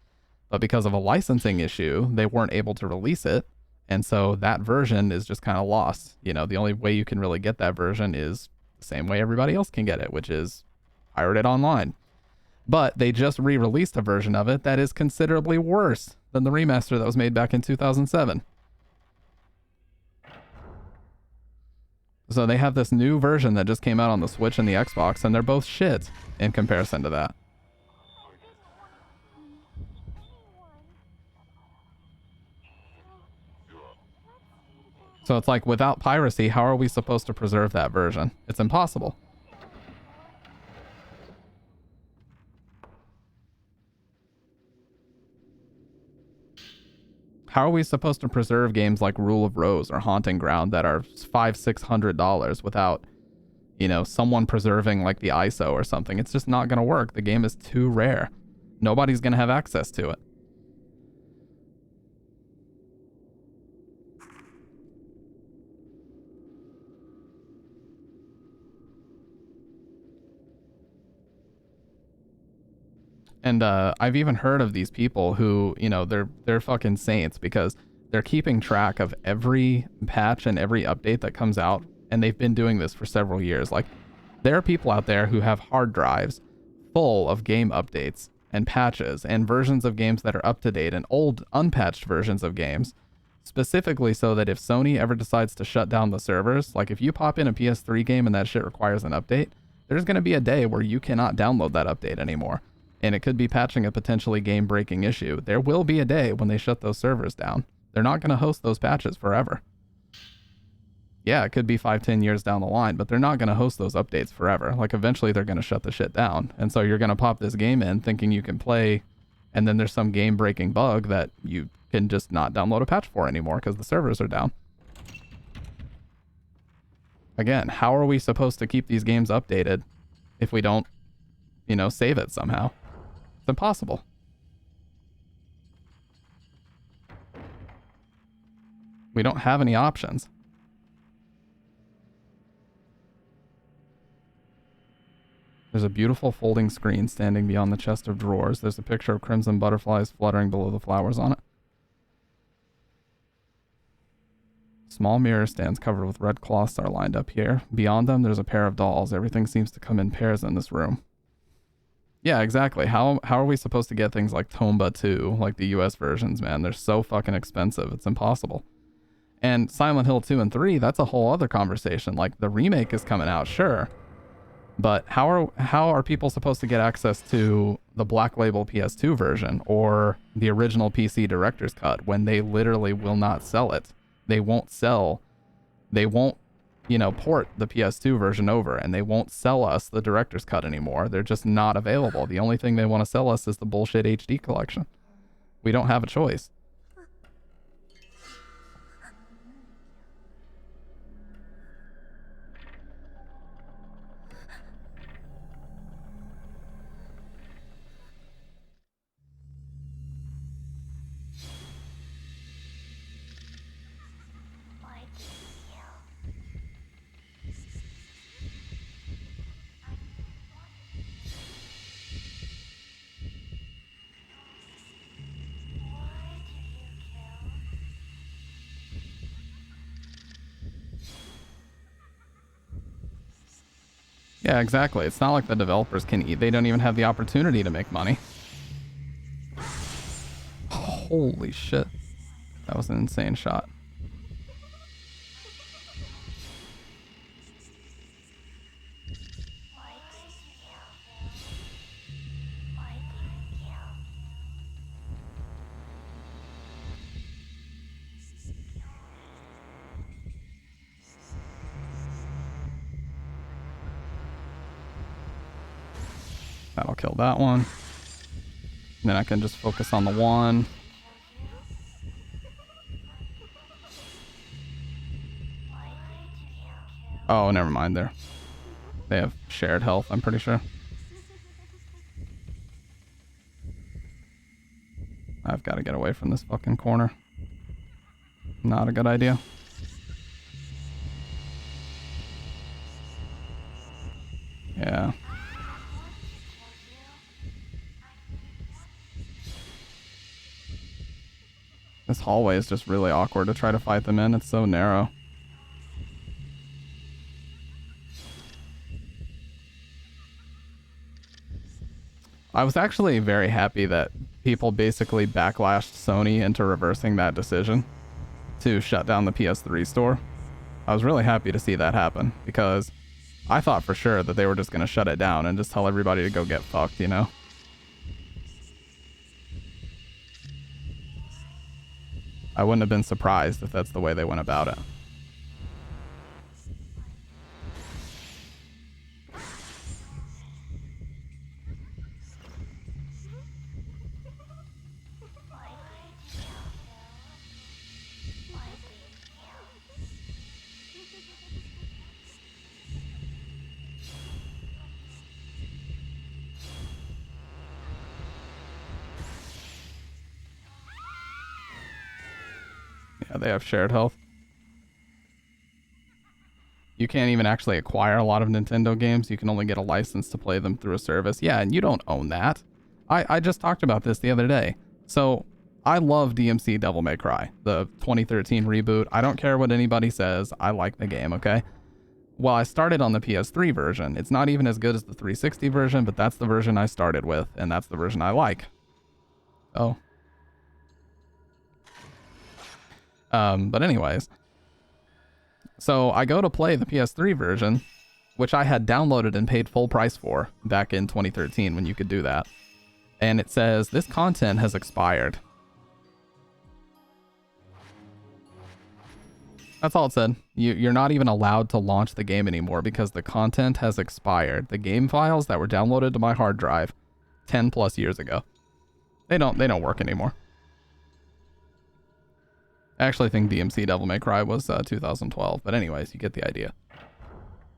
Speaker 1: But because of a licensing issue, they weren't able to release it, and so that version is just kind of lost. You know, the only way you can really get that version is the same way everybody else can get it, which is pirate it online. But they just re-released a version of it that is considerably worse than the remaster that was made back in 2007. So they have this new version that just came out on the Switch and the Xbox, and they're both shit in comparison to that. So it's like, without piracy, how are we supposed to preserve that version? It's impossible. How are we supposed to preserve games like Rule of Rose or Haunting Ground that are $500-$600 without, you know, someone preserving like the ISO or something? It's just not going to work. The game is too rare. Nobody's going to have access to it. And I've even heard of these people who, you know, they're fucking saints because they're keeping track of every patch and every update that comes out, and they've been doing this for several years. Like, there are people out there who have hard drives full of game updates and patches and versions of games that are up to date and old unpatched versions of games, specifically so that if Sony ever decides to shut down the servers, like if you pop in a PS3 game and that shit requires an update, there's going to be a day where you cannot download that update anymore. And it could be patching a potentially game-breaking issue. There will be a day when they shut those servers down. They're not going to host those patches forever. Yeah, it could be 5-10 years down the line, but they're not going to host those updates forever. Like, eventually they're going to shut the shit down. And so you're going to pop this game in thinking you can play, and then there's some game-breaking bug that you can just not download a patch for anymore because the servers are down. Again, how are we supposed to keep these games updated if we don't, you know, save it somehow? It's impossible. We don't have any options. There's a beautiful folding screen standing beyond the chest of drawers. There's a picture of crimson butterflies fluttering below the flowers on it. Small mirror stands covered with red cloths are lined up here. Beyond them, there's a pair of dolls. Everything seems to come in pairs in this room. Yeah, exactly. How are we supposed to get things like Pt.2, like the US versions, man? They're so fucking expensive. It's impossible. And Silent Hill 2 and 3, that's a whole other conversation. Like, the remake is coming out, sure. But how are people supposed to get access to the Black Label PS2 version or the original PC Director's Cut when they literally will not sell it? They won't, you know, port the PS2 version over, and they won't sell us the Director's Cut anymore. They're just not available. The only thing they want to sell us is the bullshit HD collection. We don't have a choice. Yeah, exactly. It's not like the developers can eat. They don't even have the opportunity to make money. Holy shit. That was an insane shot. That'll kill that one. Then I can just focus on the one. Oh, never mind there. They have shared health, I'm pretty sure. I've got to get away from this fucking corner. Not a good idea. Yeah. This hallway is just really awkward to try to fight them in. It's so narrow. I was actually very happy that people basically backlashed Sony into reversing that decision to shut down the PS3 store. I was really happy to see that happen because I thought for sure that they were just going to shut it down and just tell everybody to go get fucked, you know? I wouldn't have been surprised if that's the way they went about it. Yeah, they have shared health. You can't even actually acquire a lot of Nintendo games. You can only get a license to play them through a service. Yeah, and you don't own that. I just talked about this the other day. So, I love DMC Devil May Cry, the 2013 reboot. I don't care what anybody says. I like the game, okay? Well, I started on the PS3 version. It's not even as good as the 360 version, but that's the version I started with, and that's the version I like. Oh. But anyways. So I go to play the PS3 version, which I had downloaded and paid full price for back in 2013 when you could do that. And it says, this content has expired. That's all it said. You're not even allowed to launch the game anymore because the content has expired. The game files that were downloaded to my hard drive 10 plus years ago. They don't work anymore. I actually think DMC Devil May Cry was 2012, but anyways, you get the idea.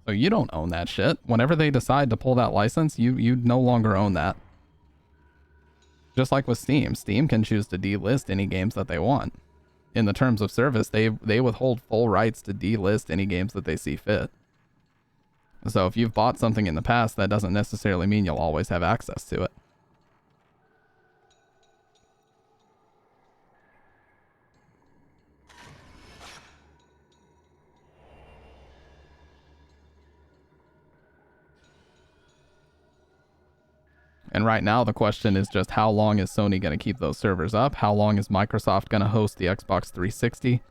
Speaker 1: So you don't own that shit. Whenever they decide to pull that license, you no longer own that. Just like with Steam. Steam can choose to delist any games that they want. in the terms of service, they withhold full rights to delist any games that they see fit. So if you've bought something in the past, that doesn't necessarily mean you'll always have access to it. And right now, the question is just how long is Sony going to keep those servers up? How long is Microsoft going to host the Xbox 360?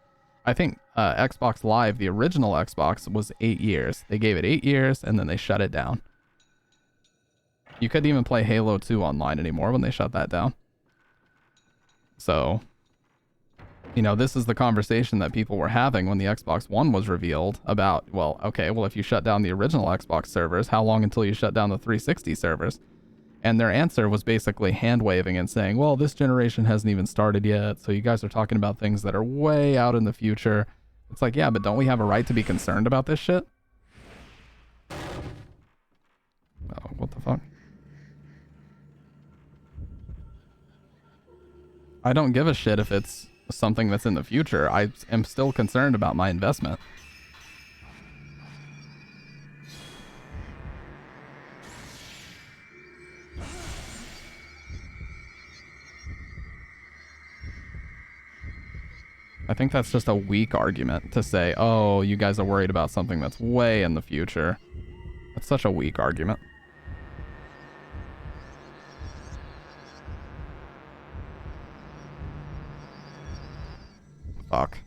Speaker 1: I think Xbox Live, the original Xbox, was 8 years. They gave it 8 years, and then they shut it down. You couldn't even play Halo 2 online anymore when they shut that down. So, you know, this is the conversation that people were having when the Xbox One was revealed about, well, okay, well, if you shut down the original Xbox servers, how long until you shut down the 360 servers? And their answer was basically hand-waving and saying, well, this generation hasn't even started yet, so you guys are talking about things that are way out in the future. It's like, yeah, but don't we have a right to be concerned about this shit? Oh, what the fuck? I don't give a shit if it's something that's in the future. I am still concerned about my investment. I think that's just a weak argument to say, oh, you guys are worried about something that's way in the future. That's such a weak argument. Fuck.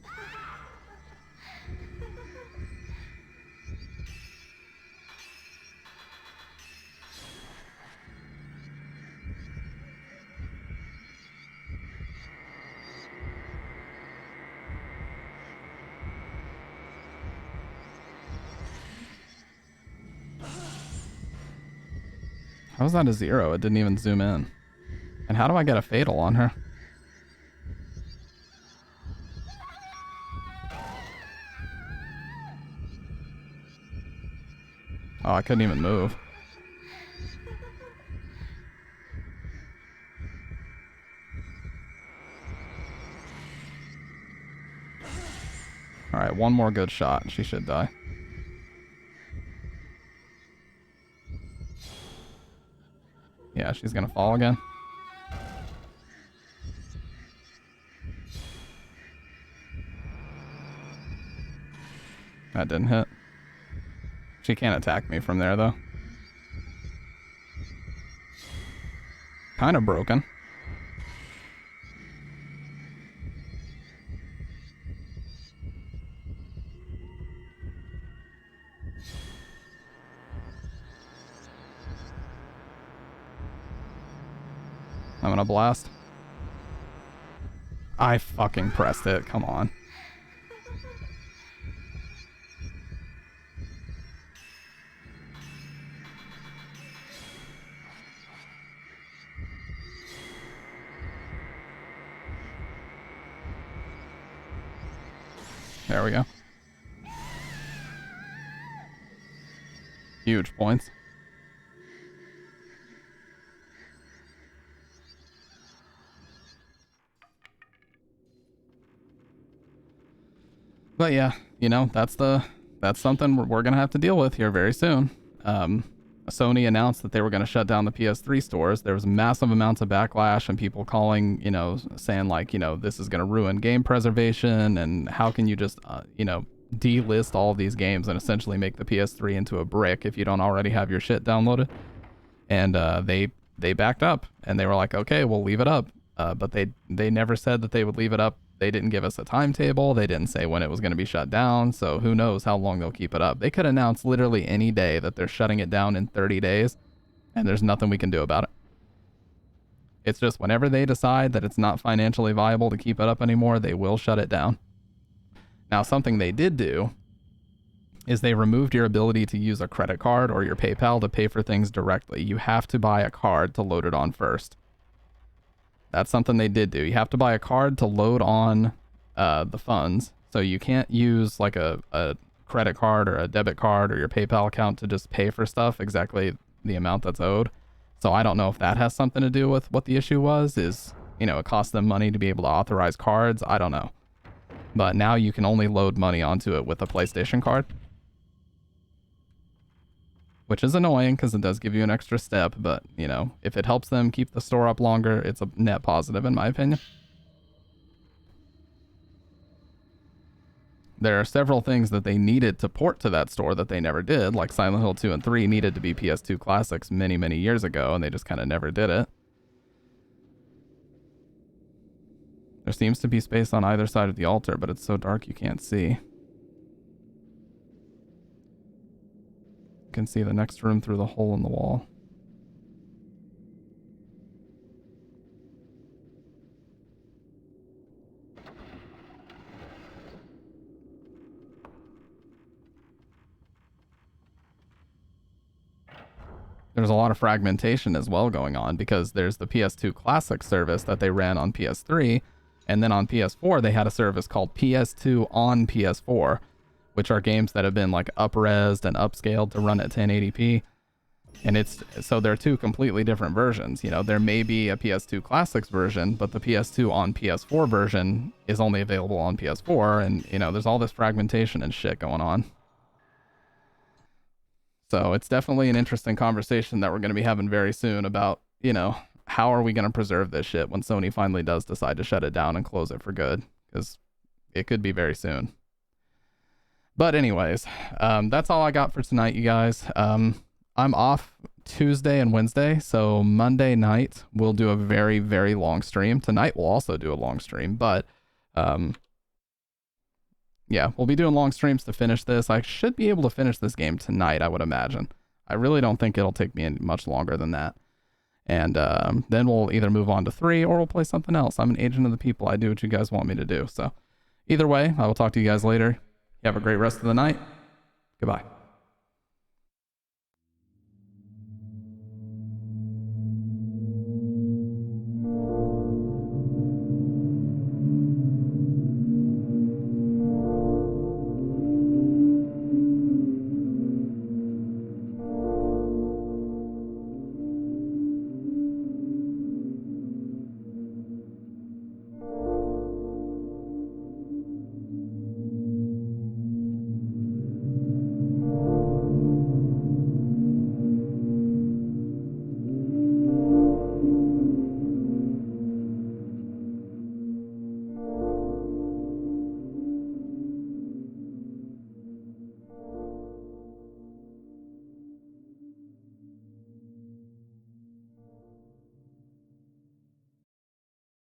Speaker 1: How was that a 0? It didn't even zoom in. And how do I get a fatal on her? Oh, I couldn't even move. Alright, one more good shot. She should die. Yeah, she's gonna fall again. That didn't hit. She can't attack me from there, though. Kind of broken. I'm gonna blast. I fucking pressed it. Come on. There we go. Huge points. But yeah, you know, that's something we're gonna have to deal with here very soon. Sony announced that they were gonna shut down the PS3 stores. There was massive amounts of backlash and people calling, you know, saying like, you know, this is gonna ruin game preservation and how can you just, you know, delist all of these games and essentially make the PS3 into a brick if you don't already have your shit downloaded. And they backed up and they were like, okay, we'll leave it up. But they never said that they would leave it up. They didn't give us a timetable. They didn't say when it was going to be shut down. So who knows how long they'll keep it up. They could announce literally any day that they're shutting it down in 30 days and there's nothing we can do about it. It's just whenever they decide that it's not financially viable to keep it up anymore, they will shut it down. Now, something they did do is they removed your ability to use a credit card or your PayPal to pay for things directly. You have to buy a card to load it on first. That's something they did do. You have to buy a card to load on the funds. So you can't use like a credit card or a debit card or your PayPal account to just pay for stuff exactly the amount that's owed. So I don't know if that has something to do with what the issue was. Is, you know, it costs them money to be able to authorize cards. I don't know. But now you can only load money onto it with a PlayStation card. Which is annoying because it does give you an extra step, but, you know, if it helps them keep the store up longer, it's a net positive in my opinion. There are several things that they needed to port to that store that they never did, like Silent Hill 2 and 3 needed to be PS2 classics many, many years ago, and they just kind of never did it. There seems to be space on either side of the altar, but it's so dark you can't see. You can see the next room through the hole in the wall. There's a lot of fragmentation as well going on because there's the PS2 Classic service that they ran on PS3, and then on PS4 they had a service called PS2 on PS4, which are games that have been like up-resed and upscaled to run at 1080p. And it's so they're two completely different versions. You know, there may be a PS2 Classics version, but the PS2 on PS4 version is only available on PS4, and you know, there's all this fragmentation and shit going on. So it's definitely an interesting conversation that we're going to be having very soon about, you know, how are we going to preserve this shit when Sony finally does decide to shut it down and close it for good? Because it could be very soon. But anyways, that's all I got for tonight, you guys. I'm off Tuesday and Wednesday, so Monday night we'll do a very, very long stream. Tonight we'll also do a long stream, but yeah, we'll be doing long streams to finish this. I should be able to finish this game tonight, I would imagine. I really don't think it'll take me much longer than that. And then we'll either move on to 3 or we'll play something else. I'm an agent of the people. I do what you guys want me to do. So either way, I will talk to you guys later. You have a great rest of the night. Goodbye.